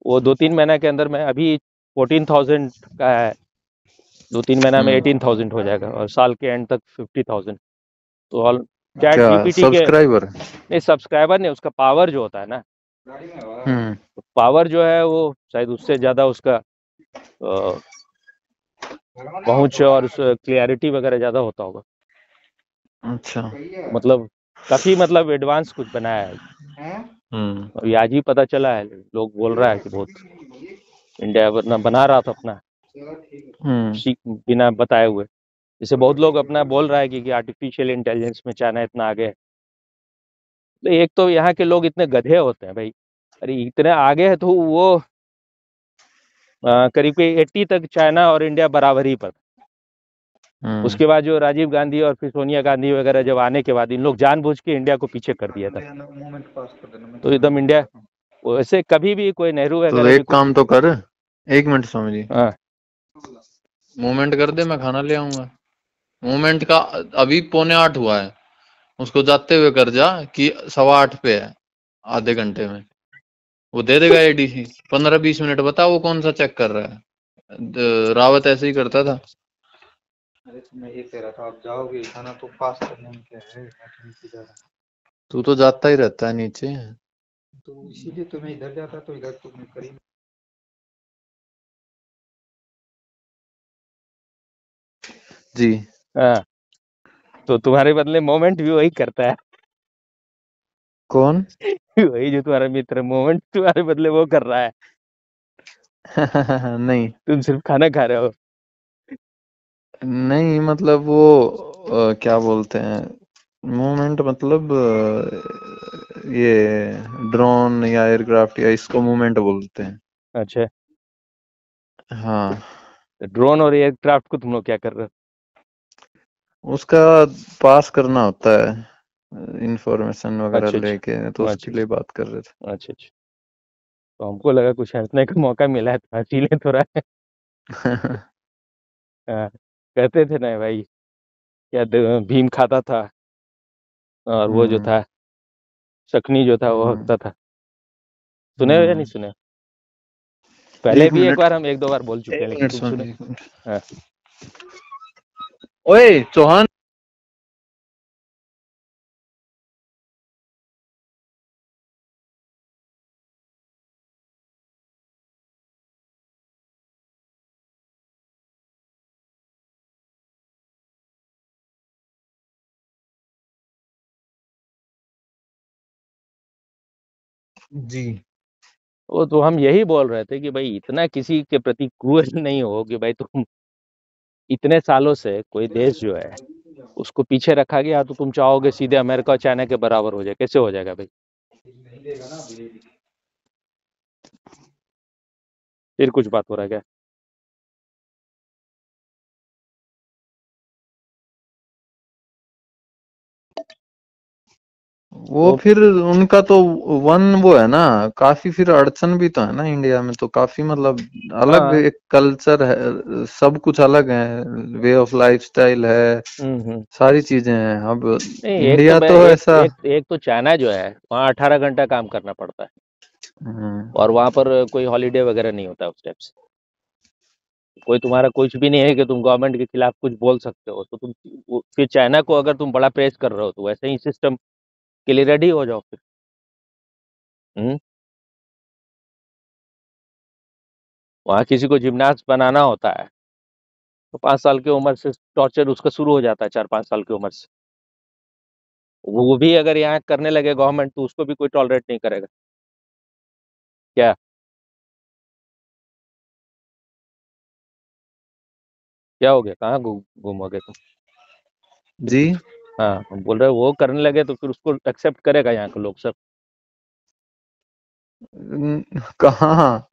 वो 2-3 महीना के अंदर में, अभी 14,000 का है, 2-3 महीना में हम्म। 18,000 हो जाएगा और साल के एंड तक 50,000। तो ऑल चैट क्या जीपीटी के सब्सक्राइबर? नहीं, सब्सक्राइबर नहीं, उसका पावर जो होता है ना, हम्म। तो पावर जो है वो शायद उससे ज़्यादा उसका पहुंच और उस क्लियरिटी वगैरह ज़्यादा होता होगा। अच्छा। तो मतलब काफ़ी मतलब एडवांस कुछ बनाया है। हम्म। अभी आज ही पता चला है, लोग बोल रहा है कि बहुत इंडिया वरना बना रहा था अपना हम्म। बिना बताए हुए। जैसे बहुत लोग अपना बोल रहा है कि आर्टिफिशियल इंटेलिजेंस में चाइना इतना आगे है। तो एक तो यहाँ के लोग इतने गधे होते हैं भाई, अरे इतने आगे है तो वो करीब 80 तक चाइना और इंडिया बराबर ही पर। हम्म। उसके बाद जो राजीव गांधी और फिर सोनिया गांधी वगैरह जब आने के बाद इन लोग जानबूझ के इंडिया को पीछे कर दिया था। तो एकदम इंडिया, वैसे कभी भी कोई नेहरू तो वगैरह भी एक कुछ। काम तो कर, 1 मिनट स्वामी जी, हाँ। मूवमेंट कर दे, मैं खाना ले आऊंगा। मूवमेंट का अभी 7:45 हुआ है, उसको जाते हुए कर जा कि 7:15 पे है, आधे घंटे में वो दे देगा एडीसी। 15-20 मिनट बता, वो कौन सा चेक कर रहा है। रावत ऐसे ही करता था। अरे तो मैं ये कह रहा था, आप जाओगे खाना तो पास करने में क्या है, मैं तो नीचे जा रहा तू तो जाता ही रहता है नीचे। हूँ तो इसीलिए तो मैं इधर जाता तो इधर तो मैं करीब। जी। हाँ, तो तुम्हारे बदले मोमेंट भी वही करता है। कौन? वही जो तुम्हारा मित्र मोमेंट तुम्हारे बदले वो कर रहा है, नहीं तुम सिर्फ खाना खा रहे हो। नहीं, मतलब वो क्या बोलते हैं, मूवमेंट मतलब ये ड्रोन या एयरक्राफ्ट या इसको मूवमेंट बोलते हैं। अच्छा, हाँ, तो ड्रोन और एयरक्राफ्ट को तुम लोग क्या कर रहे उसका पास करना होता है इंफॉर्मेशन हो? वगैरह अच्छा अच्छा। लेके, तो अच्छा उसके लिए बात कर रहे अच्छा अच्छा। तो हमको लगा कुछ हंसने का मौका मिला है तो हंसी ले थोड़ा। थे। हाँ, कहते थे ना भाई, क्या भीम खाता था और वो जो हम्म था शकुनी जो था वो हम्म हंसता था। सुने हो या नहीं हम्म। सुने? पहले एक भी एक मिनट, बार हम एक दो बार बोल चुके हैं, एक लेकिन मिनट तुम सोनी, सुने? एक मिनट। हाँ। ओए चौहान। जी। वो तो हम यही बोल रहे थे कि भाई इतना किसी के प्रति क्रूएल नहीं हो कि भाई तुम इतने सालों से कोई देश जो है उसको पीछे रखा गया तो तुम चाहोगे सीधे अमेरिका और चाइना के बराबर हो जाए? कैसे हो जाएगा भाई? फिर कुछ बात हो रहा है क्या? वो तो फिर उनका तो वन वो है ना, काफी फिर अड़चन भी तो है ना इंडिया में, तो काफी मतलब अलग हाँ। एक कल्चर है, सब कुछ अलग है, वे ऑफ लाइफ स्टाइल है, हम्म। सारी चीजें हैं। अब नहीं, इंडिया तो ऐसा। एक तो चाइना जो है वहाँ 18 घंटा काम करना पड़ता है, हम्म, और वहाँ पर कोई हॉलीडे वगैरह नहीं होता उस टाइप से। कोई तुम्हारा कुछ भी नहीं है कि तुम गवर्नमेंट के खिलाफ कुछ बोल सकते हो, तो फिर चाइना को अगर तुम बड़ा प्रेस कर रहे हो तो वैसे ही सिस्टम के लिए रेडी हो जाओ फिर। हम्म। वहाँ किसी को जिम्नास्ट बनाना होता है तो 5 साल की उम्र से टॉर्चर उसका शुरू हो जाता है, 4-5 साल की उम्र से। वो भी अगर यहाँ करने लगे गवर्नमेंट तो उसको भी कोई टॉलरेट नहीं करेगा। क्या? क्या हो गया, कहाँ घूमोगे तुम? जी। हाँ, हम बोल रहे हैं वो करने लगे तो फिर उसको एक्सेप्ट करेगा यहाँ के लोग सब। कहाँ,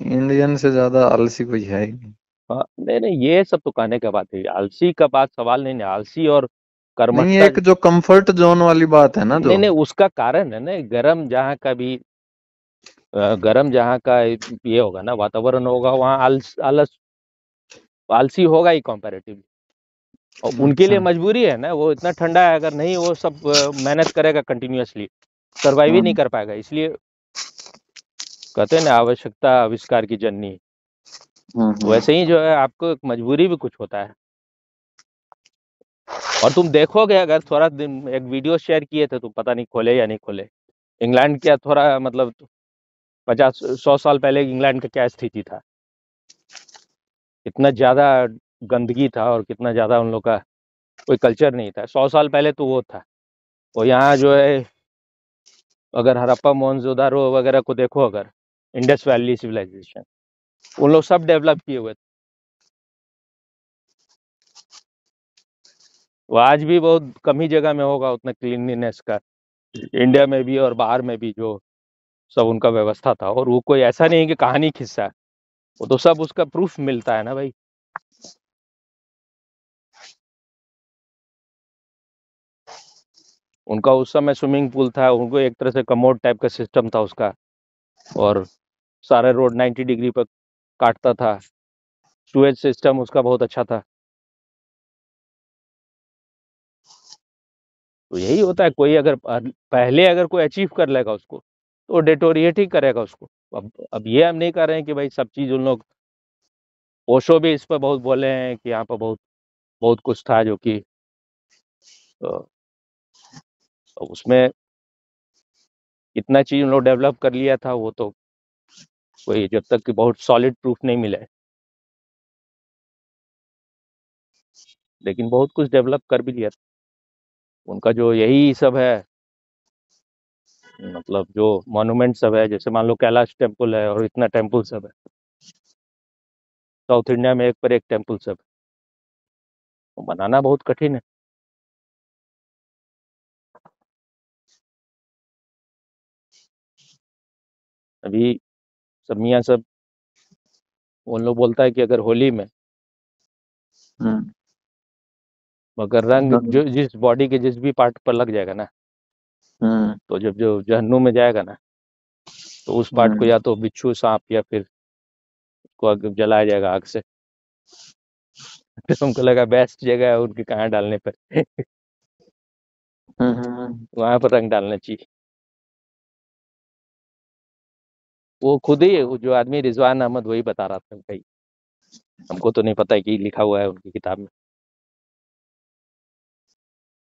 इंडियन से ज्यादा आलसी कोई है ही नहीं। हाँ, नहीं नहीं, ये सब तो कहने का बात है, आलसी का बात सवाल नहीं है, आलसी और नहीं, कर्मठता। एक जो कंफर्ट जोन वाली बात है ना, नहीं जो नहीं, उसका कारण है ना, गरम जहाँ का भी गरम जहाँ का ये होगा ना, वातावरण होगा वहाँ आलसी होगा ही कंपैरेटिवली। और उनके लिए अच्छा। मजबूरी है ना, वो इतना ठंडा है, अगर नहीं वो सब मेहनत करेगा कंटिन्यूअसली सर्वाइव ही नहीं हम्म कर पाएगा। इसलिए कहते हैं ना, आवश्यकता आविष्कार की जननी। हम्म। वैसे ही जो है आपको एक मजबूरी भी कुछ होता है। और तुम देखोगे, अगर थोड़ा दिन एक वीडियो शेयर किए थे, तुम पता नहीं खोले या नहीं खोले, इंग्लैंड क्या थोड़ा मतलब 50-100 साल पहले इंग्लैंड का क्या स्थिति था, कितना ज्यादा गंदगी था और कितना ज्यादा उन लोग का कोई कल्चर नहीं था 100 साल पहले, तो वो था। और यहाँ जो है, अगर हड़प्पा मोहनजोदारो वगैरह को देखो, अगर इंडस वैली सिविलाइजेशन, उन लोग सब डेवलप किए हुए थे। वो आज भी बहुत कम ही जगह में होगा उतना क्लीनलीनेस का, इंडिया में भी और बाहर में भी जो सब उनका व्यवस्था था। और वो कोई ऐसा नहीं है कि कहानी खिस्सा है, वो तो सब उसका प्रूफ मिलता है ना भाई। उनका उस समय स्विमिंग पूल था, उनको एक तरह से कमोड टाइप का सिस्टम था उसका, और सारे रोड 90 डिग्री पर काटता था। सुएज सिस्टम उसका बहुत अच्छा था। तो यही होता है, कोई अगर पहले अगर कोई अचीव कर लेगा उसको तो डिटोरिएट ही करेगा उसको। अब ये हम नहीं कर रहे हैं कि भाई सब चीज उन लोग, ओशो भी इस पर बहुत बोले हैं कि यहाँ पर बहुत बहुत कुछ था जो कि अ, उसमें इतना चीज उन लोग डेवलप कर लिया था, वो तो कोई जब तक कि बहुत सॉलिड प्रूफ नहीं मिले, लेकिन बहुत कुछ डेवलप कर भी लिया था। उनका जो यही सब है, मतलब जो मॉन्यूमेंट सब है, जैसे मान लो कैलाश टेम्पल है और इतना टेम्पल सब है, साउथ इंडिया में एक पर एक टेम्पल सब है, तो बनाना बहुत कठिन है। अभी सब मियाँ सब, उन लोग बोलता है कि अगर होली में हम्म। अगर रंग हाँ। जो जिस बॉडी के जिस भी पार्ट पर लग जाएगा ना, हम्म। तो जब जो जहन्नुम में जाएगा ना, तो उस पार्ट को हम्म। या तो बिच्छू सांप या फिर उसको आग जलाया जाएगा आग से। फिर हमको लगा बेस्ट जगह है उनके कहाँ डालने पर। हम्म। वहां पर रंग डालना चाहिए। वो खुद ही, वो जो आदमी रिजवान अहमद, वही बता रहा था भाई, हमको तो नहीं पता है कि लिखा हुआ है उनकी किताब में।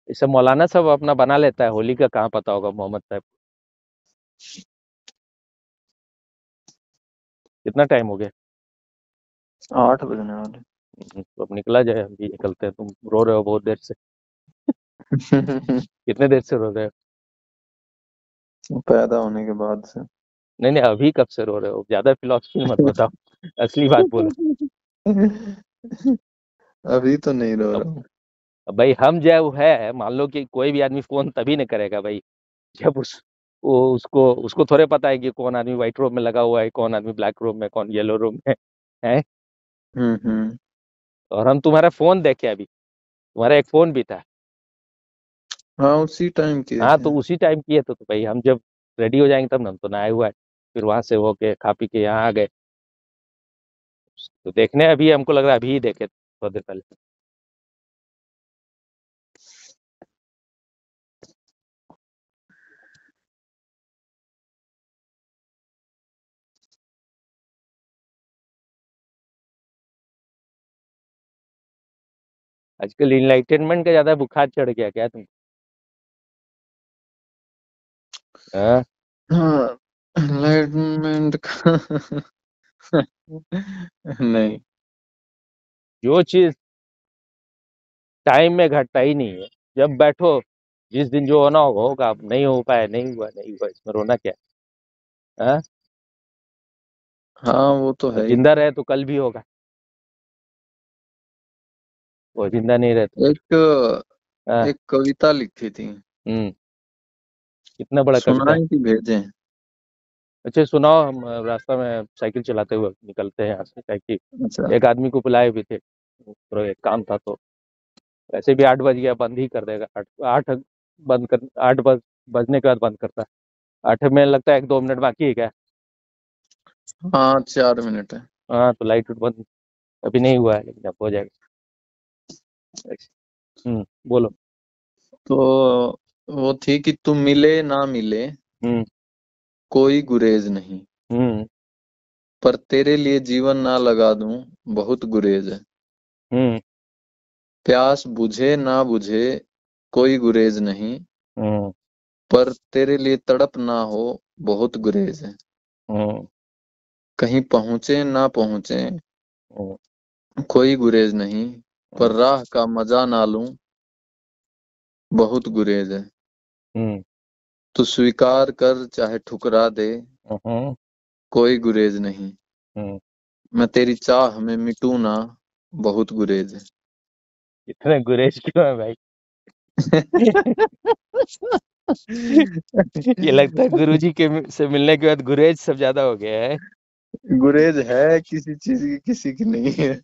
ये सब मौलाना सब अपना बना लेता है, होली का कहाँ पता होगा मोहम्मद साहब। कितना टाइम हो गया? 8 बजने वाले। तो अब निकला जाए, हम भी निकलते हैं। तुम रो रहे हो बहुत देर से, कितने देर से रो रहे हो? पैदा होने के बाद से। नहीं नहीं, अभी कब से रो रहे हो? ज्यादा फिलोसफी मत बताओ, असली बात बोलो। अभी तो नहीं रो अब रहा हूँ। अब भाई हम जो है, मान लो कि कोई भी आदमी फोन तभी नहीं करेगा भाई, जब वो उसको उसको थोड़े पता है कि कौन आदमी व्हाइट रूम में लगा हुआ है, कौन आदमी ब्लैक रूम में, कौन येलो रूम में है। हम्म। और हम तुम्हारा फोन देखे अभी, तुम्हारा एक फोन भी था। हाँ, उसी टाइम किए हाँ, थे। तो उसी टाइम किए तो भाई हम जब रेडी हो जाएंगे तब ना, हम तो नहाए हुआ है। फिर वहां से होके खा पी के यहाँ आ गए। तो देखने अभी हमको लग रहा है अभी ही देखे थोड़ी देर पहले। आजकल इनलाइटेनमेंट का ज्यादा बुखार चढ़ गया क्या तुम? हाँ? हाँ, एनलाइटमेंट का। नहीं। जो चीज टाइम में घटता ही नहीं है, जब बैठो जिस दिन जो होना होगा होगा। अब नहीं हो पाया, नहीं हुआ, नहीं हुआ, इसमें रोना क्या है? हाँ? हाँ, वो तो और है ही। जिंदा रहे तो कल भी होगा, वो जिंदा नहीं रहे तो फिर। एक हाँ। एक कविता लिखी थी। हम्म। कितना बड़ा कविता है? सुनाई कि भेजें? अच्छा सुनाओ, हम रास्ता में साइकिल चलाते हुए निकलते हैं यहाँ से, क्या कि अच्छा। एक आदमी को बुलाए भी थे, थोड़ा एक काम था तो। वैसे भी 8 बज गया, बंद ही कर देगा। आठ आठ बंद कर, 8 बजने के बाद बंद करता है। 8 में लगता है 1-2 मिनट बाकी है क्या? हाँ, 4 मिनट है। हाँ, तो लाइट उट बंद अभी नहीं हुआ है, लेकिन अब हो जाएगा। बोलो। तो वो थी कि तुम मिले ना मिले, हम्म। कोई गुरेज नहीं, हम्म। पर तेरे लिए जीवन ना लगा दूं, बहुत गुरेज है। हम्म। प्यास बुझे ना बुझे, कोई गुरेज नहीं, हम्म। पर तेरे लिए तड़प ना हो, बहुत गुरेज है। हम्म। कहीं पहुंचे ना पहुंचे, हम्म। कोई गुरेज नहीं, पर हम्म। राह का मजा ना लूं, बहुत गुरेज है। हम्म। तू स्वीकार कर चाहे ठुकरा दे, हम्म। कोई गुरेज नहीं। हम्म। मैं तेरी चाह में मिटूं ना, बहुत गुरेज है। इतने गुरेज क्यों है भाई? ये लगता है गुरुजी के से मिलने के बाद गुरेज सब ज्यादा हो गया है। गुरेज है किसी चीज की, किसी की नहीं है।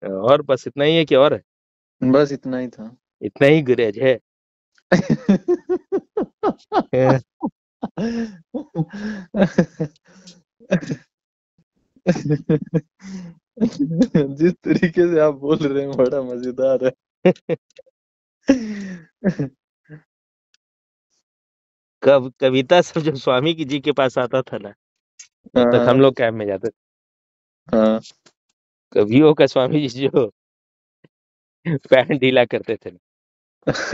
अ, और बस इतना ही है कि और है? बस इतना ही था। इतना ही गुरेज है? अ, जिस तरीके से आप बोल रहे हैं बड़ा मजेदार है। कविता सब जब स्वामी जी के पास आता था ना, तब तक हम हाँ। लोग कैंप में जाते थे। हाँ। कवियों का स्वामी जी जो पैंट ढीला करते थे।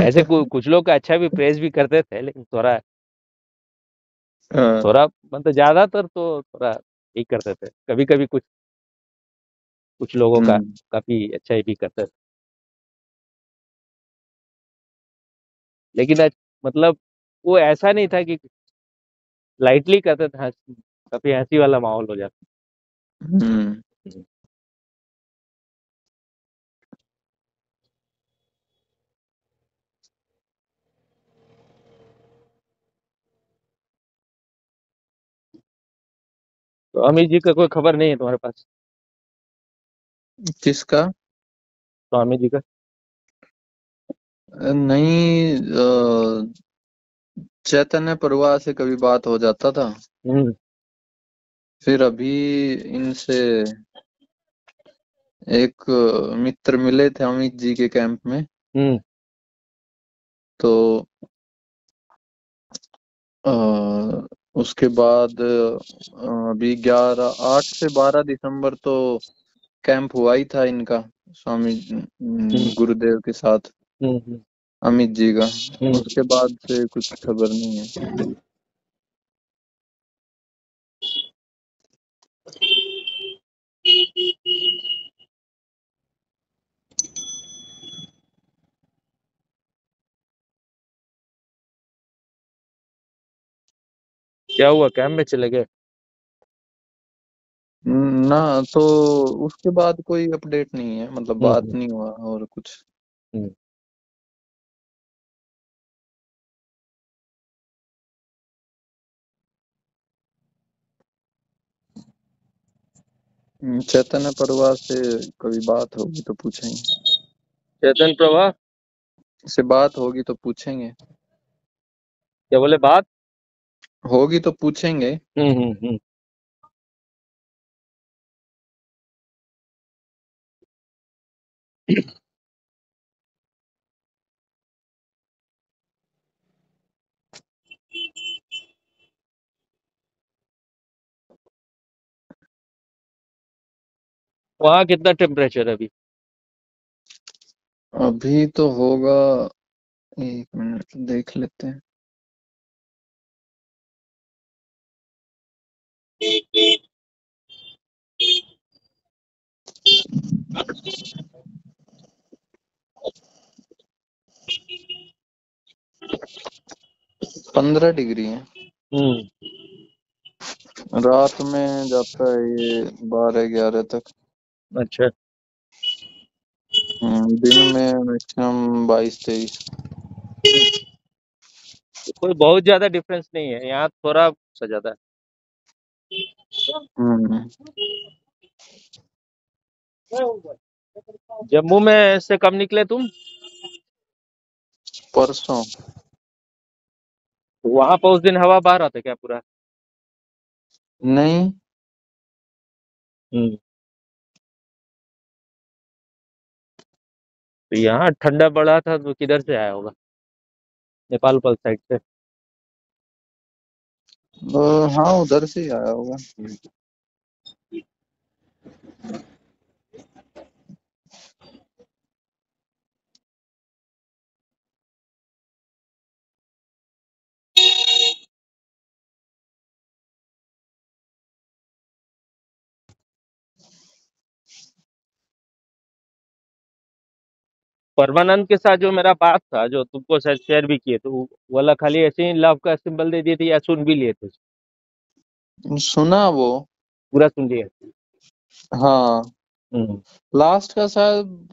ऐसे कुछ लोग का अच्छा भी प्रेज भी करते थे, लेकिन थोड़ा हाँ। थोड़ा मतलब ज्यादातर तो थोड़ा ठीक करते थे, कभी कभी कुछ कुछ लोगों का काफी अच्छा ही भी करता था। लेकिन मतलब वो ऐसा नहीं था कि लाइटली करते थे, काफी हंसी वाला माहौल हो जाता। हम्म। तो अमित जी का कोई खबर नहीं है तुम्हारे पास? किसका? स्वामी जी का? नहीं, चैतन्य प्रवाह से कभी बात हो जाता था। हम्म। फिर अभी इनसे एक मित्र मिले थे अमित जी के कैंप में। हम्म। तो अ, उसके बाद अभी 8 से 12 दिसंबर तो कैंप हुआ ही था इनका, स्वामी हम्म। गुरुदेव के साथ, हम्म। अमित जी का। हम्म। उसके बाद से कुछ खबर नहीं है। क्या हुआ, कैंप में चले गए? ना, तो उसके बाद कोई अपडेट नहीं है, मतलब बात हम्म। नहीं हुआ और कुछ। हम्म। चैतन्य प्रवाह से कभी बात होगी तो पूछेंगे। चेतन प्रभा? से बात होगी तो पूछेंगे। क्या बोले, बात? होगी तो पूछेंगे। हम्म। वहाँ कितना टेम्परेचर है अभी? अभी तो होगा, 1 मिनट देख लेते हैं। पंद्रह डिग्री है। हम्म। रात में जाता है ये 12-11 तक। अच्छा। दिन में मैक्सिमम 22-23। तो कोई बहुत ज्यादा डिफरेंस नहीं है, यहाँ थोड़ा सा ज्यादा है। हम्म। जम्मू में से कब निकले तुम? परसों। वहां पर उस दिन हवा बह रहा था क्या पूरा? नहीं। हम्म। तो यहाँ ठंडा बढ़ा था तो किधर से आया होगा? नेपाल पल साइड से? हाँ, उधर से ही आया होगा। परमानंद के साथ जो मेरा बात था, जो तुमको शायद शेयर भी किए, तो वो वाला खाली ऐसे ही लव का सिंबल दे दिए थे या सुन भी लिए थे? सुना वो। पूरा सुन लिए? हाँ, हम्म। लास्ट का शायद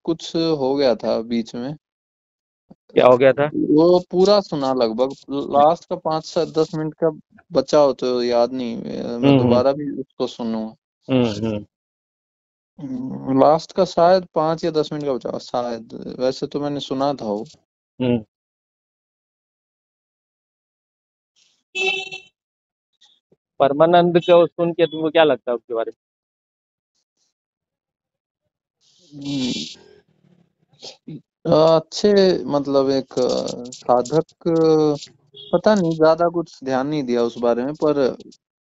कुछ हो गया था बीच में। क्या हो गया था? वो पूरा सुना लगभग, लास्ट का 5 से 10 मिनट का बचा हो तो याद नहीं। मैं हम्म। दोबारा भी उसको सुनूंगा। हम्म। लास्ट का शायद 5 या 10 मिनट का बचा शायद, वैसे तो मैंने सुना था वो। हम्म। परमानंद को सुन के तुमको क्या लगता है उसके बारे अच्छे, मतलब एक साधक, पता नहीं, ज्यादा कुछ ध्यान नहीं दिया उस बारे में, पर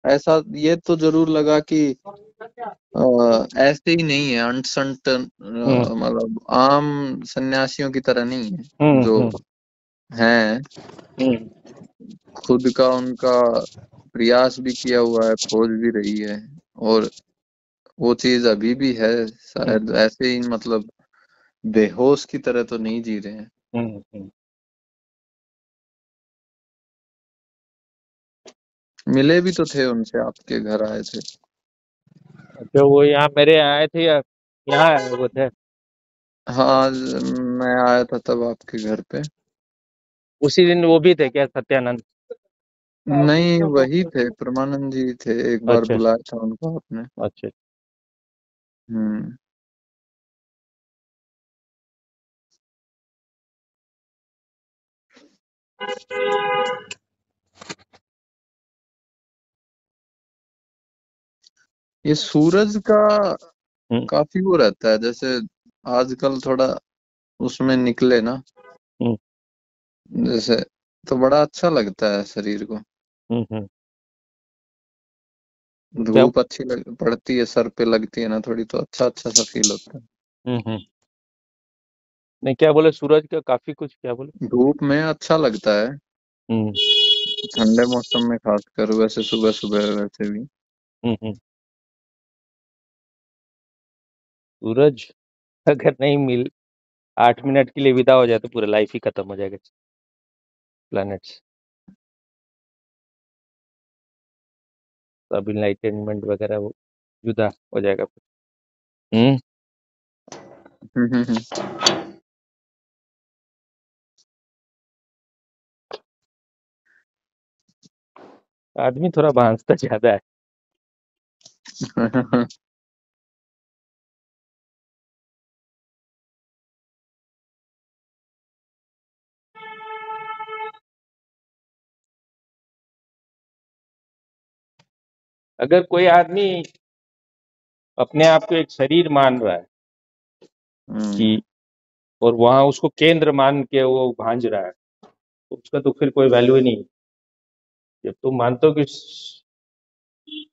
ऐसा ये तो जरूर लगा कि ऐसे ही नहीं है अंट संट, में? मतलब आम सन्यासियों की तरह नहीं है हम्म। जो हम्म। हैं। हम्म। खुद का उनका प्रयास भी किया हुआ है, खोज भी रही है, और वो चीज अभी भी है शायद, ऐसे ही मतलब बेहोश की तरह तो नहीं जी रहे हैं। मिले भी तो थे उनसे, आपके घर आए थे। अच्छा, वो यहाँ मेरे यहाँ आए थे या यहाँ आए वो थे? हाँ, मैं आया था तब आपके घर पे। उसी दिन वो भी थे क्या, सत्यानंद? नहीं, वही थे, परमानंद जी थे। एक बार अच्छा बुलाया था उनको आपने। अच्छा। हम्म। ये सूरज का हम्म काफी वो रहता है, जैसे आजकल थोड़ा उसमें निकले ना, हम्म जैसे, तो बड़ा अच्छा लगता है शरीर को। हम्म। क्या? धूप अच्छी पड़ती है, सर पे लगती है ना थोड़ी, तो अच्छा अच्छा सा फील होता है। नहीं, क्या बोले, सूरज का काफी कुछ, क्या बोले? धूप में अच्छा लगता है, हम्म ठंडे मौसम में खासकर, वैसे सुबह सुबह वैसे भी। हम्म। सूरज अगर नहीं मिल 8 मिनट के लिए विदा हो जाए तो पूरा लाइफ ही खत्म हो जाएगा, प्लैनेट्स सब इनलाइटनमेंट वगैरह वो जुदा हो जाएगा। हम्म। आदमी थोड़ा भांजता ज्यादा है। अगर कोई आदमी अपने आप को एक शरीर मान रहा है कि, और वहां उसको केंद्र मान के वो भांज रहा है, तो उसका तो फिर कोई वैल्यू ही नहीं। जब तुम मानते हो कि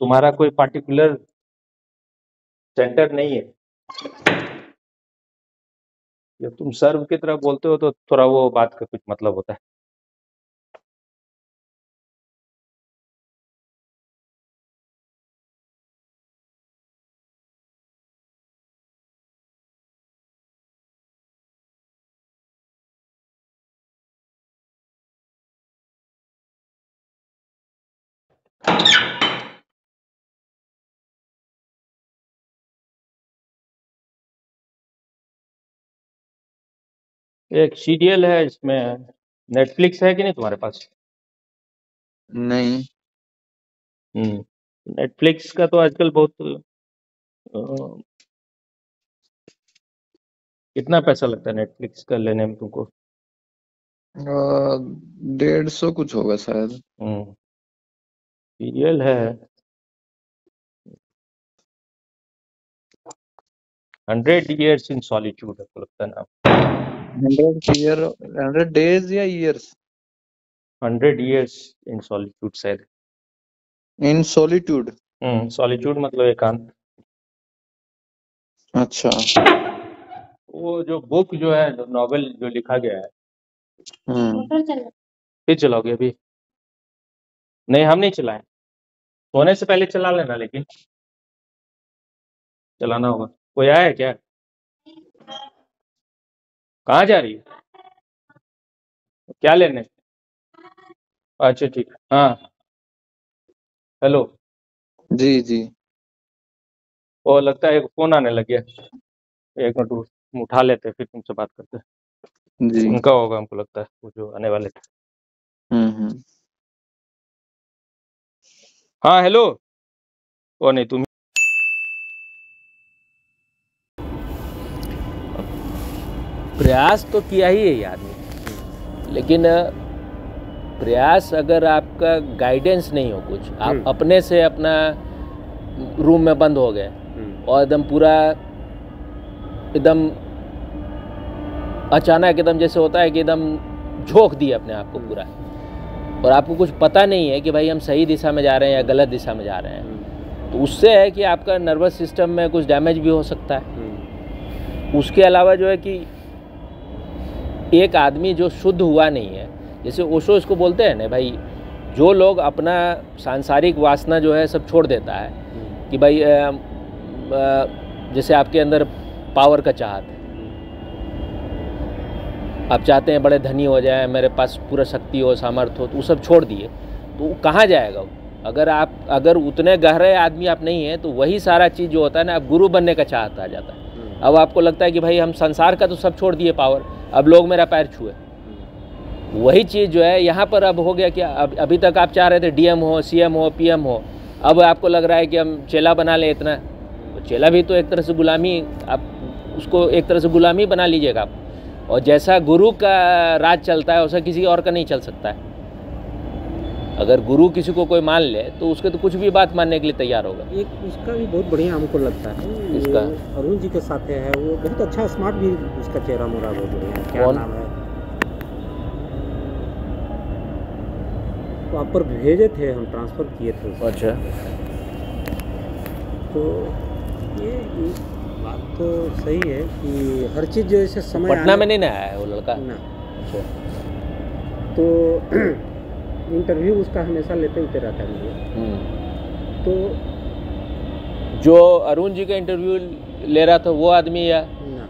तुम्हारा कोई पार्टिकुलर सेंटर नहीं है, जब तुम सर्व की तरह बोलते हो तो थोड़ा वो बात का कुछ मतलब होता है। एक सीरियल है इसमें, नेटफ्लिक्स है कि नहीं तुम्हारे पास? नहीं। नेटफ्लिक्स का तो आजकल बहुत अ, कितना पैसा लगता है नेटफ्लिक्स का लेने में तुमको? 150 कुछ होगा शायद। सीरियल है 100 Years in Solitude, आपको लगता है ना? 100 डेज या ईयर्स? 100 Years in Solitude शायद। इन सॉलिट्यूड। सॉलिट्यूड मतलब एकांत। अच्छा। वो जो बुक जो है, नॉवेल जो लिखा गया है। फिर चलाओगे अभी? नहीं, हम नहीं चलाएं, सोने से पहले चला लेना, लेकिन चलाना होगा। कोई आया है क्या? कहाँ जा रही है? क्या लेने? अच्छा ठीक है, हाँ। हेलो। जी जी। वो लगता है फोन आने लग गया, 1 मिनट उठा लेते हैं, फिर तुमसे बात करते हैं। जी। उनका होगा हमको लगता है, वो जो आने वाले थे। हाँ हेलो। वो नहीं, तुम। प्रयास तो किया ही है ये आदमी, लेकिन प्रयास अगर आपका गाइडेंस नहीं हो, कुछ आप अपने से अपना रूम में बंद हो गए और एकदम पूरा एकदम अचानक एकदम जैसे होता है कि एकदम झोंक दिए अपने आप को पूरा, और आपको कुछ पता नहीं है कि भाई हम सही दिशा में जा रहे हैं या गलत दिशा में जा रहे हैं, तो उससे है कि आपका नर्वस सिस्टम में कुछ डैमेज भी हो सकता है। उसके अलावा जो है कि एक आदमी जो शुद्ध हुआ नहीं है, जैसे ओशो इसको बोलते हैं ना भाई, जो लोग अपना सांसारिक वासना जो है सब छोड़ देता है कि भाई जैसे आपके अंदर पावर का चाहत है, आप चाहते हैं बड़े धनी हो जाए, मेरे पास पूरा शक्ति हो, सामर्थ्य हो, तो वो सब छोड़ दिए तो कहाँ जाएगा वो? अगर उतने गहरे आदमी आप नहीं हैं तो वही सारा चीज़ जो होता है ना, आप गुरु बनने का चाहत आ जाता है। अब आपको लगता है कि भाई हम संसार का तो सब छोड़ दिए पावर, अब लोग मेरा पैर छुए। वही चीज़ जो है यहाँ पर अब हो गया क्या, अभी तक आप चाह रहे थे डीएम हो, सीएम हो, पीएम हो, अब आपको लग रहा है कि हम चेला बना लें इतना। तो चेला भी तो एक तरह से गुलामी, आप उसको एक तरह से गुलामी बना लीजिएगा आप। और जैसा गुरु का राज चलता है वैसा किसी और का नहीं चल सकता है। अगर गुरु किसी को कोई मान ले तो उसके तो कुछ भी बात मानने के लिए तैयार होगा। एक उसका भी बहुत बढ़िया हमको लगता है, इसका अरुण जी के साथ है, वो बहुत अच्छा स्मार्ट भी, उसका चेहरा मोरा बहुत बढ़िया है। क्या नाम है? तो आप पर भेजे थे, हम ट्रांसफर किए थे उसको। अच्छा, तो ये बात तो सही है कि हर चीज़ जैसे समय पटना में नहीं ना आया है वो लड़का ना। अच्छा, तो इंटरव्यू उसका हमेशा लेते हुए रहता है मुझे। तो जो अरुण जी का इंटरव्यू ले रहा था वो आदमी या ना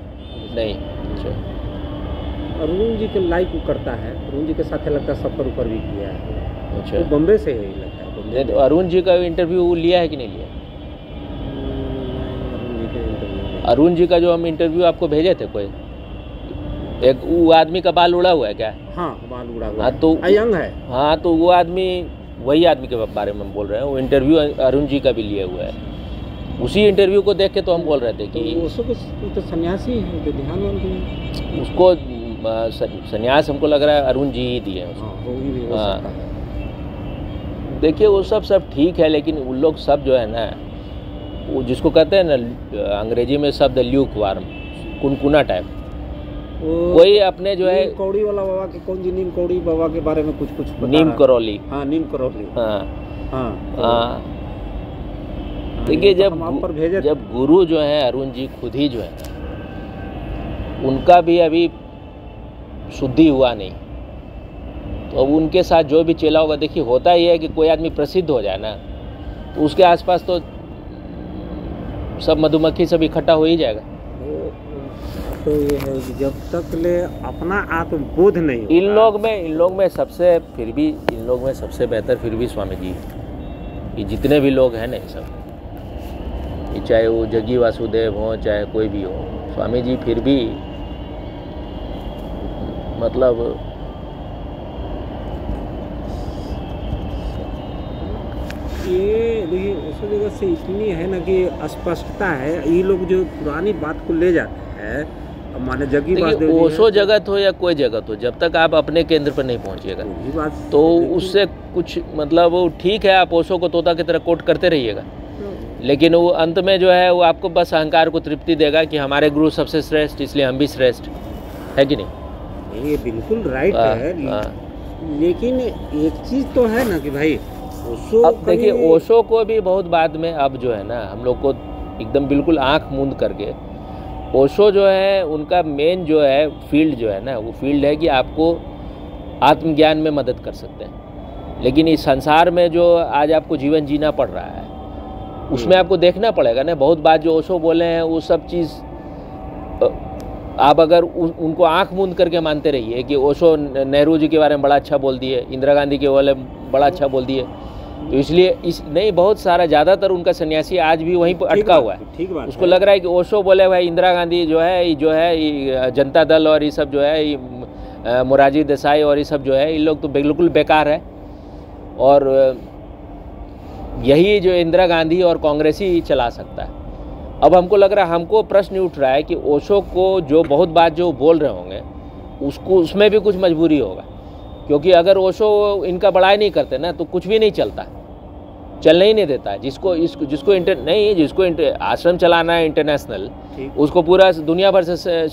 नहीं? अच्छा, अरुण जी के लाइक करता है, अरुण जी के साथ लगता है सफ़र ऊपर भी किया है। अच्छा, वो बम्बे से ही लगता है। बम्बे तो अरुण जी का इंटरव्यू लिया है कि नहीं लिया? अरुण जी के इंटरव्यू, अरुण जी का जो हम इंटरव्यू आपको भेजे थे, कोई एक वो आदमी का बाल उड़ा हुआ है क्या? हाँ, बाल उड़ा हुआ हाँ, है, तो यंग है। हाँ, तो वो आदमी, वही आदमी के बारे में हम बोल रहे हैं। वो इंटरव्यू अरुण जी का भी लिया हुआ है। उसी इंटरव्यू को देख के तो हम बोल रहे थे कि वो तो सन्यासी है, तो ध्यान उसको संन्यास हमको लग रहा है अरुण जी ही दिए हैं उसको। हाँ, देखिए वो सब ठीक है, लेकिन उन लोग सब जो है ना, वो जिसको कहते हैं ना अंग्रेजी में शब्द ल्यूक वार्म, कुनकुना टाइप, कोई अपने जो है कौड़ी वाला बाबा के, कौन जी नीम कौड़ी बाबा के बारे में कुछ नीम करौली। हाँ, नीम करौली। हाँ हाँ, हाँ। देखिए जब गुरु जो है अरुण जी खुद ही जो है ना, उनका भी अभी शुद्धि हुआ नहीं, तो अब उनके साथ जो भी चेला होगा, देखिए होता ही है कि कोई आदमी प्रसिद्ध हो जाए ना तो उसके आसपास तो सब मधुमक्खी सब इकट्ठा हो ही जाएगा। तो ये है कि जब तक ले अपना आत्मबोध नहीं होगा, इन लोग में सबसे बेहतर फिर भी स्वामी जी, ये जितने भी लोग हैं ना, ये सब, ये चाहे वो जग्गी वासुदेव हो, चाहे कोई भी हो, स्वामी जी फिर भी मतलब ये देखिए उस जगह से इतनी है ना कि स्पष्टता है। ये लोग जो पुरानी बात को ले जाते हैं, अब माने जग्गी वासुदेव जी, ओशो जगत हो या कोई जगत हो, जब तक आप अपने केंद्र पर नहीं पहुंचिएगा तो उससे कुछ मतलब, वो ठीक है आप ओशो को तोता की तरह कोट करते रहिएगा, लेकिन वो अंत में जो है वो आपको बस अहंकार को तृप्ति देगा कि हमारे गुरु सबसे श्रेष्ठ, इसलिए हम भी श्रेष्ठ, है कि नहीं? ये बिल्कुल राइट है। लेकिन एक चीज़ तो है ना कि भाई ओशो, अब देखिए ओशो को भी बहुत बाद में, अब जो है ना हम लोग को एकदम बिल्कुल आंख मूंद करके, ओशो जो है उनका मेन जो है फील्ड जो है ना, वो फील्ड है कि आपको आत्मज्ञान में मदद कर सकते हैं। लेकिन इस संसार में जो आज आपको जीवन जीना पड़ रहा है उसमें आपको देखना पड़ेगा ना, बहुत बात जो ओशो बोले हैं वो सब चीज़ आप अगर उनको आंख मूंद करके मानते रहिए कि ओशो नेहरू जी के बारे में बड़ा अच्छा बोल दिए, इंदिरा गांधी के बारे में बड़ा अच्छा बोल दिए, तो इसलिए नहीं, बहुत सारा ज़्यादातर उनका सन्यासी आज भी वहीं पर अटका हुआ है। ठीक बात उसको लग रहा है कि ओशो बोले भाई इंदिरा गांधी जो है जनता दल और ये सब जो है, ये मोरारजी देसाई और ये सब जो है, इन लोग तो बिल्कुल बेकार है, और यही जो इंदिरा गांधी और कांग्रेस ही चला सकता है। अब हमको लग रहा है, हमको प्रश्न उठ रहा है कि ओशो को जो बहुत बात जो बोल रहे होंगे उसको, उसमें भी कुछ मजबूरी होगा, क्योंकि अगर ओशो इनका बड़ाई नहीं करते ना तो कुछ भी नहीं चलता, चलने ही नहीं देता है। जिसको आश्रम चलाना है इंटरनेशनल, उसको पूरा दुनिया भर से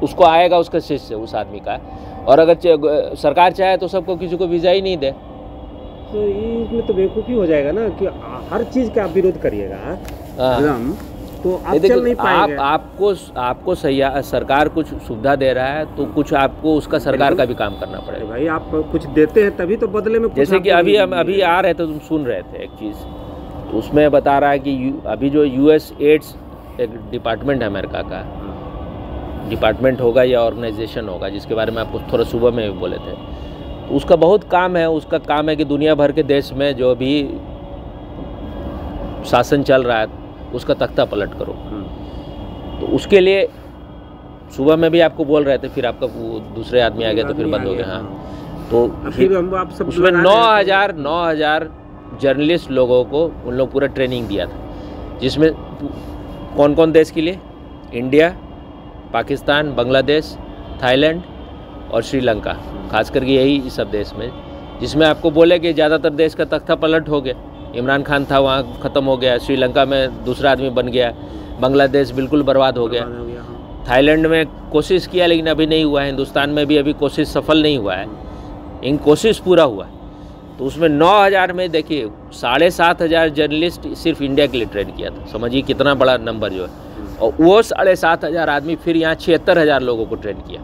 उसको आएगा उसका शिष्य उस आदमी का, और अगर सरकार चाहे तो सबको किसी को वीज़ा ही नहीं दे, तो इसमें तो बेवकूफ़ी हो जाएगा ना कि हर चीज़ का आप विरोध करिएगा एकदम, तो आप चल नहीं पाएंगे। आपको सरकार कुछ सुविधा दे रहा है तो कुछ आपको उसका सरकार का भी काम करना पड़ेगा। भाई आप कुछ देते हैं तभी तो बदले में कुछ, जैसे कि अभी आ रहे थे, तुम सुन रहे थे एक चीज़ तो उसमें बता रहा है कि अभी जो यूएस एड्स एक डिपार्टमेंट है अमेरिका का, डिपार्टमेंट होगा या ऑर्गेनाइजेशन होगा, जिसके बारे में आपको थोड़ा सुबह में भी बोले थे, तो उसका बहुत काम है। उसका काम है कि दुनिया भर के देश में जो भी शासन चल रहा है उसका तख्ता पलट करो। तो उसके लिए सुबह में भी आपको बोल रहे थे, फिर आपका वो दूसरे आदमी आ गए तो फिर बंद हो गया। हाँ, तो फिर हम आप सब उसमें 9,000 जर्नलिस्ट लोगों को उन लोग पूरा ट्रेनिंग दिया था, जिसमें कौन कौन देश के लिए, इंडिया, पाकिस्तान, बांग्लादेश, थाईलैंड और श्रीलंका, खास करके यही सब देश में, जिसमें आपको बोले कि ज़्यादातर देश का तख्ता पलट हो गया। इमरान खान था वहाँ ख़त्म हो गया, श्रीलंका में दूसरा आदमी बन गया, बांग्लादेश बिल्कुल बर्बाद हो गया, थाईलैंड में कोशिश किया लेकिन अभी नहीं हुआ है, हिंदुस्तान में भी अभी कोशिश सफल नहीं हुआ है, इन कोशिश पूरा हुआ। तो उसमें 9,000 में देखिए 7,500 जर्नलिस्ट सिर्फ इंडिया के लिए ट्रेन किया था। समझिए कितना बड़ा नंबर जो है। और वो 7,500 आदमी फिर यहाँ 76,000 लोगों को ट्रेन किया।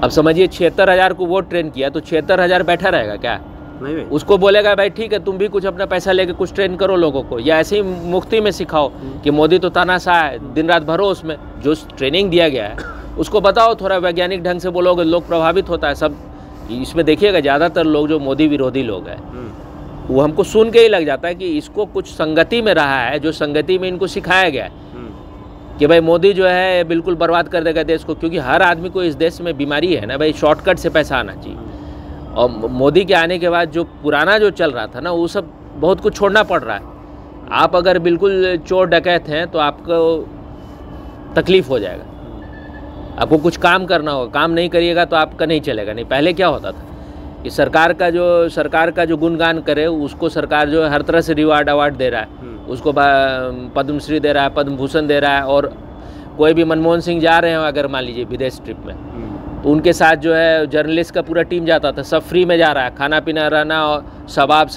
अब समझिए 76,000 को वो ट्रेन किया तो 76,000 बैठा रहेगा क्या? नहीं भाई। उसको बोलेगा भाई ठीक है तुम भी कुछ अपना पैसा लेके कुछ ट्रेन करो लोगों को, या ऐसे ही मुफ्ती में सिखाओ कि मोदी तो तानाशाह है, दिन रात भरो उसमें। जो ट्रेनिंग दिया गया है उसको बताओ, थोड़ा वैज्ञानिक ढंग से बोलोगे, लोग प्रभावित होता है सब। इसमें देखिएगा ज़्यादातर लोग जो मोदी विरोधी लोग हैं वो हमको सुन के ही लग जाता है कि इसको कुछ संगति में रहा है, जो संगति में इनको सिखाया गया है कि भाई मोदी जो है बिल्कुल बर्बाद कर देगा देश को। क्योंकि हर आदमी को इस देश में बीमारी है ना भाई, शॉर्टकट से पैसा आना चाहिए। और मोदी के आने के बाद जो पुराना जो चल रहा था ना, वो सब बहुत कुछ छोड़ना पड़ रहा है। आप अगर बिल्कुल चोर डकैत हैं तो आपको तकलीफ हो जाएगा, आपको कुछ काम करना होगा, काम नहीं करिएगा तो आपका नहीं चलेगा। नहीं पहले क्या होता था कि सरकार का जो गुणगान करे उसको सरकार जो है हर तरह से रिवार्ड अवार्ड दे रहा है, उसको पद्मश्री दे रहा है, पद्म भूषण दे रहा है। और कोई भी मनमोहन सिंह जा रहे हो अगर मान लीजिए विदेश ट्रिप में, तो उनके साथ जो है जर्नलिस्ट का पूरा टीम जाता था, सब फ्री में जा रहा है, खाना पीना रहना और शराब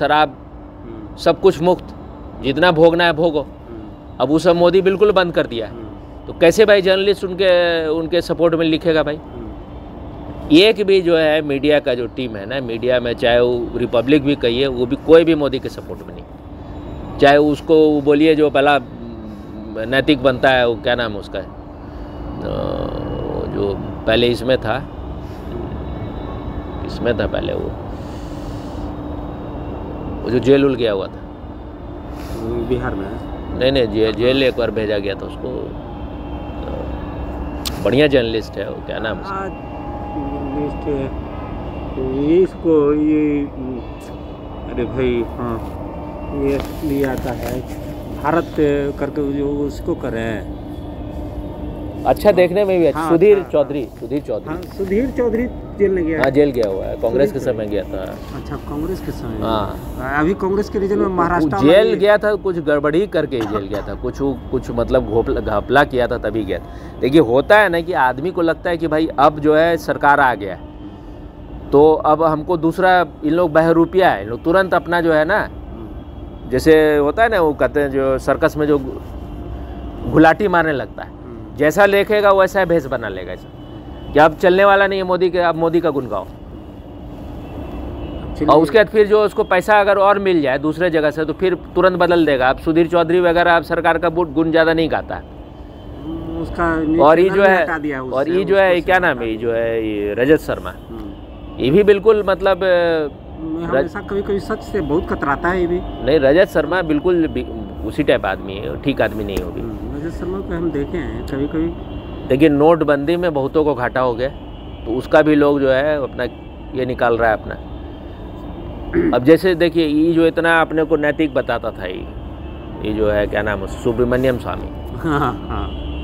सब कुछ मुफ्त, जितना भोगना है भोगो। अब वो सब मोदी बिल्कुल बंद कर दिया है। तो कैसे भाई जर्नलिस्ट उनके सपोर्ट में लिखेगा भाई? एक भी जो है मीडिया का जो टीम है ना, मीडिया में चाहे वो रिपब्लिक भी कहिए, वो भी कोई भी मोदी के सपोर्ट में नहीं। चाहे उसको बोलिए जो पहला नैतिक बनता है, वो क्या नाम है उसका, जो पहले इसमें था पहले वो जो जेल उल गया हुआ था बिहार में। नहीं जेल एक बार भेजा गया था उसको, बढ़िया जर्नलिस्ट है वो, क्या नाम है इसको ये, अरे भाई हाँ, ये आता है भारत करके जो उसको करें। अच्छा देखने में भी अच्छा। हाँ, सुधीर अच्छा, चौधरी हाँ, सुधीर चौधरी जेल में गया। हाँ जेल गया हुआ है, कांग्रेस के समय गया था। अच्छा कांग्रेस के समय। हाँ अभी कांग्रेस के रीजन में महाराष्ट्र जेल गया था, कुछ गड़बड़ी करके ही जेल गया था, कुछ मतलब घपला किया था तभी गया था। देखिए होता है ना कि आदमी को लगता है कि भाई अब जो है सरकार आ गया है तो अब हमको दूसरा, इन लोग बहरूपिया है, इन लोग तुरंत अपना जो है ना, जैसे होता है ना वो कहते हैं जो सर्कस में जो घुलाटी मारने लगता है, जैसा लिखेगा वैसा भेष बना लेगा ऐसा कि अब चलने वाला नहीं है मोदी के, अब मोदी का गुण गाओ। और उसके बाद फिर जो उसको पैसा अगर और मिल जाए दूसरे जगह से तो फिर तुरंत बदल देगा। अब सुधीर चौधरी वगैरह अब सरकार का गुण ज़्यादा नहीं गाता है उसका। और ये जो है क्या नाम है, ये जो है ये रजत शर्मा, ये भी बिल्कुल मतलब हमेशा कभी सच से बहुत कतराता है। ये भी नहीं, रजत शर्मा बिल्कुल उसी टाइप आदमी है, ठीक आदमी नहीं होगी। रजत शर्मा को हम देखे हैं कभी। देखिए नोटबंदी में बहुतों को घाटा हो गया तो उसका भी लोग जो है अपना ये निकाल रहा है अपना। अब जैसे देखिए ये जो इतना अपने को नैतिक बताता था, ये जो है क्या नाम है सुब्रमण्यम स्वामी,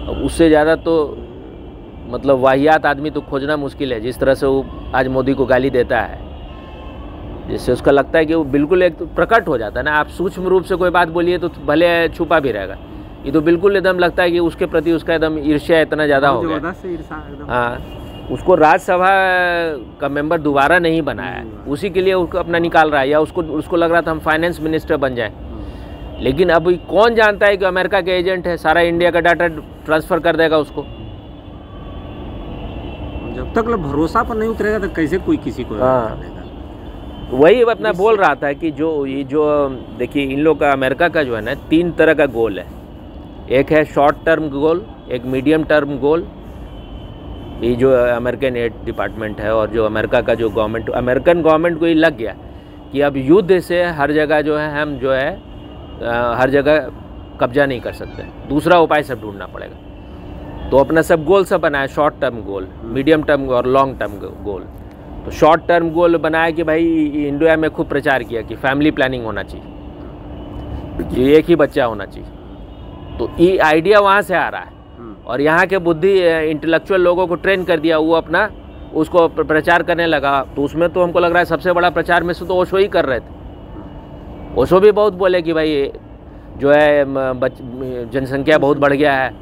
अब उससे ज़्यादा तो मतलब वाहियात आदमी तो खोजना मुश्किल है। जिस तरह से वो आज मोदी को गाली देता है, जिससे उसका लगता है कि वो बिल्कुल एक तो प्रकट हो जाता है ना। आप सूक्ष्म रूप से कोई बात बोलिए तो भले छुपा भी रहेगा, ये तो बिल्कुल एकदम लगता है कि उसके प्रति उसका एकदम ईर्ष्या इतना ज़्यादा हो गया। हाँ, उसको राज्यसभा का मेंबर दोबारा नहीं बनाया, उसी के लिए उसको अपना निकाल रहा है। या उसको लग रहा था हम फाइनेंस मिनिस्टर बन जाए, लेकिन अब कौन जानता है कि अमेरिका के एजेंट है, सारा इंडिया का डाटा ट्रांसफ़र कर देगा उसको। जब तक भरोसा पर नहीं उतरेगा तो कैसे कोई किसी को। वही अपना बोल रहा था कि जो ये जो देखिए इन लोग का अमेरिका का जो है ना 3 तरह का गोल है। एक है शॉर्ट टर्म गोल, एक मीडियम टर्म गोल, ये जो अमेरिकन एड डिपार्टमेंट है और जो अमेरिका का जो गवर्नमेंट, अमेरिकन गवर्नमेंट को ये लग गया कि अब युद्ध से हर जगह जो है हम जो है हर जगह कब्जा नहीं कर सकते, दूसरा उपाय सब ढूंढना पड़ेगा। तो अपना सब गोल सब बनाया, short term goal, medium term और लॉन्ग टर्म गोल। तो शॉर्ट टर्म गोल बनाया कि भाई इंडिया में खूब प्रचार किया कि फैमिली प्लानिंग होना चाहिए, एक ही बच्चा होना चाहिए। तो ये आइडिया वहाँ से आ रहा है और यहाँ के बुद्धि इंटेलेक्चुअल लोगों को ट्रेन कर दिया, वो अपना उसको प्रचार करने लगा। तो उसमें तो हमको लग रहा है सबसे बड़ा प्रचार में से तो ओशो ही कर रहे थे। ओशो भी बहुत बोले कि भाई जो है जनसंख्या बहुत बढ़ गया है।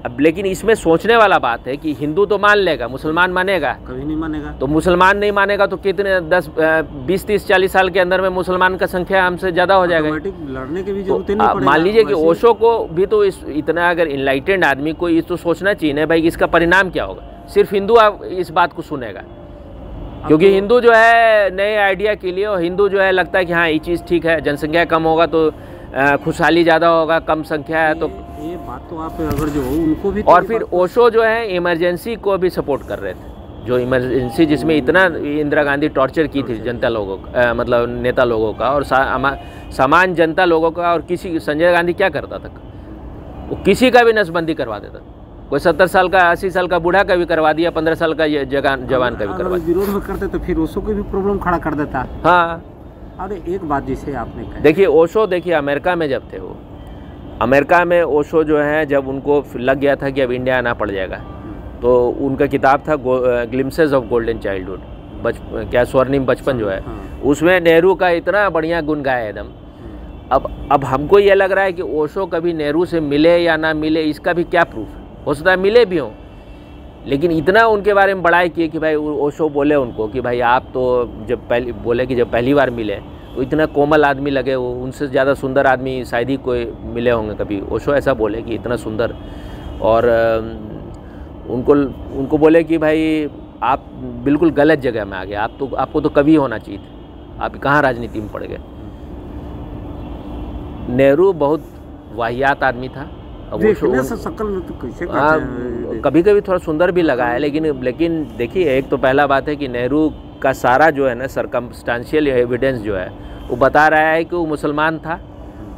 अब लेकिन इसमें सोचने वाला बात है कि हिंदू तो मान लेगा, मुसलमान मानेगा? कभी नहीं मानेगा। तो मुसलमान नहीं मानेगा तो कितने 10, 20, 30, 40 साल के अंदर में मुसलमान का संख्या हमसे ज़्यादा हो जाएगा। लड़ने की भी जरूरत नहीं तो पड़ेगा। मान लीजिए कि ओशो को भी तो इतना अगर इनलाइटेंड आदमी को ये तो सोचना चाहिए ना भाई कि इसका परिणाम क्या होगा। सिर्फ हिंदू इस बात को सुनेगा क्योंकि तो हिंदू जो है नए आइडिया के लिए, और हिंदू जो है लगता है कि हाँ ये चीज़ ठीक है, जनसंख्या कम होगा तो खुशहाली ज़्यादा होगा, कम संख्या है तो ये बात तो आप अगर जो हो उनको भी। और फिर ओशो जो है इमरजेंसी को भी सपोर्ट कर रहे थे, जो इमरजेंसी जिसमें इतना इंदिरा गांधी टॉर्चर की थी जनता लोगों का, मतलब नेता लोगों का और सामान्य जनता लोगों का। और किसी संजय गांधी क्या करता था, वो किसी का भी नसबंदी करवा देता। कोई 70 साल का 80 साल का बूढ़ा का भी करवा दिया, 15 साल का जवान का भी करवा दिया। विरोध में करते तो फिर ओशो को भी प्रॉब्लम खड़ा कर देता। हाँ, अरे एक बात जिसे आपने कहा, देखिए ओशो, देखिए अमेरिका में जब थे वो, अमेरिका में ओशो जो है जब उनको लग गया था कि अब इंडिया आना पड़ जाएगा, तो उनका किताब था ग्लिम्सेस ऑफ गोल्डन चाइल्डहुड, क्या स्वर्णिम बचपन जो है, उसमें नेहरू का इतना बढ़िया गुण गाया एकदम। अब हमको ये लग रहा है कि ओशो कभी नेहरू से मिले या ना मिले, इसका भी क्या प्रूफ है। हो सकता है मिले भी हों, लेकिन इतना उनके बारे में बड़ाई किए कि भाई ओशो बोले उनको कि भाई आप तो जब पहली बार मिले वो इतना कोमल आदमी लगे, वो उनसे ज़्यादा सुंदर आदमी शायद ही कोई मिले होंगे कभी। ओशो ऐसा बोले कि इतना सुंदर, और उनको बोले कि भाई आप बिल्कुल गलत जगह में आ गए, आपको तो कभी होना चाहिए था, आप कहाँ राजनीति में पड़ गए। नेहरू बहुत वाहियात आदमी था। कभी कभी थोड़ा सुंदर भी लगा है, लेकिन देखिए एक तो पहला बात है कि नेहरू का सारा जो है ना सर्कमस्टांशियल एविडेंस जो है वो बता रहा है कि वो मुसलमान था,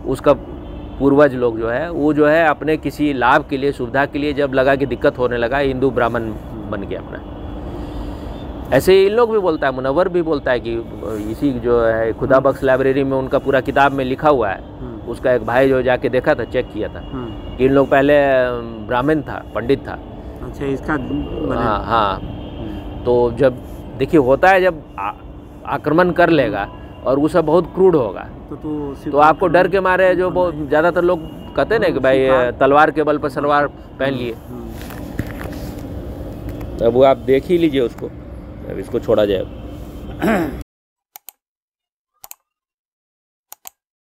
उसका पूर्वज लोग जो है वो जो है अपने किसी लाभ के लिए, सुविधा के लिए जब लगा कि दिक्कत होने लगा, हिंदू ब्राह्मण बन गया अपना। ऐसे इन लोग भी बोलता है, मुनव्वर भी बोलता है कि इसी जो है खुदा बख्श लाइब्रेरी में उनका पूरा किताब में लिखा हुआ है, उसका एक भाई जो जाके देखा था, चेक किया था कि इन लोग पहले ब्राह्मण था, पंडित था। अच्छा, इसका हाँ। तो जब देखिए होता है जब आक्रमण कर लेगा और वो सब बहुत क्रूड होगा तो आपको डर के मारे जो बहुत ज़्यादातर लोग कहते हैं ना कि भाई तलवार के बल पर सलवार पहन लिए। अब वो आप देख ही लीजिए उसको, अब इसको छोड़ा जाए।